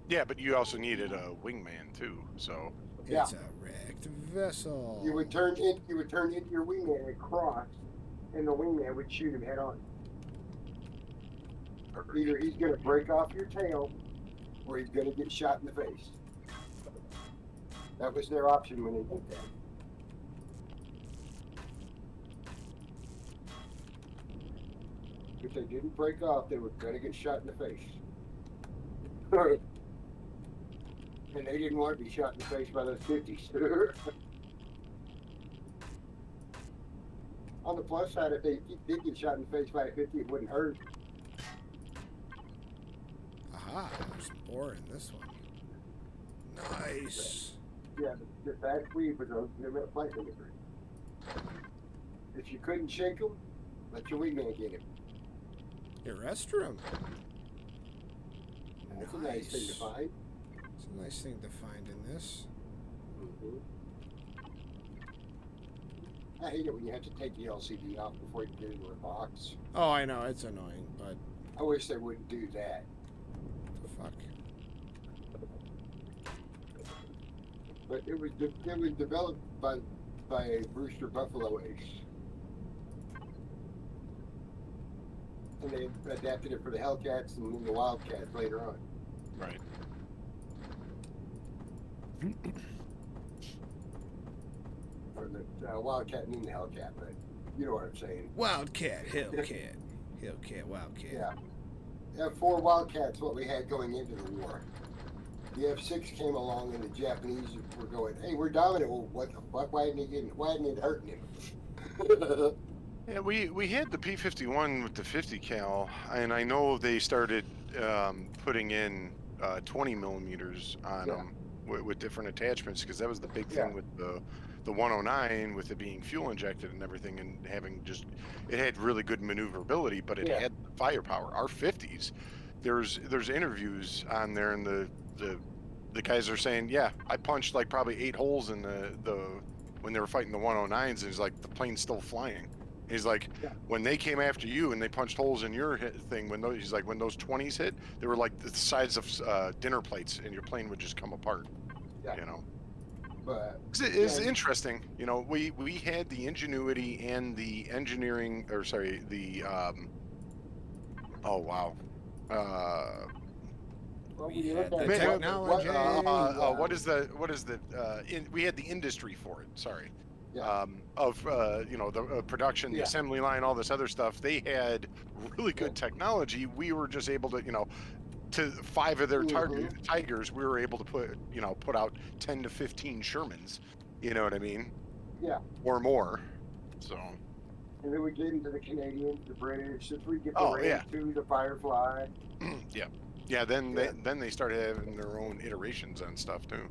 Yeah, but you also needed a wingman too, so. It's a wrecked vessel. You would turn into your wingman and cross, and the wingman would shoot him head on. Either he's going to break off your tail, or he's going to get shot in the face. That was their option when they did that. If they didn't break off, they were going to get shot in the face. And they didn't want to be shot in the face by those 50s. On the plus side, if they did get shot in the face by a 50, it wouldn't hurt. Aha, there's more in this one. Nice. Yeah, the fast weed was a limit flight delivery. If you couldn't shake them, let your wingman get him. Your restroom. That's a nice thing to find. It's a nice thing to find in this. Mm-hmm. I hate it when you have to take the LCD off before you get into a box. Oh, I know, it's annoying, but I wish they wouldn't do that. fuck. But it was developed by a Brewster Buffalo Ace. And they adapted it for the Hellcats and then the Wildcats later on. Right. Or the Wildcat and the Hellcat, but you know what I'm saying. Wildcat, Hellcat. Hellcat, Wildcat. Yeah. F4 Wildcats, what we had going into the war. The F6 came along and the Japanese were going, hey, we're dominant. Well, what the fuck? Why isn't it hurting him? Yeah, we had the P-51 with the 50 cal, and I know they started putting in 20 millimeters on them with different attachments, because that was the big thing with the 109, with it being fuel injected and everything, and having it had really good maneuverability, but it had firepower. Our 50s, there's interviews on there, and the guys are saying, yeah, I punched like probably 8 holes in the when they were fighting the 109s, and he's like, the plane's still flying. He's like, when they came after you and they punched holes in your thing, when those 20s hit, they were like the size of dinner plates, and your plane would just come apart. Yeah. You know. But It's interesting. You know, we had the ingenuity and the engineering, or sorry, the oh wow. well, We you had look at the it, technology. We had the industry for it. Sorry. Yeah. The production, the assembly line, all this other stuff. They had really good technology. We were just able to, to 5 of their Tigers, we were able to put out 10 to 15 Shermans. You know what I mean? Yeah. Or more. So. And then we get into the Canadians, the British, since we get the Ram 2, the Firefly. Yeah. Yeah. Then they started having their own iterations on stuff too.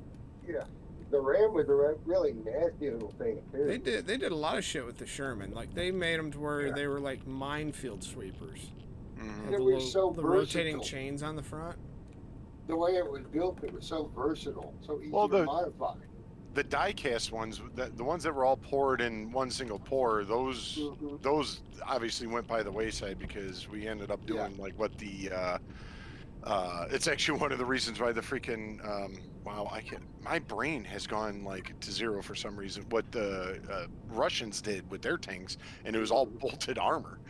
Yeah. The Ram was a really nasty little thing too. They did a lot of shit with the Sherman. Like, they made them to where they were like minefield sweepers. Mm-hmm. It was so the versatile. rotating chains on the front. The way it was built, it was so versatile, so easy to modify. The die-cast ones, the ones that were all poured in one single pour, those obviously went by the wayside, because we ended up doing like what the it's actually one of the reasons why the freaking my brain has gone like to zero for some reason. What the Russians did with their tanks, and it was all bolted armor.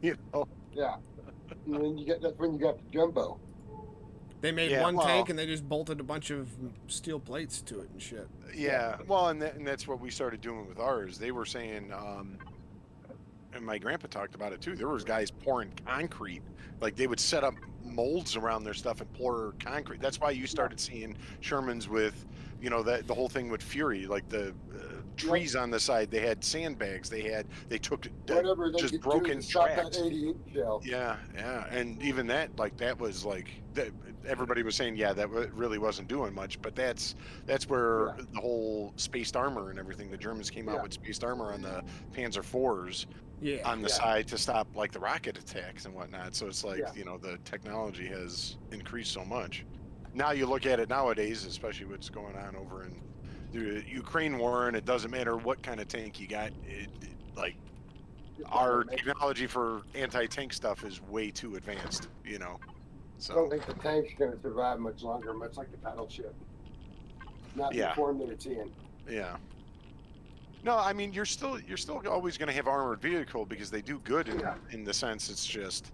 You know. Yeah. And then that's when you got the jumbo. They made one tank and they just bolted a bunch of steel plates to it and shit. Yeah. Well, and that's what we started doing with ours. They were saying, and my grandpa talked about it too. There was guys pouring concrete. Like, they would set up molds around their stuff and pour concrete. That's why you started seeing Shermans with, the whole thing with Fury, like the trees on the side. They had sandbags. They took whatever they just could broken do to stop tracks. that 80-inch shell. Yeah, and even that was like that. Everybody was saying, that really wasn't doing much, but that's where the whole spaced armor and everything. The Germans came out with spaced armor on the Panzer IVs. On the side to stop like the rocket attacks and whatnot. So it's like, the technology has increased so much. Now you look at it nowadays, especially what's going on over in the Ukraine war, and it doesn't matter what kind of tank you got. Our technology for anti-tank stuff is way too advanced, So I don't think the tank's going to survive much longer, much like the battleship. Not the form that it's in. Yeah. No, I mean, you're still always going to have armored vehicle, because they do good in the sense. It's just,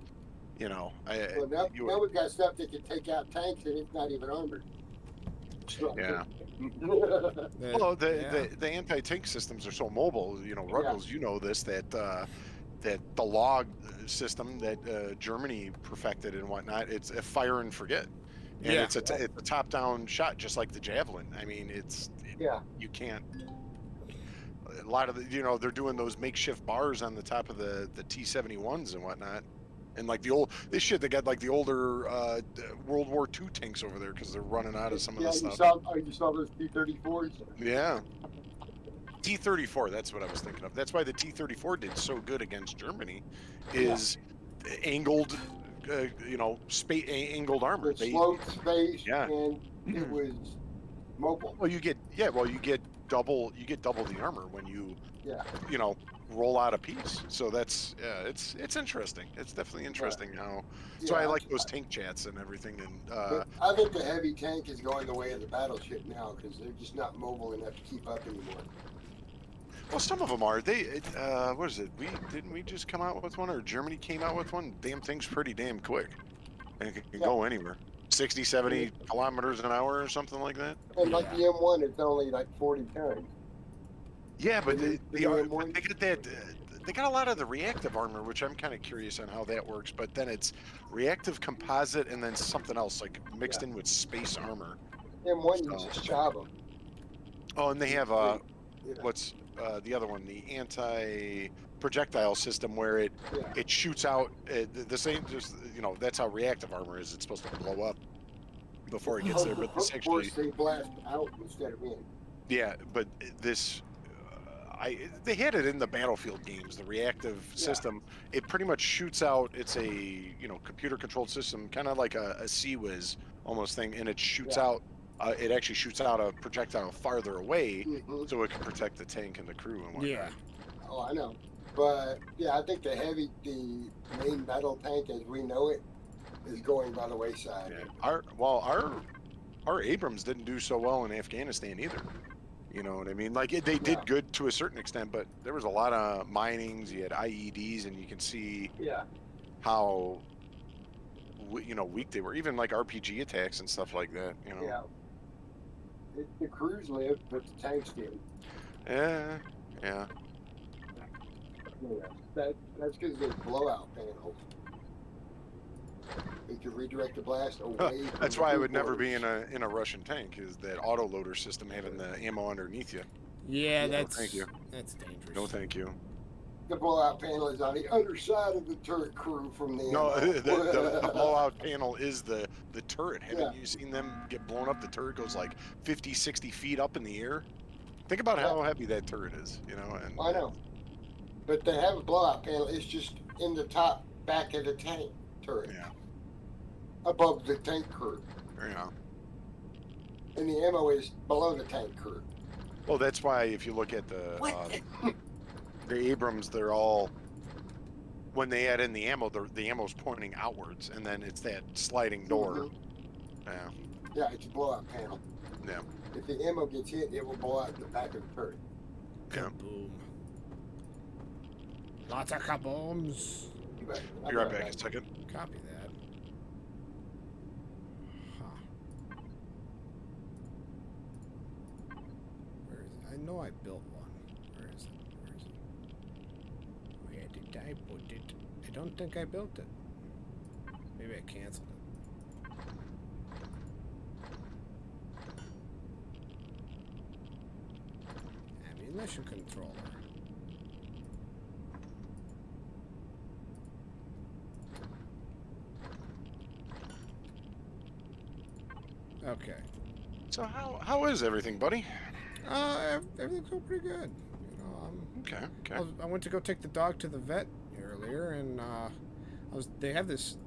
You know, Well, now we've got stuff that can take out tanks and it's not even armored. yeah. That- Well, yeah. the anti-tank systems are so mobile. You know, Yeah. Ruggles, you know this, that that the log system that Germany perfected and whatnot, it's a fire and forget, and Yeah. it's a top-down shot, just like the javelin. I mean, Yeah. you can't. A lot of the, you know, they're doing those makeshift bars on the top of the T-71s and whatnot. And like this shit, they got like the older World War II tanks over there because they're running out of some of Yeah, the you stuff. saw those T-34s? Yeah. T-34, that's what I was thinking of. That's why the T-34 did so good against Germany, is angled, you know, angled armor. The slope space, Yeah. and it was mobile. Well, you get double the armor when you Yeah. you know, roll out a piece. So that's it's interesting. It's definitely interesting how. So Yeah, I like those tank chats and everything. And but I think the heavy tank is going the way of the battleship now because they're just not mobile enough to keep up anymore. well, some of them are. What is it? Didn't we just come out with one, or Germany came out with one? Damn thing's pretty damn quick, and it can go anywhere. 60, 70 kilometers an hour or something like that. And like the M1, it's only like 40 tons. Yeah, but The they M1? got that. They got a lot of the reactive armor, which I'm kind of curious on how that works. But then it's reactive composite and then something else like mixed in with space armor. M1 uses Chava. Oh, and they have Yeah. what's the other one? The anti-projectile system, where it shoots out the same. Just, you know, that's how reactive armor is. It's supposed to blow up before it gets there. But this Of actually, course, they blast out instead of in. yeah. But this. They had it in the Battlefield games, the reactive system. It pretty much shoots out. It's a, you know, computer controlled system, kind of like a Sea-Whiz almost thing, and it shoots out. It actually shoots out a projectile farther away, so it can protect the tank and the crew and whatnot. Yeah. Oh, I know. But yeah, I think the main battle tank as we know it is going by the wayside. Yeah. Our Abrams didn't do so well in Afghanistan either. You know what I mean? Like they did good to a certain extent, but there was a lot of minings. You had IEDs, and you can see how weak they were. Even like RPG attacks and stuff like that. You know. Yeah. The crews lived, but the tanks didn't. Yeah. Yeah. That's because there's blowout panels. They could redirect the blast away. That's why I would never be in a Russian tank, is that autoloader system having the ammo underneath you. Yeah, that's thank you. That's dangerous. No, thank you. The blowout panel is on the underside of the turret crew from the No, ammo. the blowout panel is the turret. Haven't you seen them get blown up? The turret goes like 50, 60 feet up in the air. Think about how heavy that turret is, you know. And I know. But they have a blowout panel. It's just in the top back of the tank turret. Yeah. Above the tank crew. Yeah. And the ammo is below the tank crew. Well, that's why if you look at the Abrams, they're all, when they add in the ammo, the ammo's pointing outwards, and then it's that sliding door. Yeah. Yeah, it's a blowout panel. Yeah. If the ammo gets hit, it will blow out the back of the turret. Yeah. Kaboom. Lots of kabooms. Be right back in a second. Copy that. Huh. Where is it? I know I built one. Where is it? Where did I put it? I don't think I built it. Maybe I canceled it. Ammunition controller. Okay. So how is everything, buddy? Everything's going pretty good. You know, Okay. I went to go take the dog to the vet earlier, and they have this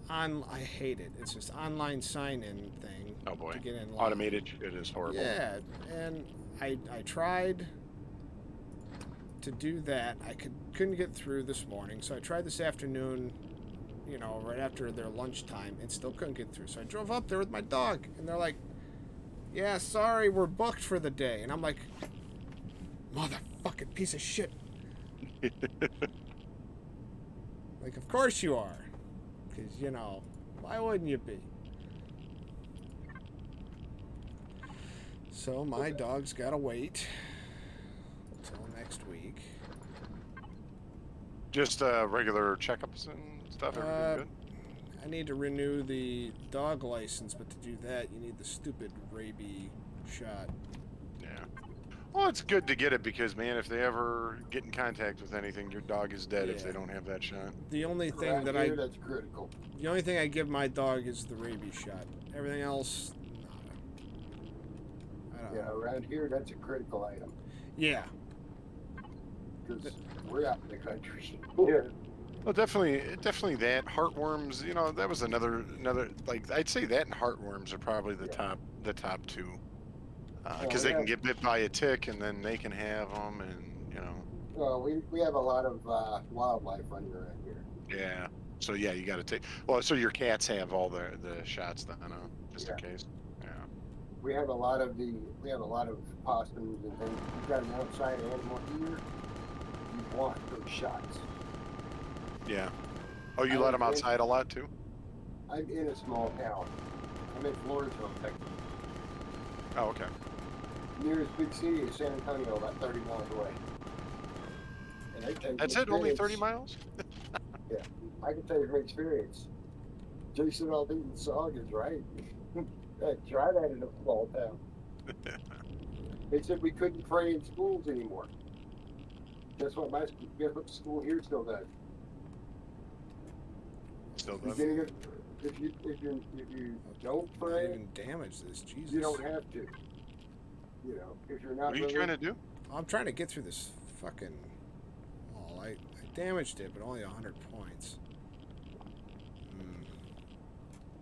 I hate it. It's this online sign-in thing. Oh boy. To get in line. Automated. It is horrible. Yeah, and I tried to do that. I couldn't get through this morning, so I tried this afternoon. You know, right after their lunchtime, and still couldn't get through. So I drove up there with my dog, and they're like, "Yeah, sorry, we're booked for the day." And I'm like, "Motherfucking piece of shit!" Like, of course you are. Because, you know, why wouldn't you be? So my dog's gotta wait until next week. Just regular checkups and stuff. Everything good? I need to renew the dog license, but to do that, you need the stupid rabies shot. Yeah. Well, it's good to get it because, man, if they ever get in contact with anything, your dog is dead if Yeah. they don't have that shot. The only thing Around that here, that's critical. the only thing I give my dog is the rabies shot. Everything else, nada. I don't Yeah, know. around here, that's a critical item. Yeah. Because we're out in the country. Yeah. Well, definitely that. Heartworms, you know, that was another like I'd say that and heartworms are probably the top two, because they can get bit by a tick and then they can have them, and you know. Well, we have a lot of wildlife running around here. Yeah. So yeah, you got to take. Well, so your cats have all the shots then, just in case. Yeah. We have a lot of possums and things. You've got an outside animal here. You want those shots. Yeah. Oh, you let them outside a lot too? I'm in a small town. I'm in Floresville, Texas. Oh, okay. Nearest big city is San Antonio, about 30 miles away. And I tell you That's from it? Only 30 experience- miles? Yeah, I can tell you from experience. Jason Aldean's song is right. Try that in a small town. They said we couldn't pray in schools anymore. Guess what the school here still does? Still does. Beginning of, if you don't Not pray, even damage this, Jesus. you don't have to. You know, if you're not What are you trying to do? I'm trying to get through this fucking wall. I damaged it, but only 100 points.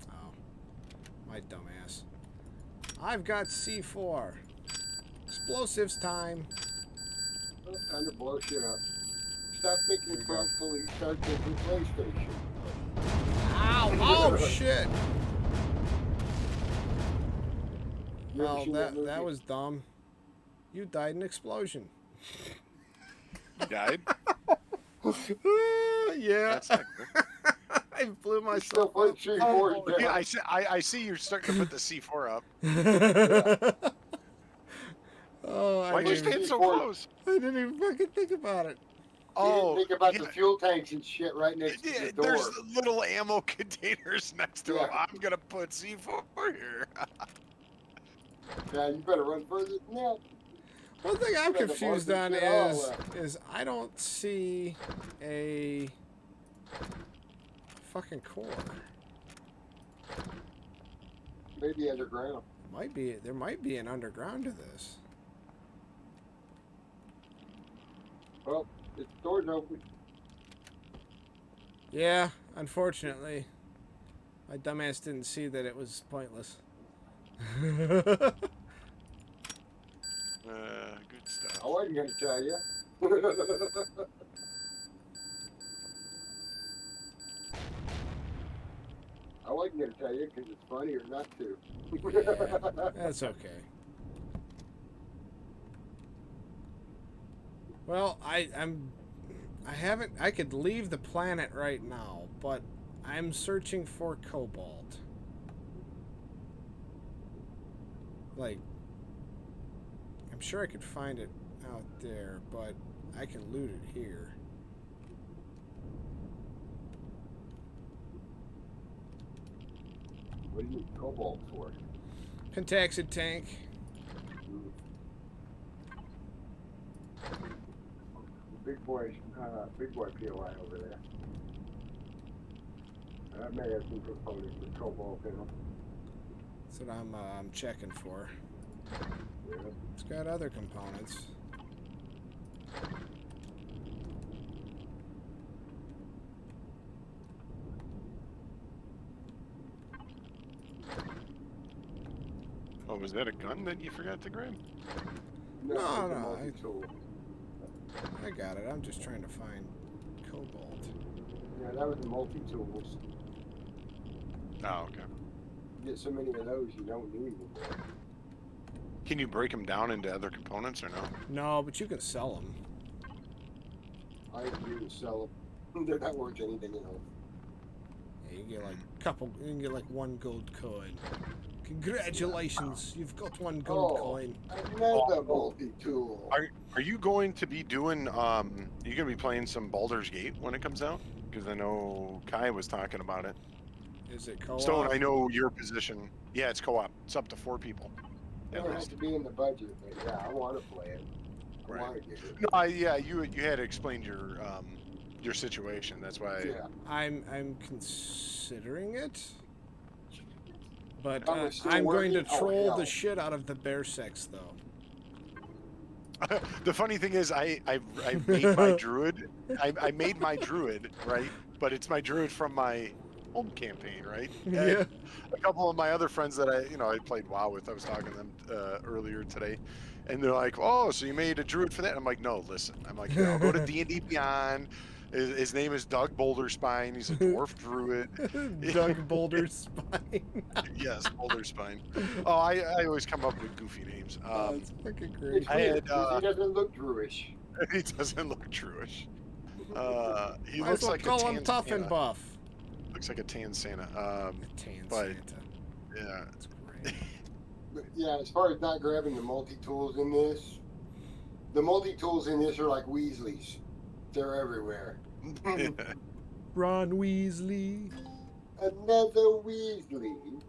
Oh. My dumbass. I've got C4. Explosives time. Time to blow shit up. Stop thinking you go. frontfully, start thinking PlayStation. Ow! Oh, shit! You ever Well, seen that movie? was dumb. You died in an explosion. You died? Yeah. That's not good. I blew You myself still play up. C4 Yeah, I see you're starting to put the C4 up. Oh, Why'd you stand so C4. close? I didn't even fucking think about it. You didn't think about yeah. the fuel tanks and shit right next to Yeah, the door. there's little ammo containers next to Yeah. them. I'm gonna put C4 here. Yeah, you better run further than that. One thing I'm Better confused mark on this shit all is I don't see a fucking core. Maybe underground. There might be an underground to this. Well, the door's open. Yeah, unfortunately, my dumbass didn't see that it was pointless. Good stuff. I wasn't gonna tell you. I wasn't gonna tell you because it's funnier not to. That's okay. Well, I could leave the planet right now, but I'm searching for cobalt. Like, I'm sure I could find it out there, but I can loot it here. What do you need cobalt for? Pentaxid tank. Big boy POI over there. That may have some components with cobalt in them. That's what I'm checking for. Yeah. It's got other components. Oh, was that a gun that you forgot to grab? No, it's a no, multi-tool. I got it. I'm just trying to find cobalt. Yeah, that was a multi-tools. Oh, okay. You get so many of those, you don't need them. Can you break them down into other components or no? No, but you can sell them. I agree to sell them. They're not worth anything else. Yeah, you get like you can get like 1 gold coin. Congratulations, you've got 1 gold coin. Another multi-tool. Are you going to be doing you gonna be playing some Baldur's Gate when it comes out? Because I know Kai was talking about it. Is it co-op? Stone, I know your position. Yeah, it's co-op. It's up to 4 people. It don't have to be in the budget, but yeah, I want to play it. I Right. want to get it. No, yeah, you had explained your situation. That's why. Yeah. I'm considering it, but Oh, we're still I'm going to working? Oh, troll hell. the shit out of the bear sex though. The funny thing is, I made my druid. I made my druid, right? But it's my druid from my home campaign, right? And Yeah. a couple of my other friends that I played WoW with, I was talking to them earlier today, and they're like, "Oh, so you made a druid for that?" I'm like, "No, listen. I'm like, I'll go to D&D Beyond. His name is Doug Boulderspine. He's a dwarf druid. Doug Boulder Spine. Yes, Boulderspine. Oh, I always come up with goofy names. That's fucking great. It's I weird, had, 'cause he doesn't look Druish. He doesn't look Druish. He Might looks as well like call a him tan tough Santa. and buff. Looks like a tan Santa. Tan but- Santa. Yeah. That's great. But yeah, as far as not grabbing the multi-tools in this, the multi-tools in this are like Weasleys. They're everywhere. Ron Weasley. Another Weasley.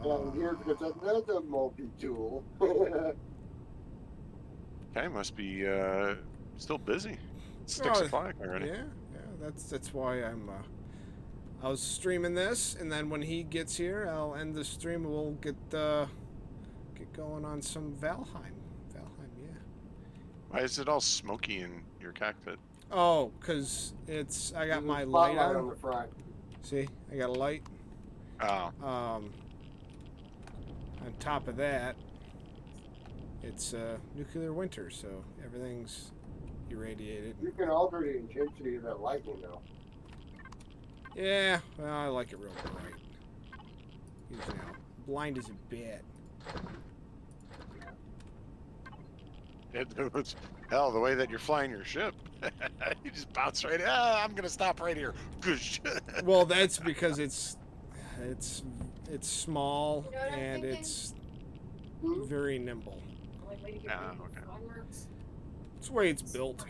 And here's another multi-tool. Okay, must be still busy. It's Oh, 6 o'clock already. Yeah, that's why I was streaming this, and then when he gets here, I'll end the stream and we'll get going on some Valheim. Yeah. Why is it all smoky in your cockpit? Oh, cause I got There's a my light spotlight on. the front. See, I got a light. Oh, On top of that, it's nuclear winter, so everything's irradiated. You can alter the intensity of that lightning, though. Yeah, well, I like it real bright. 'Cause, you know, blind as a bat. it was hell. The way that you're flying your ship, you just bounce right. I'm gonna stop right here. Goosh. Well, that's because it's small You know what I'm and thinking? it's Hmm? very nimble. Only way to get rid of okay. fireworks. It's the way it's built.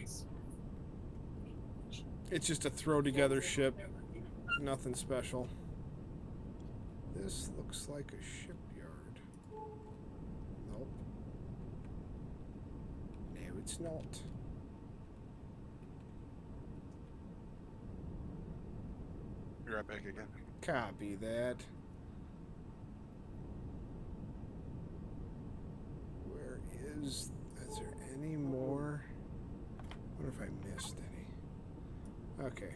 It's just a throw together ship. Nothing special. This looks like a shipyard. Nope. No, it's not. Be right back again. Copy that. Where is there any more? I wonder if I missed any. Okay.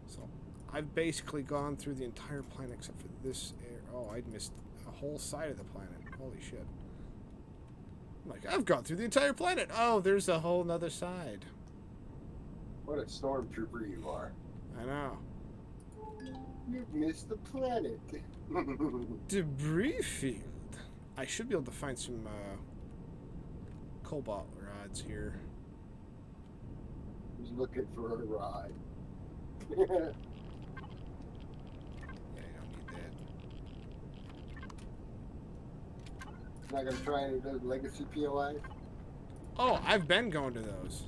So I've basically gone through the entire planet except for this area. Oh, I'd missed a whole side of the planet. Holy shit. I'm like, I've gone through the entire planet. Oh, there's a whole nother side. What a stormtrooper you are. I know. You've missed the planet. Debris field. I should be able to find some cobalt rods here. Who's looking for a ride? Yeah, I don't need that. Not gonna try any of those legacy POIs? Oh, I've been going to those.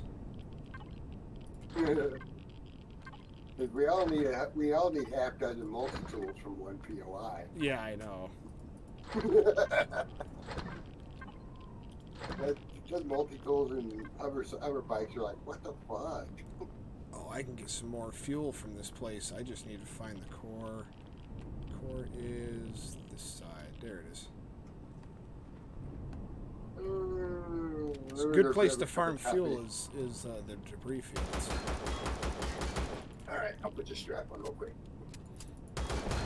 'Cause we all need half dozen multi-tools from one POI. Yeah, I know. Those multi-tools and hover bikes are like, what the fuck? Oh, I can get some more fuel from this place. I just need to find the core. Core is this side. There it is. It's a good place to farm fuel is the debris fields. Alright, I'll put your strap on real quick.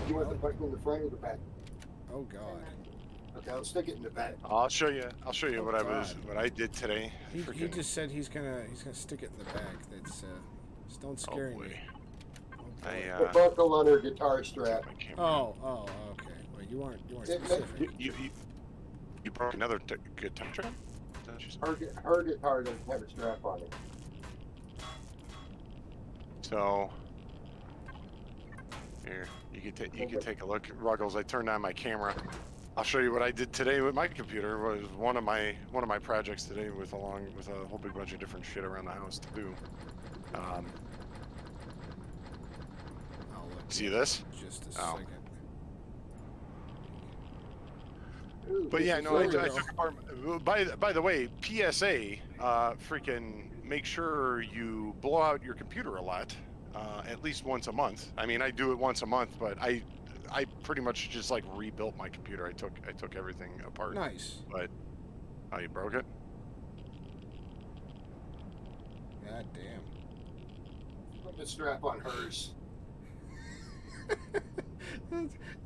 You want the button in the front or the back? Oh God. Okay, I'll stick it in the back. I'll show you Oh, what I did today. He Freaking- just said he's gonna stick it in the back. That's don't scare boy. me. Oh, I The buckle on her guitar strap. my camera. oh, okay. Well, you weren't specific. You broke another guitar strap? Is that what you said? Her guitar doesn't have a strap on it. So So here, you can take a look. Ruggles, I turned on my camera. I'll show you what I did today with my computer. Was one of my projects today with a whole big bunch of different shit around the house to do. I'll look See at this? Just a Oh. second. Ooh, But yeah, this no, I is took apart. By the way, PSA, freaking make sure you blow out your computer a lot, at least once a month. I mean, I do it once a month, but I pretty much just like rebuilt my computer. I took everything apart. Nice. But oh, you broke it? God damn. Put the strap on hers.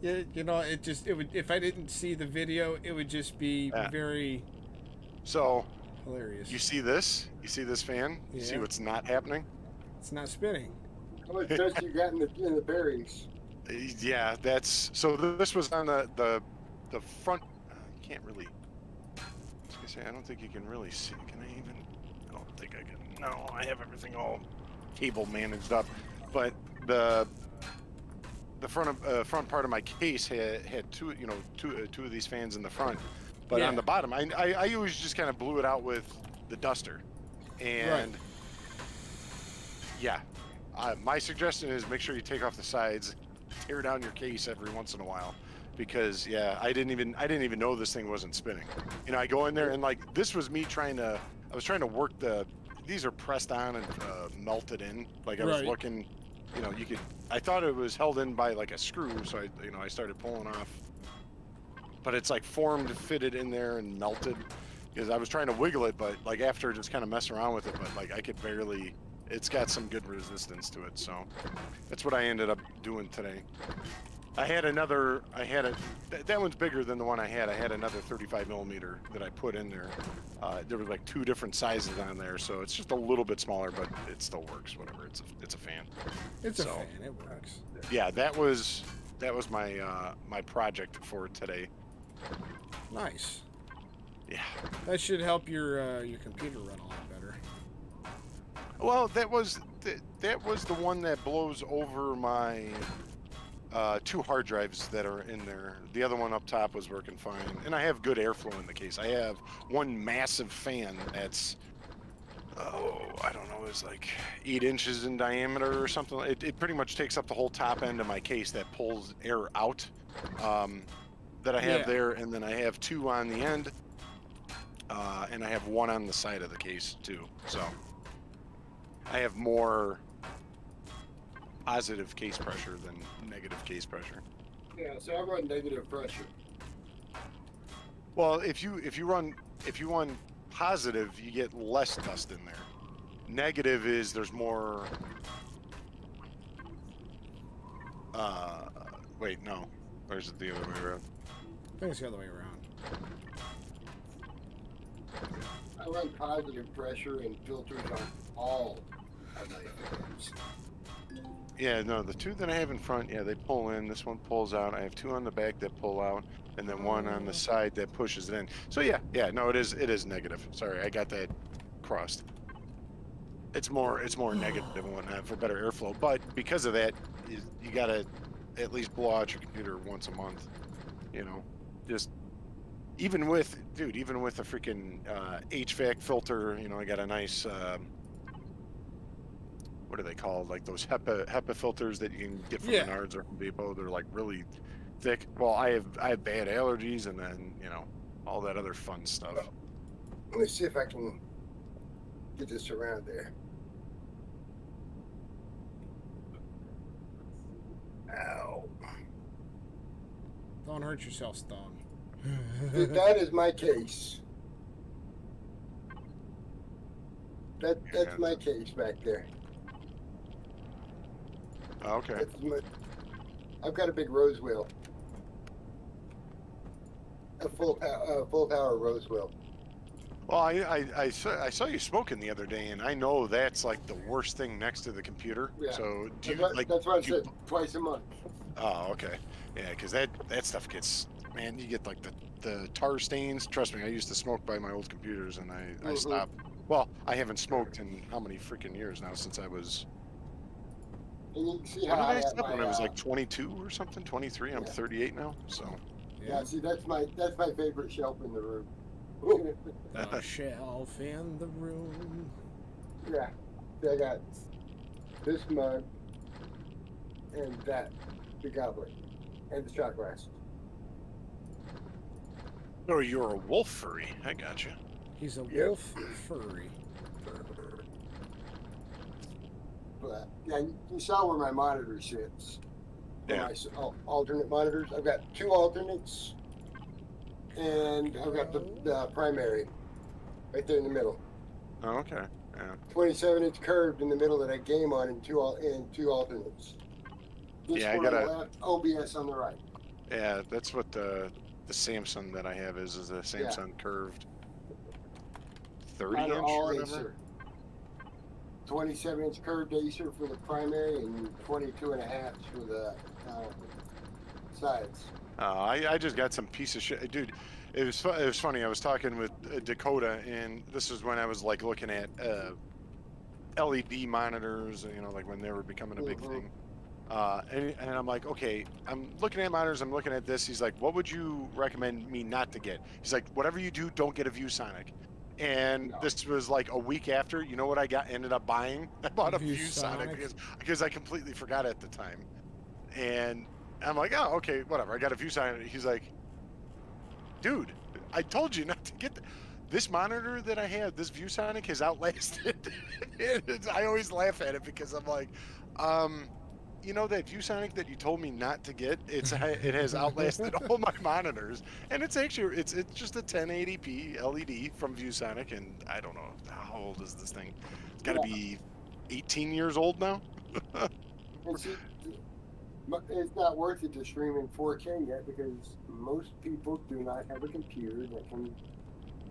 Yeah, you know, it would, if I didn't see the video, it would just be Yeah. very So hilarious. you see this? You see this fan? You see Yeah. what's not happening? It's not spinning. How much dust you got in the bearings? Yeah, that's so. This was on the front. You can't really. I was gonna say I don't think you can really see. Can I even? I don't think I can. No, I have everything all cable managed up, but the front part of my case had two of these fans in the front, but Yeah. on the bottom, I always just kind of blew it out with the duster, and Right. yeah, my suggestion is make sure you take off the sides, tear down your case every once in a while, because yeah, I didn't even know this thing wasn't spinning. You know, I go in there and like this was me I was trying to work these are pressed on and melted in. Like I was Right. looking, you know, I thought it was held in by like a screw, so I started pulling off, but it's like formed, fitted in there and melted, because I was trying to wiggle it, but like after just kind of messing around with it, but like I could barely. It's got some good resistance to it, so that's what I ended up doing today. That one's bigger than the one I had. I had another 35 millimeter that I put in there. There was like two different sizes on there, so it's just a little bit smaller, but it still works. Whatever. It's a fan. It's a So, fan. It works. Yeah, that was my my project for today. Nice. Yeah. That should help your computer run a lot better. Well, that was the one that blows over my two hard drives that are in there. The other one up top was working fine, and I have good airflow in the case. I have one massive fan that's I don't know, it's like 8 inches in diameter or something. It pretty much takes up the whole top end of my case that pulls air out, that I have Yeah. there, and then I have two on the end, and I have one on the side of the case too. So I have more positive case pressure than negative case pressure. Yeah, so I run negative pressure. Well, if you run positive, you get less dust in there. Negative is there's more. Wait, no. Or is it the other way around? I think it's the other way around. I run positive pressure and filters on all of my fans. Yeah, no, the two that I have in front, yeah, they pull in. This one pulls out. I have two on the back that pull out, and then one on the side that pushes it in. So yeah, no, it is negative. Sorry, I got that crossed. It's more negative and whatnot for better airflow. But because of that, you gotta at least blow out your computer once a month. You know, just even with a freaking HVAC filter. You know, I got a nice. What are they called? Like those HEPA filters that you can get from Menards or Home Depot. They're like really thick. Well, I have bad allergies, and then all that other fun stuff. Let me see if I can get this around there. Ow. Don't hurt yourself, Stone. That is my case. That's my case back there. Okay. I've got a big rose wheel. A full power rose wheel. Well, I saw you smoking the other day, and I know that's like the worst thing next to the computer. Yeah. So do you that's why I said twice a month. Oh, okay. Yeah, because that stuff gets, man, you get like the tar stains. Trust me, I used to smoke by my old computers, and I stopped. Well, I haven't smoked in how many freaking years now, since I was And you can see What how did I I set have when my, I was like 22 or something? 23. I'm yeah. 38 now. So. yeah, see, that's my favorite shelf in the room. The shelf in the room. Yeah. I got this mug and that, the goblet, and the shot glass. Oh, you're a wolf furry. I got you. He's a Yep. wolf furry. But yeah, you saw where my monitor sits. Yeah. My alternate monitors. I've got 2 alternates, and I've got the primary right there in the middle. Oh, okay. Yeah. 27-inch curved in the middle that I game on, and two alternates. This Yeah, I one on gotta- the left, OBS on the right. Yeah, that's what the Samsung that I have is a Samsung curved 30 Mine are inch all or whatever. Acer. 27-inch curved Acer for the primary, and 22.5 for the sides. I just got some piece of shit, dude. It was funny. I was talking with Dakota, and this is when I was like looking at LED monitors, you know, like when they were becoming a big thing. And I'm like, okay, I'm looking at monitors. I'm looking at this. He's like, what would you recommend me not to get? He's like, whatever you do, don't get a ViewSonic. And No. this was like a week after. You know what I ended up buying? I bought a ViewSonic? ViewSonic because I completely forgot at the time. And I'm like, oh, okay, whatever. I got a ViewSonic. He's like, dude, I told you not to get this monitor that I had. This ViewSonic has outlasted. I always laugh at it because I'm like, you know that ViewSonic that you told me not to get? It has outlasted all my monitors, and it's actually it's just a 1080p LED from ViewSonic, and I don't know how old is this thing. It's got to be 18 years old now. And see, it's not worth it to stream in 4K yet because most people do not have a computer that can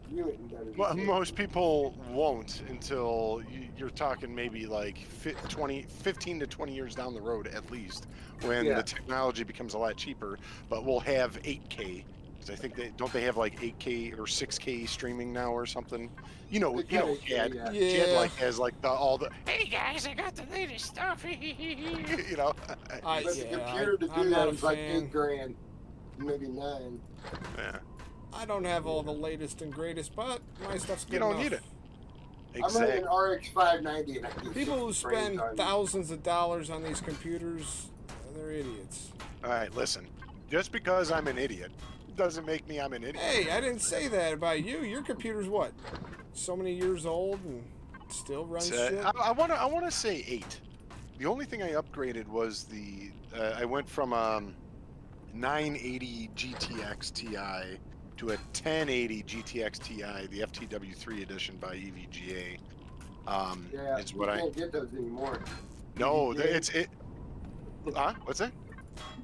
view it in WDC. Well, most people won't until you're talking maybe like 15 to 20 years down the road at least, when Yeah. the technology becomes a lot cheaper. But we'll have 8K. Because I think they have like 8K or 6K streaming now or something. They got 8K, Chad, yeah. Chad like has like all the hey guys, I got the latest stuff. You know. But the computer to do I'm that not a is like fan. $8,000, maybe 9. Yeah. I don't have all the latest and greatest, but my stuff's good You don't enough. need it. I'm running an RX 590 and I get People who 6 frames spend on thousands of dollars on these computers, they're idiots. All right, listen. Just because I'm an idiot doesn't make me I'm an idiot. Hey, I didn't say that about you. Your computer's what? So many years old and still runs shit? I want to say 8. The only thing I upgraded was I went from 980 GTX Ti to a 1080 GTX Ti, the FTW3 edition by EVGA. Yeah, is you what can't get those anymore. No, EVGA. Huh? What's that?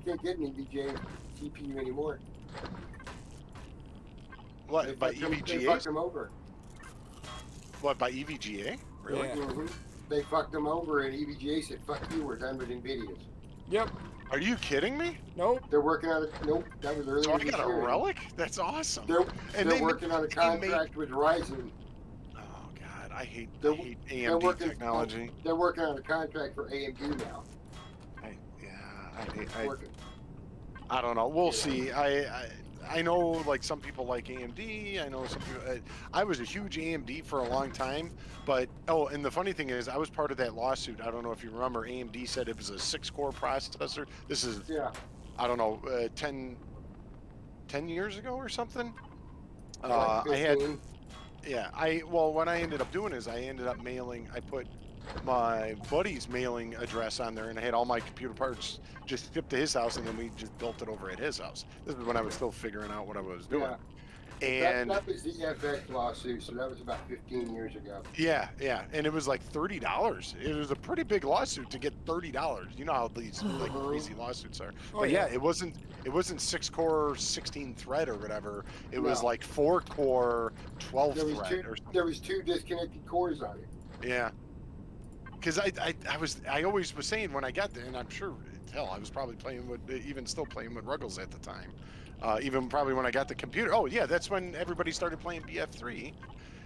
You can't get an EVGA GPU anymore. What by They EVGA? fucked them over. What by EVGA? Really? Yeah. Mhm. They fucked them over, and EVGA said, "Fuck you, we're done with NVIDIA's." Yep. Are you kidding me? Nope. They're working on it. Nope, that was earlier So I this got a year. relic? That's awesome. They're they working on a contract with Ryzen. Oh God, I hate They're AMD working- technology. They're working on a contract for AMD now. Working. I don't know. We'll Yeah. see. I know like some people like AMD. I know some people. I was a huge AMD for a long time, but and the funny thing is, I was part of that lawsuit. I don't know if you remember. AMD said it was a 6-core processor. This is Yeah. I don't know 10 years ago or something. Like I had 15. what I ended up doing is I put my buddy's mailing address on there, and I had all my computer parts just shipped to his house, and then we just built it over at his house. This is when I was still figuring out what I was doing. Yeah. And that was the FX lawsuit, so that was about 15 years ago. yeah, and it was like $30. It was a pretty big lawsuit to get $30. You know how these like crazy lawsuits are. Oh, But yeah, yeah. it wasn't 6-core 16 thread or whatever. It was No. like 4-core 12 There was thread or something. There was 2 disconnected cores on it. Yeah. Because I always was saying when I got there, and I'm sure, hell, I was probably still playing with Ruggles at the time. Even probably when I got the computer. Oh yeah, that's when everybody started playing BF3.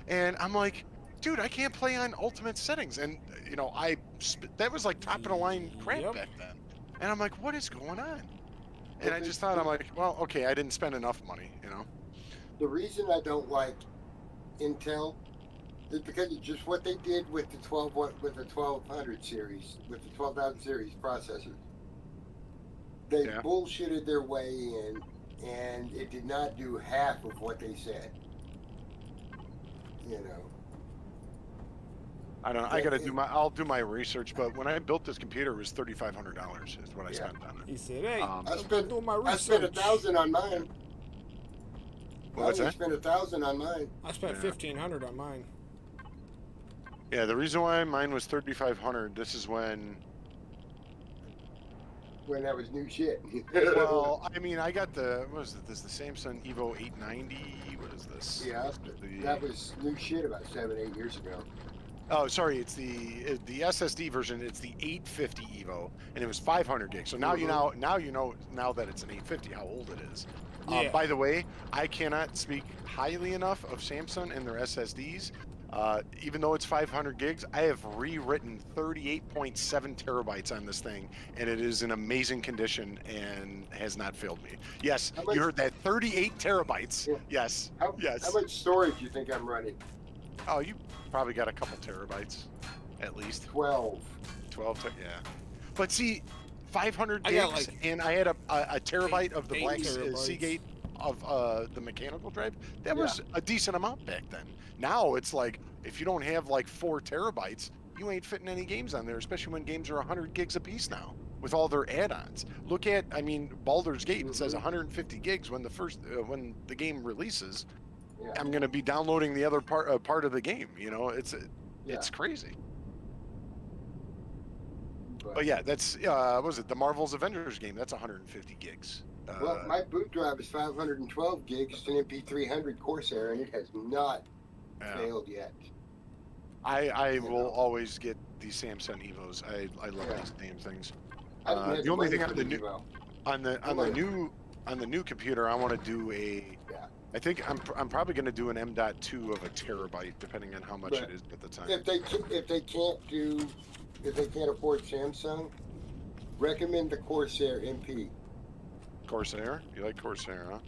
And I'm like, dude, I can't play on ultimate settings. And, you know, that was like top of the line crap Yep. back then. And I'm like, what is going on? And I But just thought, I'm like, well, okay, I didn't spend enough money, you know? the reason I don't like Intel is because it's just what they did with the 1200 series, with the 12,000 series processors. They Yeah. bullshitted their way in, and it did not do half of what they said. You know. I don't know. I gotta I'll do my research, but when I built this computer, it was $3,500 is what I spent on it. He said, "Hey, Um, I spent do my I research." spent 1,000 on mine. What's I that? spent 1,000 on mine. I spent Yeah. 1,500 on mine. Yeah, the reason why mine was 3,500. This is when. When that was new shit. Well, I mean, I got the what is it? This is the Samsung Evo 890. What is this? Yeah, The- that was new shit about 7-8 years ago. Oh, sorry, it's the SSD version. It's the 850 Evo, and it was 500 gigs. So now you know that it's an 850 how old it is. Yeah. By the way, I cannot speak highly enough of Samsung and their SSDs. Even though it's 500 gigs, I have rewritten 38.7 terabytes on this thing, and it is in amazing condition and has not failed me. Yes, How much- you heard that, 38 terabytes. Yeah. Yes, yes. How much storage do you think I'm running? Oh, you probably got a couple terabytes, at least. 12. 12, yeah. But see, 500 I gigs, got, like, and I had a terabyte of the 8 black terabytes. Seagate of the mechanical drive. That was a decent amount back then. Now it's like, if you don't have like 4 terabytes, you ain't fitting any games on there, especially when games are 100 gigs a piece now with all their add-ons. Look at, I mean, Baldur's Gate, it says 150 gigs when when the game releases. Yeah. I'm going to be downloading the other part of the game, you know, it's crazy. But yeah, that's what was it, the Marvel's Avengers game? That's 150 gigs. Well, my boot drive is 512 gigs. It's an MP300 Corsair, and it has not failed yet. I will always get these Samsung Evos. I love these damn things. The only thing on the new computer, I want to do I think I'm probably going to do an M.2 of a terabyte, depending on how much it is at the time. If they can't afford Samsung, recommend the Corsair MP. Corsair? You like Corsair, huh?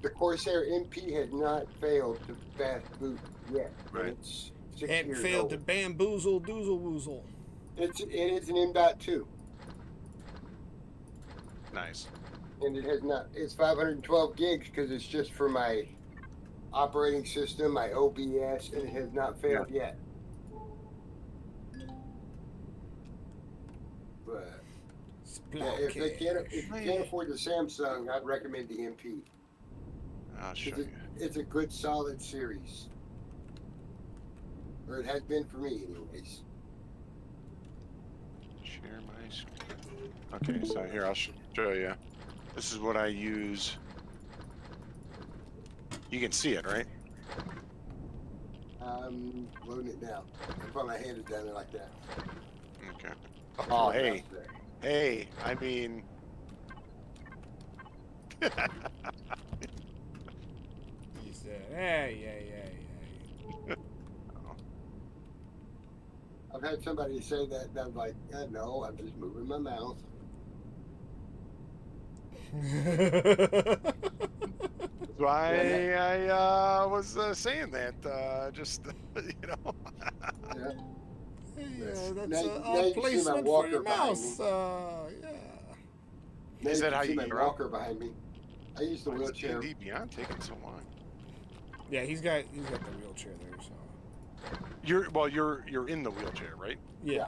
The Corsair MP has not failed to fast boot yet. Right. It's 6 Hadn't years failed old. to bamboozle, doozle, woozle. It is an M.2, Nice. and it has not. It's 512 gigs because it's just for my operating system, my OBS, and it has not failed yet. But if you can't afford the Samsung, I'd recommend the MP. I'll show you. It's a good, solid series, or it has been for me, anyways. Share my screen. Okay, so here I'll show you. This is what I use. You can see it, right? I'm loading it now. I put my hand down there like that. Okay. Oh, hey. Hey, I mean... He said, hey. I've had somebody say that, and I'm like, no, I'm just moving my mouth. That's why I was saying that, just, you know. Yeah. Yeah, that's Now a you can see my placement for walker your behind mouse. me. Yeah. Is that how see you my get around? walker behind me? I use the Why is wheelchair. D&D Beyond taking so long? Yeah, he's got the wheelchair there, so. You're in the wheelchair, right? Yeah.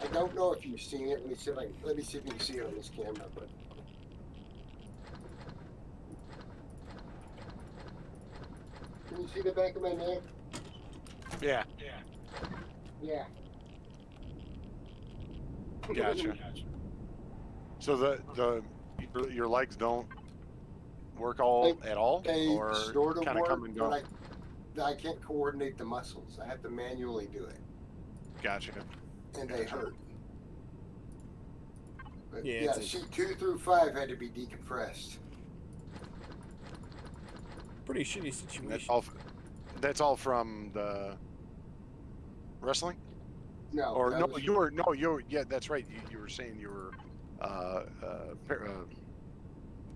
I don't know if you've seen it. Let me see if you can see it on this camera. But can you see the back of my neck? Yeah. Yeah. Gotcha. So your legs don't work at all, They or sort of kind of work, come and go? but I can't coordinate the muscles. I have to manually do it, Gotcha. and they hurt. But Yeah, sheet 2 through 5 had to be decompressed. Pretty shitty And situation. that's all from the wrestling? No. Or that no, was- you were yeah, that's right. You were saying you were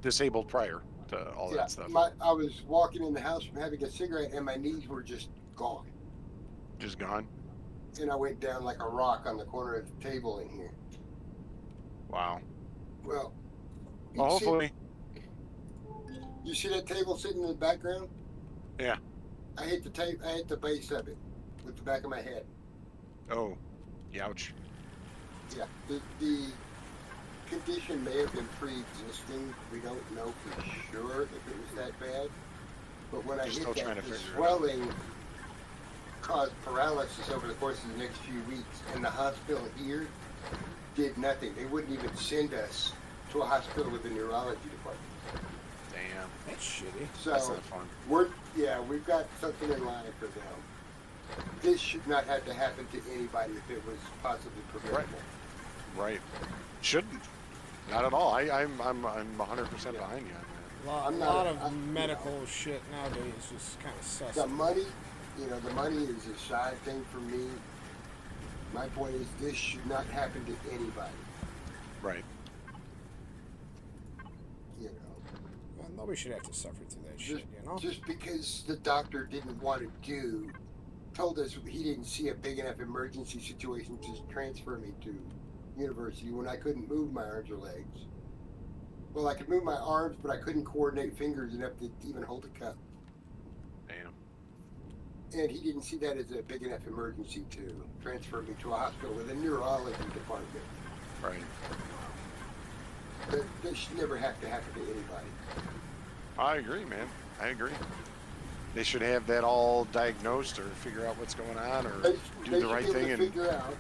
disabled prior to all Yeah, that stuff. I was walking in the house from having a cigarette, and my knees were just gone. Just gone. And I went down like a rock on the corner of the table in here. Wow. Well, Well, hopefully. You see that table sitting in the background? Yeah. I hit the base of it with the back of my head. Oh, ouch. Yeah. The condition may have been pre-existing. We don't know for sure if it was that bad. But when I Still hit trying that, to the figure it out. swelling caused paralysis over the course of the next few weeks. And the hospital here did nothing. They wouldn't even send us to a hospital with a neurology department. Damn. That's shitty. So That's not fun. we've got something in line for them. This should not have to happen to anybody if it was possibly preventable. Right. Shouldn't. Not at all. I'm 100% behind you on that. A I'm lot not- of I'm- medical shit nowadays just kind of sus. The money, the money is a side thing for me. My point is this should not happen to anybody. Right. You know, Well, nobody should have to suffer through that shit, you know? just because the doctor didn't want to told us he didn't see a big enough emergency situation to transfer me to university when I couldn't move my arms or legs. Well, I could move my arms, but I couldn't coordinate fingers enough to even hold a cup. Damn. And he didn't see that as a big enough emergency to transfer me to a hospital with a neurology department. Right. That should never have to happen to anybody. I agree, man. I agree. They should have that all diagnosed or figure out what's going on or They do should the right be able thing to and figure out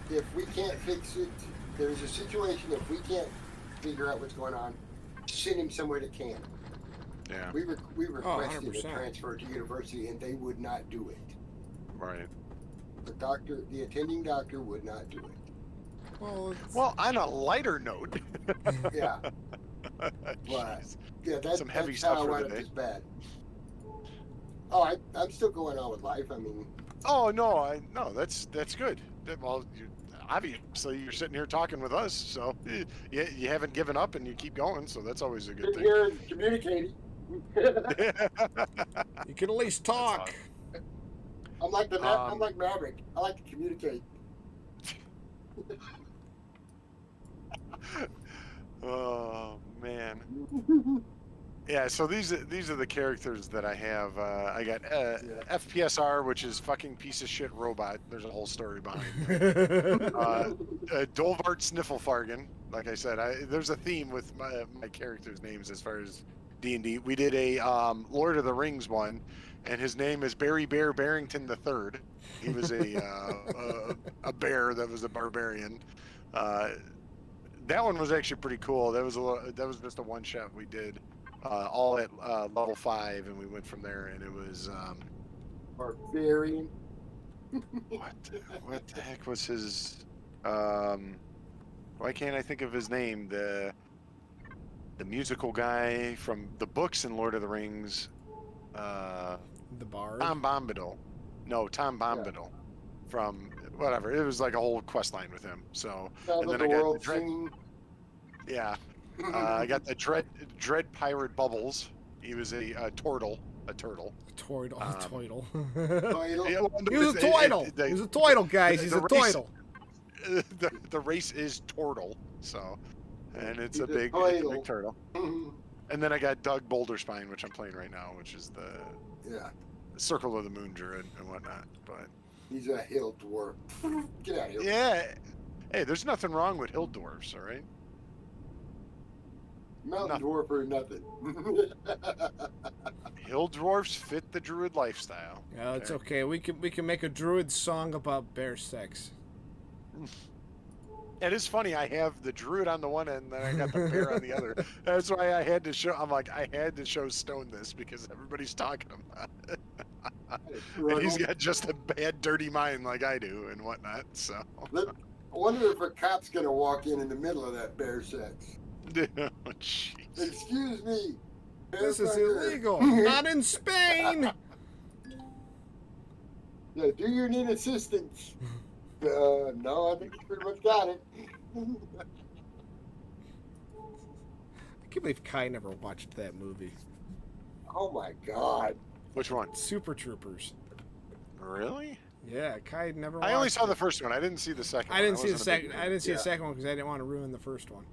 if we can't fix it. There's a situation if we can't figure out what's going on, send him somewhere that can. yeah. We requested a 100%. transfer to university, and they would not do it. Right. The attending doctor would not do it. Well, Well, on a lighter note. Yeah, Jeez. yeah, that's Some heavy that's stuff how I for wound the up day. this bad. Oh, I'm still going on with life. I mean, Oh no, no, that's good. Well, obviously you're sitting here talking with us, so you haven't given up and you keep going, so that's always a good sitting thing. here and communicating. you can at least talk. I'm like I'm Um, like Maverick. I like to communicate. Oh man. Yeah, so these are the characters that I have. I got FPSR, which is fucking piece of shit robot. There's a whole story behind it. Dolvart Snifflefargan. Like I said, there's a theme with my characters' names as far as D&D. We did a Lord of the Rings one, and his name is Barry Bear Barrington III. He was a bear that was a barbarian. That one was actually pretty cool. That was just a one shot we did. All at level 5, and we went from there, and it was Barbarian. what the heck was his why can't I think of his name, the musical guy from the books in Lord of the Rings, The bard. Tom Bombadil. From whatever, it was like a whole quest line with him. So Battle of then the I got world the dread, scene. yeah, I got the dread pirate Bubbles. He was a turtle. Toidle. Title. Yeah, well, He was a toidle. He was a toidle, guys. He's a toidle. The race is turtle, so, and it's He's a a big toidle. turtle. And then I got Doug Boulderspine, which I'm playing right now, which is the Yeah, Circle of the Moon Druid and whatnot. But he's a hill dwarf. Get out of here. yeah, hey, there's nothing wrong with hill dwarfs, all right? Mountain Nothing. dwarf or nothing. Hill dwarfs fit the druid lifestyle. Yeah, it's okay. We can make a druid song about bear sex. It is funny. I have the druid on the one end, and then I got the bear on the other. That's why I had to show. I'm like, I had to show Stone this because everybody's talking about it. And he's got just a bad, dirty mind like I do and whatnot. So, I wonder if a cop's gonna walk in the middle of that bear sex. oh, jeez. Excuse me. This is bear fucker. illegal. Not in Spain. Yeah, do you need assistance? No, I think you pretty much got it. I can't believe Kai never watched that movie. Oh my god. Which one? Super Troopers. Really? Yeah, Kai never watched I only saw it. the first one. I didn't see the second I one. didn't see the wasn't a big second. fan. I didn't see the Yeah. second one because I didn't want to ruin the first one.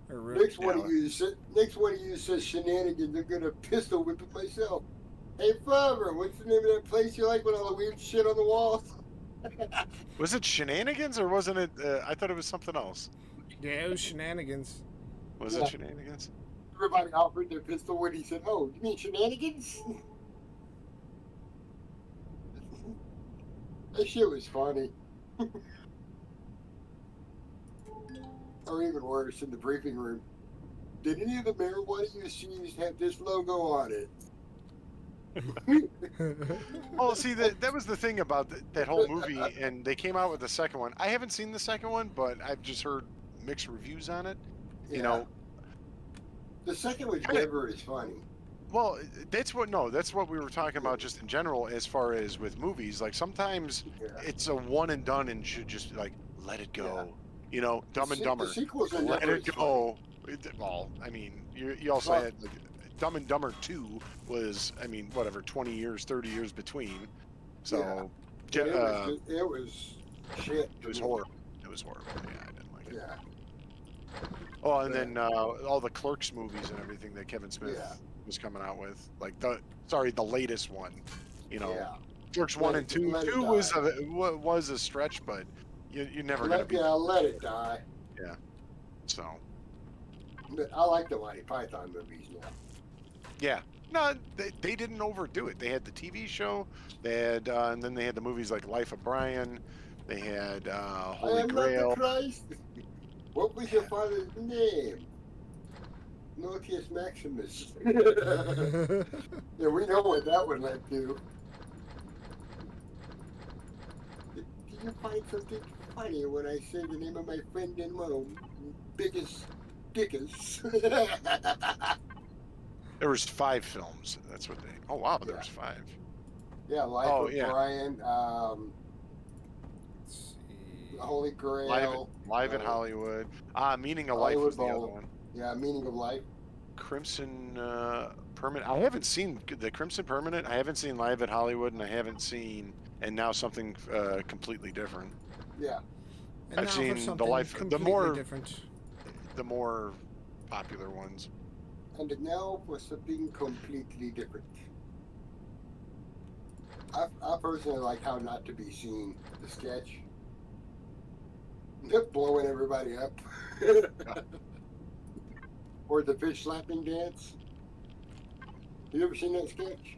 Or ruin, Next one Yeah. of you says shenanigans. I'm gonna pistol whip it myself. Hey, Farmer, what's the name of that place you like with all the weird shit on the walls? Was it Shenanigans or wasn't it? I thought it was something else. yeah, it was shenanigans. Was Yeah. it Shenanigans? Everybody offered their pistol when he said, "Oh, you mean shenanigans?" That shit was funny. Or even worse, in the briefing room. Did any of the marijuana UCs have this logo on it? Oh, see, that was the thing about that whole movie, and they came out with the second one. I haven't seen the second one, but I've just heard mixed reviews on it. You know, the second was Kinda- never as funny. well, that's what we were talking about just in general as far as with movies. Like sometimes Yeah. it's a one and done and should just like let it go. You know, Dumb and The Dumber. sequels are Let never it as go. Well, I mean, you also Well- had like, Dumb and Dumber 2 was, I mean, whatever, 20 years, 30 years between. So, funny. yeah, It was shit. it was horrible. It was horrible. Yeah, I didn't like it. Yeah. Oh, and then all the Clerks movies and everything that Kevin Smith Yeah. was coming out with, like the latest one. You know, Yeah. Clerks 1 Let and it- 2. let it 2 die. was a stretch, but you're never gonna be. Let it die. So, But I like the Monty Python movies now. yeah. No, they didn't overdo it. They had the TV show, they had, and then they had the movies like Life of Brian. They had I Holy am Grail. not the Christ. What was your father's name? Notius Maximus. Yeah, we know what that one led to. Did you find something funny when I say the name of my friend in Rome? Biggest Dickus. There was 5 films. That's what they. Oh wow, there Yeah. was 5. Yeah, Life Oh, of yeah. Brian, Let's see. Holy Grail. Live in Hollywood. Meaning of Life Hollywood was the other Bowl. one. Yeah, Meaning of Life. Crimson Permanent. I haven't seen the Crimson Permanent. I haven't seen Live at Hollywood, and I haven't seen and now something completely different. Yeah. And I've now for seen the something life- the completely more- different. The more popular ones. And now for something completely different. I personally like How Not to Be Seen, the sketch. They're blowing everybody up. Or the fish slapping dance. You ever seen that sketch?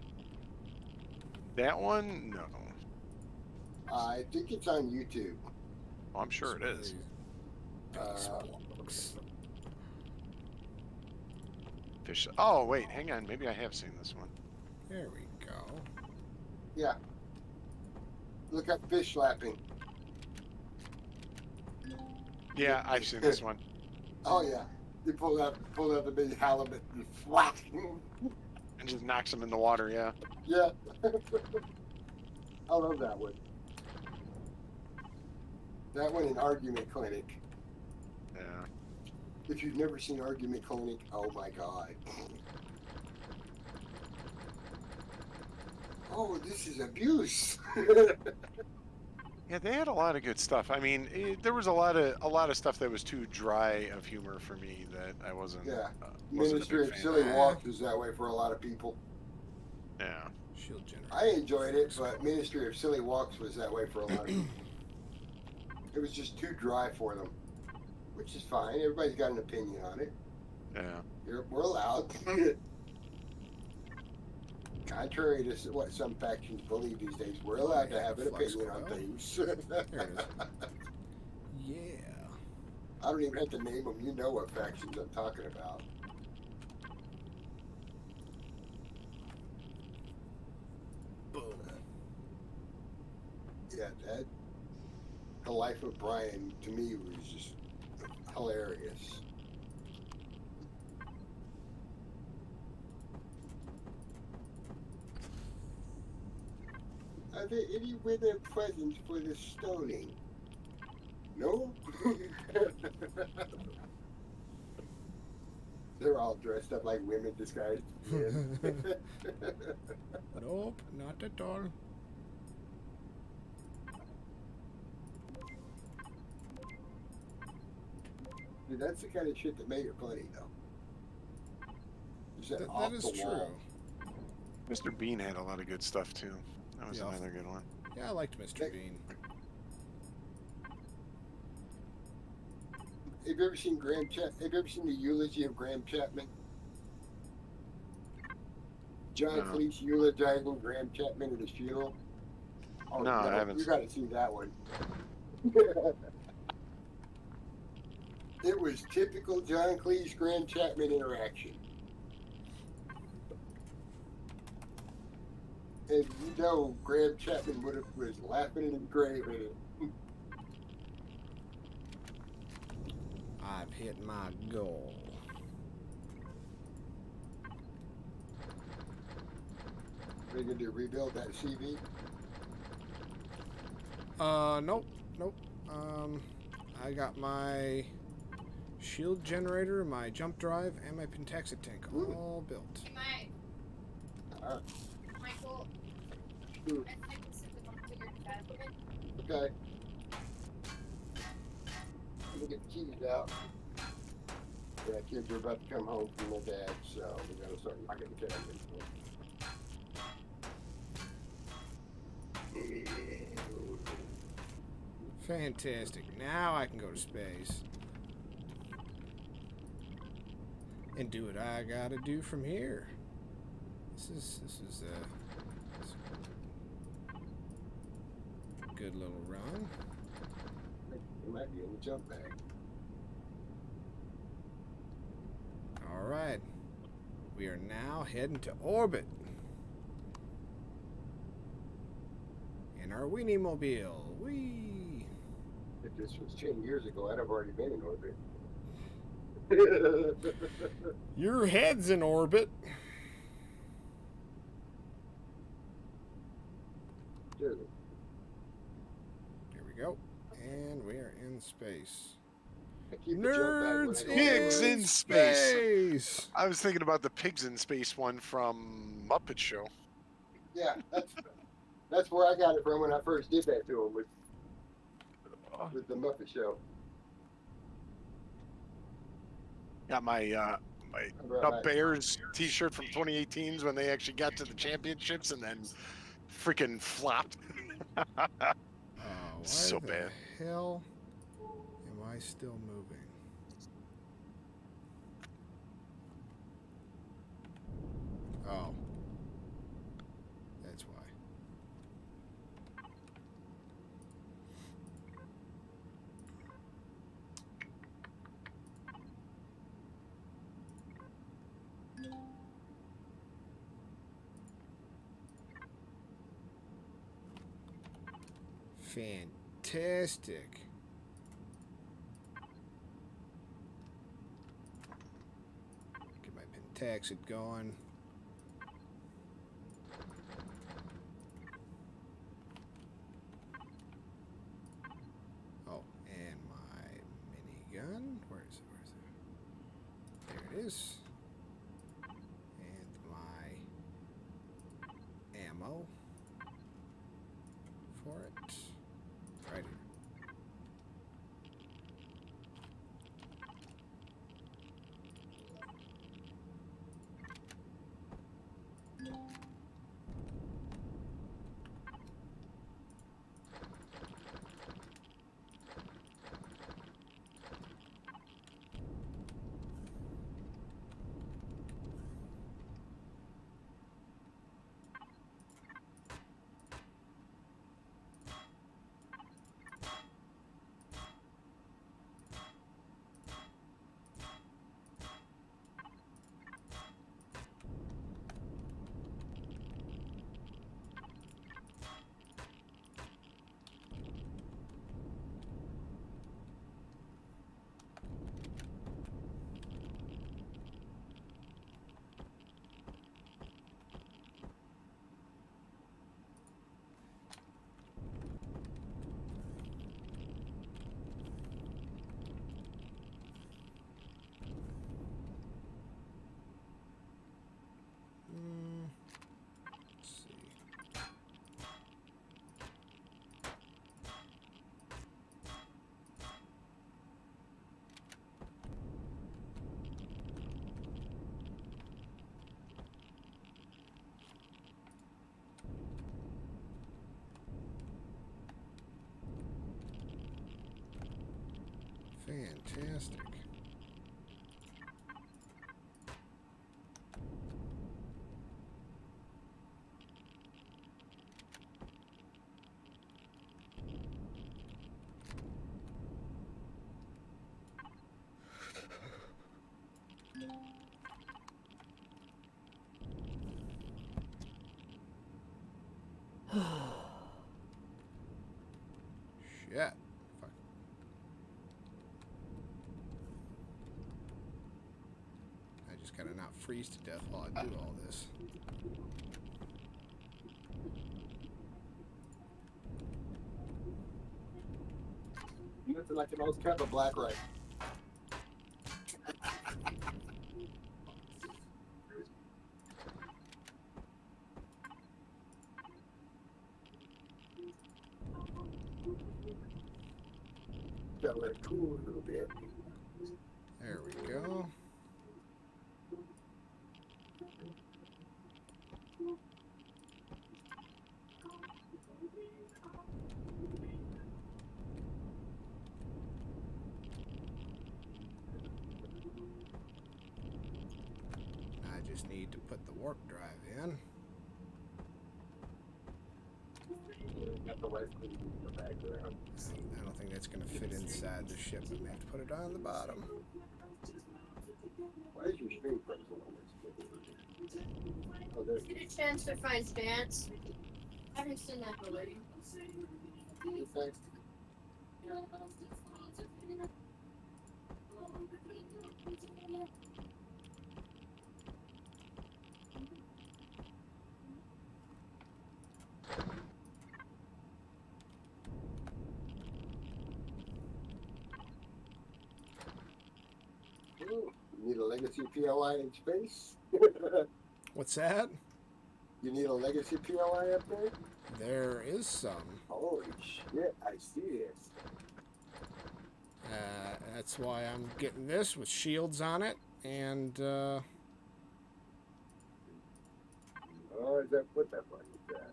That one, no. I think it's on YouTube. Oh, I'm sure it is. Fish. Oh wait, hang on. Maybe I have seen this one. There we go. Yeah. Look up fish slapping. Yeah, I've seen this one. Oh yeah. You pull out the big halibut and whack. And just knocks him in the water. Yeah. Yeah. I love that one. That one in Argument Clinic. Yeah. If you've never seen Argument Clinic, oh my god. Oh, this is abuse. Yeah, they had a lot of good stuff. I mean, there was a lot of stuff that was too dry of humor for me that I wasn't. Yeah. Wasn't a Ministry big of fan. Silly Walks is that way for a lot of people. Yeah. Shield generator. I enjoyed it, but Ministry of Silly Walks was that way for a lot of people. It was just too dry for them, which is fine. Everybody's got an opinion on it. Yeah. We're allowed. Contrary to what some factions believe these days, we're allowed to have an Flux opinion on coil. things. There it is. Yeah. I don't even have to name them. You know what factions I'm talking about. Boom. Yeah, the life of Brian to me was just hilarious. there any wither presents for the stoning? No? They're all dressed up like women disguised as men. Nope, not at all. Dude, that's the kind of shit that made it funny, though. You said That off is the true. wall. Mr. Bean had a lot of good stuff too. That was Yeah. another good one. Yeah, I liked Mr. Bean. Have you ever seen Graham Chapman? Have you ever seen the eulogy of Graham Chapman? John No. Cleese eulogizing Graham Chapman at his funeral. Oh, No, I haven't You seen got to see that one. It was typical John Cleese Graham Chapman interaction. And you know, Graham Chapman was laughing in his grave at it. I've hit my goal. What are you gonna do? Rebuild that CV? Nope. I got my shield generator, my jump drive, and my pentaxid tank all built. Hey, Alright. Michael, Hmm. I can sit with one figure attachment. Okay. Let me get the keys out. Yeah, kids are about to come home from their dad, so we gotta start knocking the cabin. Fantastic. Now I can go to space. And do what I gotta do from here. This is a good little run. It might be in the jump bag. Alright. We are now heading to orbit. In our weenie mobile. Whee! If this was 10 years ago, I'd have already been in orbit. Your head's in orbit. Dude, Here we go. And we are in space. I keep the jump bag when Nerds I go Pigs on. in space. space. I was thinking about the Pigs in Space one from Muppet Show. Yeah, that's where I got it from when I first did that to him with the Muppet Show. Got my Right. Bears T-shirt from 2018's when they actually got to the championships and then freaking flopped. Oh, why So the bad. hell am I still moving? Oh. That's why. Fantastic. Get my pentaxid going. Oh, and my minigun. Where is it? There it is. And my ammo for it. Right here. Fantastic. Shit. Fuck. I just gotta not freeze to death while I do all this. Nothing like an old cup of black rice. Gotta let it cool a little bit. There we go. I just need to put the warp drive in. Got the rice cooler in the background. I don't think that's going to fit inside the ship. I'm going to have to put it on the bottom. Why is your screen frozen on this? Oh, there's Get a chance to find stance. I haven't seen that already. the thing. Ooh, you need a legacy POI in space? What's that? You need a legacy POI up there? There is some. Holy shit, I see it. That's why I'm getting this with shields on it. And, Oh, is that what that fuck is that?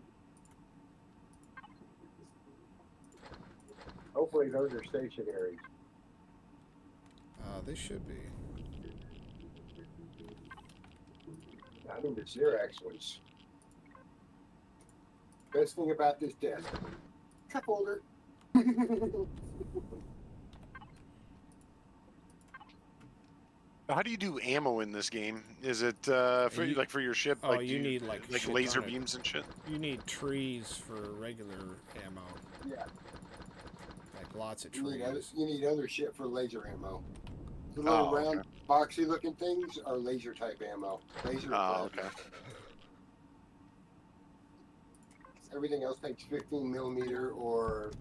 Hopefully those are stationary. they should be. I think the Xerox ones. Best thing about this desk. Cup holder. How do you do ammo in this game? Is it for You- like for your ship? Oh, like do you need like shit laser ton of- beams and shit. You need trees for regular ammo. Yeah, Like lots of you need, other, trees. you need other shit for laser ammo. The little Oh, round, boxy looking things are laser type ammo. Laser Oh, plasma. okay. Everything else takes 15 millimeter or,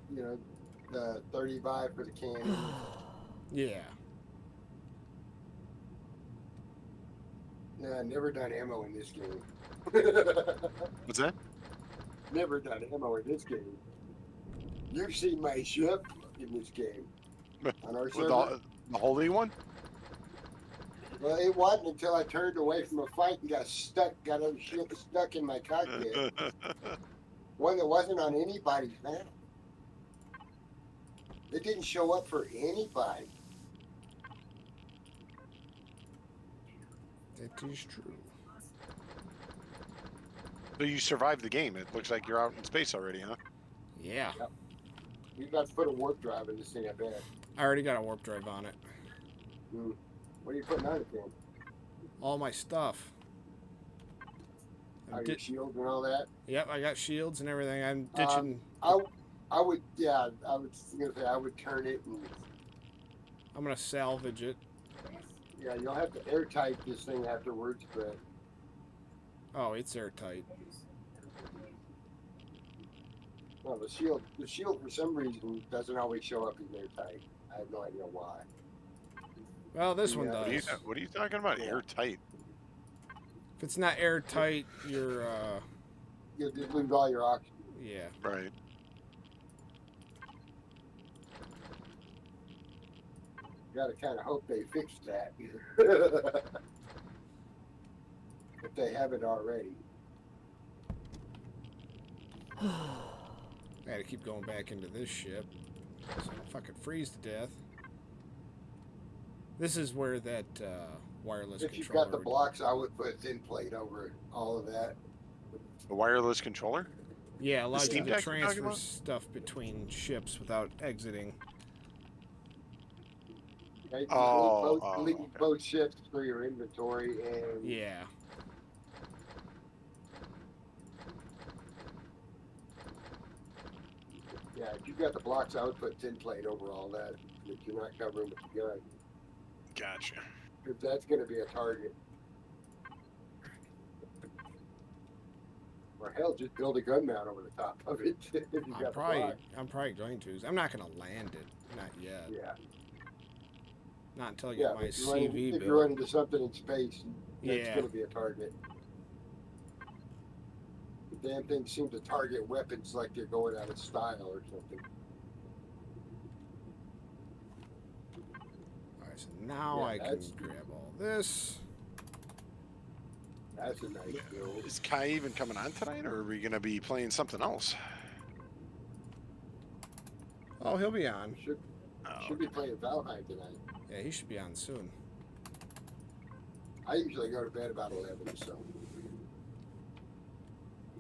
you know, the 35 for the cannon. Yeah. Nah, never done ammo in this game. What's that? Never done ammo in this game. You've seen my ship in this game. On our With server. the holy one? Well, it wasn't until I turned away from a fight and got other shit stuck in my cockpit. One that wasn't on anybody's map. It didn't show up for anybody. That is true. So you survived the game. It looks like you're out in space already, huh? Yeah. You've got to put a warp drive in this thing, I bet. I already got a warp drive on it. What are you putting on it then? All my stuff. Your shields and all that? Yep, I got shields and everything. I'm ditching. I would, yeah, I was gonna say I would turn it and, I'm gonna salvage it. yeah, you'll have to airtight this thing afterwards, but Oh, it's airtight. well, the shield for some reason doesn't always show up as airtight. I have no idea why. Well, this one Yeah. does. What are you talking about? Airtight. If it's not airtight, you're You'll just lose all your oxygen. yeah. Right. Gotta kind of hope they fix that. If they haven't already. I gotta keep going back into this ship. So don't fucking freeze to death. This is where that wireless If you've controller. got the blocks, I would put a thin plate over all of that. The wireless controller? Yeah, allows you Steam to Deck you're talking transfer about? stuff between ships without exiting. Okay? Oh, Leave okay. both ships for your inventory and Yeah. yeah, if you've got the blocks, I would put tin plate over all that if you're not covering with the gun. Gotcha. Because that's going to be a target. Or hell, just build a gun mount over the top of it if you got the block. I'm probably going to. I'm not going to land it. Not yet. Yeah. Not until I Yeah, get my if you run CV if you built. run into something in space, that's Yeah. going to be a target. The damn thing seems to target weapons like they're going out of style or something. Alright, so now Yeah, I can grab all this. That's a nice build. Is Kai even coming on tonight, or are we going to be playing something else? Oh, he'll be on. Should be playing Valheim tonight. Yeah, he should be on soon. I usually go to bed about 11, so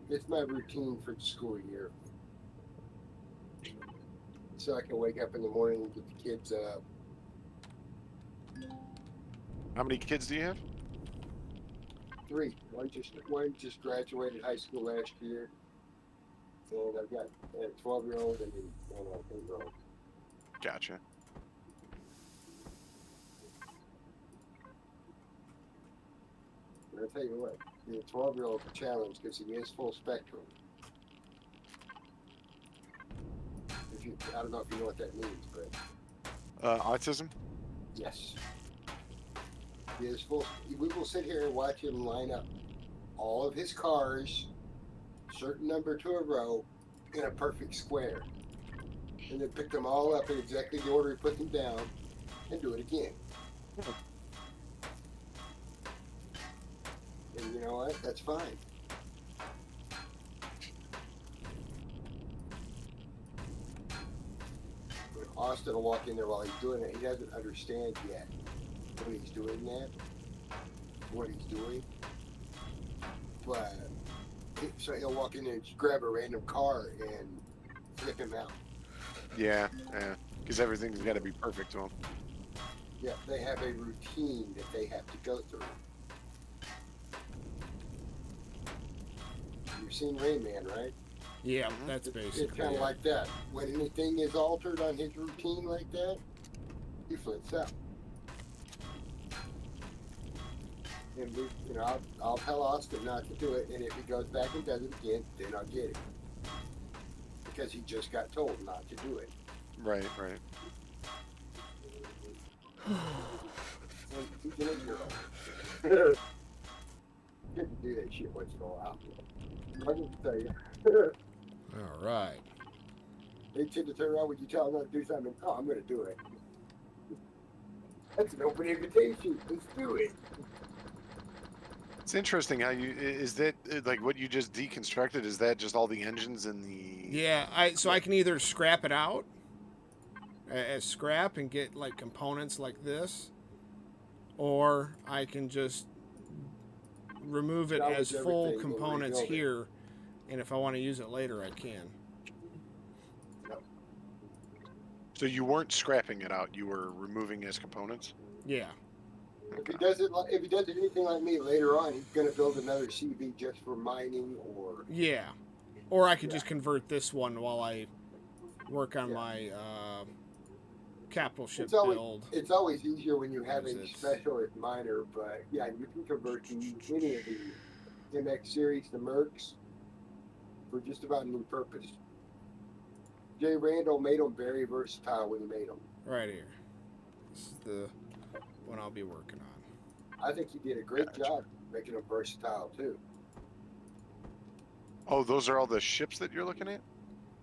it's my routine for the school year. So I can wake up in the morning and get the kids up. How many kids do you have? 3. One just graduated high school last year, and I've got a 12-year-old and a 8-year-old. Gotcha. And I'll tell you what, the 12-year-old challenge because he is full spectrum. I don't know if you know what that means, but Autism? yes. He is full. We will sit here and watch him line up all of his cars, certain number to a row, in a perfect square. And then pick them all up in exactly the order he put them down and do it again. And you know what? That's fine. But Austin will walk in there while he's doing it. He doesn't understand yet when he's doing that, what he's doing. But so he'll walk in there and just grab a random car and flip him out. Yeah, because everything's got to be perfect to them. Yeah, they have a routine that they have to go through. You've seen Rain Man, right? Yeah, that's basically It's kind of it. like that. When anything is altered on his routine like that, he flips out. And I'll tell Austin not to do it, and if he goes back and does it again, then I'll get it. Because he just got told not to do it. Right. And he's an 8-year-old. Get to do that shit once in a while. I can tell you. All right. They tend to turn around when you tell them not to do something. Oh, I'm going to do it. That's an open invitation. Let's do it. It's interesting how is that like what you just deconstructed? Is that just all the engines and the? Yeah, I can either scrap it out as scrap and get like components like this, or I can just remove it Salvage as full everything and components rebuild it. here, and if I want to use it later, I can. So you weren't scrapping it out; you were removing as components. Yeah. If he does anything like me later on, he's going to build another CV just for mining or. Yeah. Or I could just convert this one while I work on my capital ship build. It's always easier when you have a Because it's- specialist miner, but yeah, you can convert to any of the MX series, the Mercs, for just about any purpose. Jay Randall made them very versatile when he made them. Right here. This is the one I'll be working on. I think he did a great job making them versatile too. Oh, those are all the ships that you're looking at?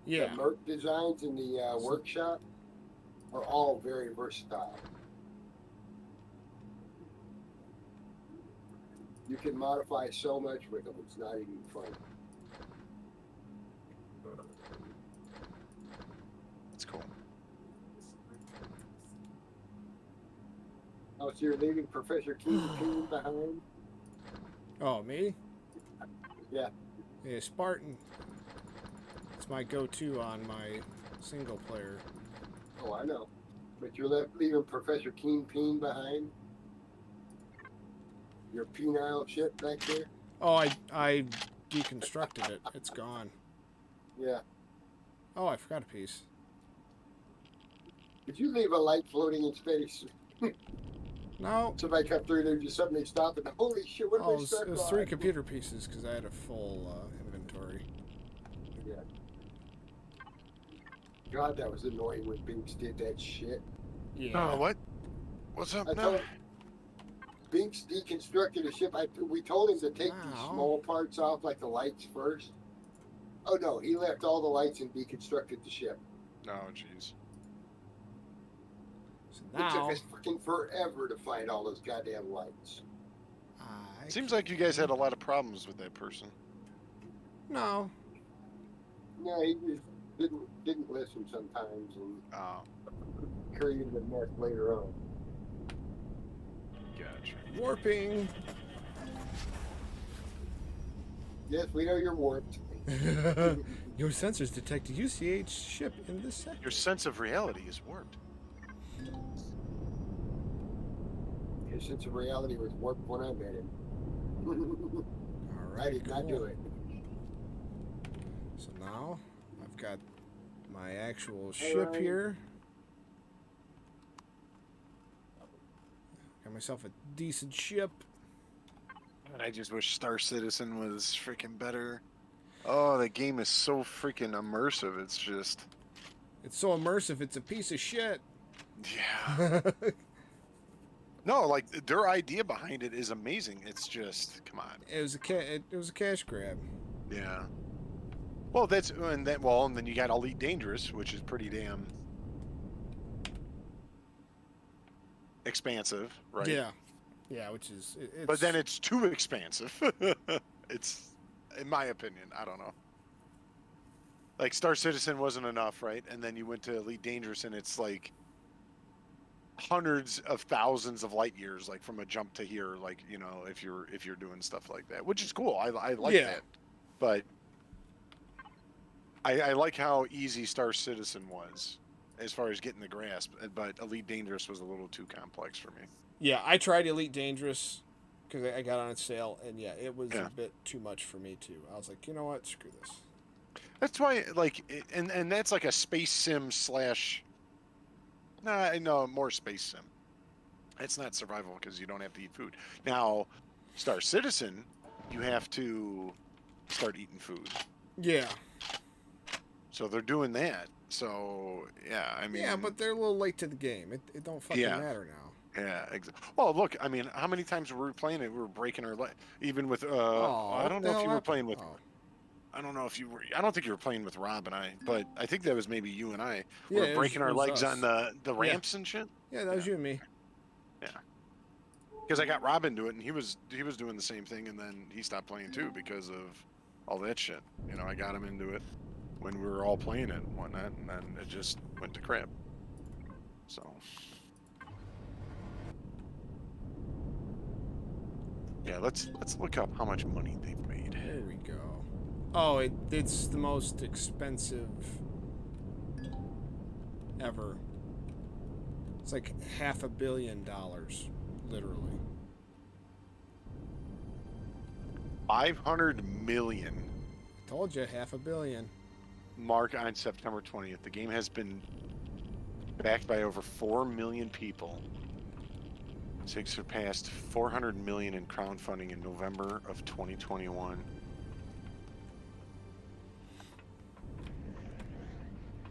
Yeah. The Merc designs in the workshop are all very versatile. You can modify so much with them, it's not even funny. That's cool. Oh, so you're leaving Professor Kingpin behind? Oh, me? Yeah. Yeah, Spartan. It's my go-to on my single player. Oh, I know. But you're leaving Professor Kingpin behind? Your penile ship back there? Oh, I deconstructed it. It's gone. Yeah. Oh, I forgot a piece. Did you leave a light floating in space? No. Somebody come through there and just suddenly stop and holy shit, what Oh, did they start it was on? 3 computer pieces because I had a full inventory. Yeah. God, that was annoying when Binks did that shit. Yeah. Oh, what? What's up I now? told Binks deconstructed a ship. We told him to take these Wow. small parts off, like the lights first. Oh no, he left all the lights and deconstructed the ship. Oh, jeez. So It took now us freaking forever to find all those goddamn lights. I Seems like you guys had a lot of problems with that person. No. No, he just didn't listen sometimes and Oh, created a mess later on. gotcha. Warping. Yes, we know you're warped. Your sensors detect a UCH ship in this sector. Your sense of reality is warped. His sense of reality was warped when I met him. All right. I did not do it. So now I've got my actual ship right. here. Got myself a decent ship. And I just wish Star Citizen was freaking better. Oh, the game is so freaking immersive. It's just, It's so immersive. It's a piece of shit. yeah. No, like their idea behind it is amazing. It's just, come on. It was a cash grab. Yeah. Well, and then you got Elite Dangerous, which is pretty damn expansive, right? Yeah. Yeah, which is it's, But then it's too expansive. It's, in my opinion, I don't know. Like Star Citizen wasn't enough, right? And then you went to Elite Dangerous, and it's like hundreds of thousands of light years, like from a jump to here, like, you know, if you're doing stuff like that, which is cool. I like that, but I like how easy Star Citizen was as far as getting the grasp, but Elite Dangerous was a little too complex for me. Yeah, I tried Elite Dangerous because I got on sale, and yeah, it was Yeah. a bit too much for me too. I was like, you know what, screw this. That's why, like, and that's like a space sim slash. Nah, no, more space sim. It's not survival because you don't have to eat food. Now, Star Citizen, you have to start eating food. Yeah. So they're doing that. So yeah, I mean. Yeah, but they're a little late to the game. It don't fucking Yeah. matter now. Yeah, exactly. Well, look, I mean, how many times were we playing it? We were breaking our leg. Even with, I don't know if you were playing with. Oh. I don't know if you were. I don't think you were playing with Rob and I, but I think that was maybe you and I. Yeah, We're it was- breaking our it was legs us. on the ramps and shit. Yeah, that was you and me. Because I got Rob into it, and he was doing the same thing, and then he stopped playing too because of all that shit. You know, I got him into it when we were all playing it and whatnot, and then it just went to crap. So. Yeah, let's look up how much money they've made. There we go. Oh, it's the most expensive ever. It's like $500 million, literally. 500 million. Told you, $500 million. Mark on September 20th. The game has been backed by over 4 million people. It surpassed 400 million in crowdfunding in November of 2021.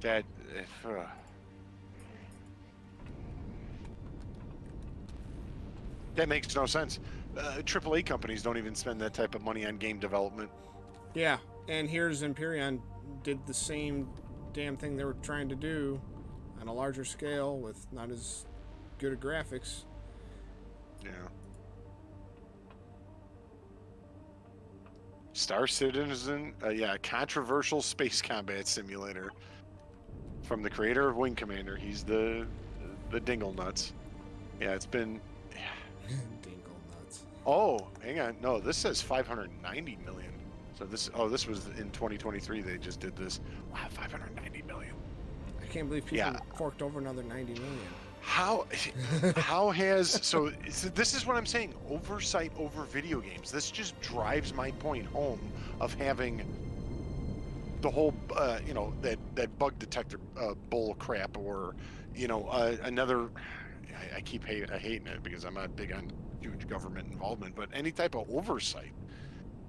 That that makes no sense. AAA companies don't even spend that type of money on game development. Yeah, and here's Empyrion did the same damn thing they were trying to do on a larger scale with not as good of graphics. Yeah. Star Citizen, controversial space combat simulator from the creator of Wing Commander. He's the dingle nuts. Yeah, it's been Dingle nuts. Oh, hang on. No, this says 590 million. So this was in 2023 they just did this. Wow, 590 million. I can't believe people forked over another 90 million. How has so this is what I'm saying, oversight over video games. This just drives my point home of having the whole that bug detector bull crap, or another. I keep hating it because I'm not big on huge government involvement, but any type of oversight,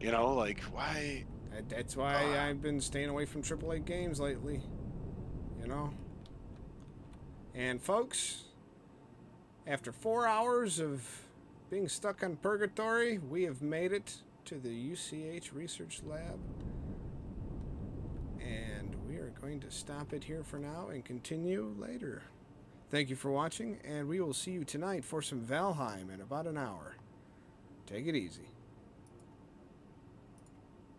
like why? That's why I've been staying away from AAA games lately. And folks, after 4 hours of being stuck on Purgatory, we have made it to the UCH Research Lab. And we are going to stop it here for now and continue later. Thank you for watching, and we will see you tonight for some Valheim in about an hour. Take it easy.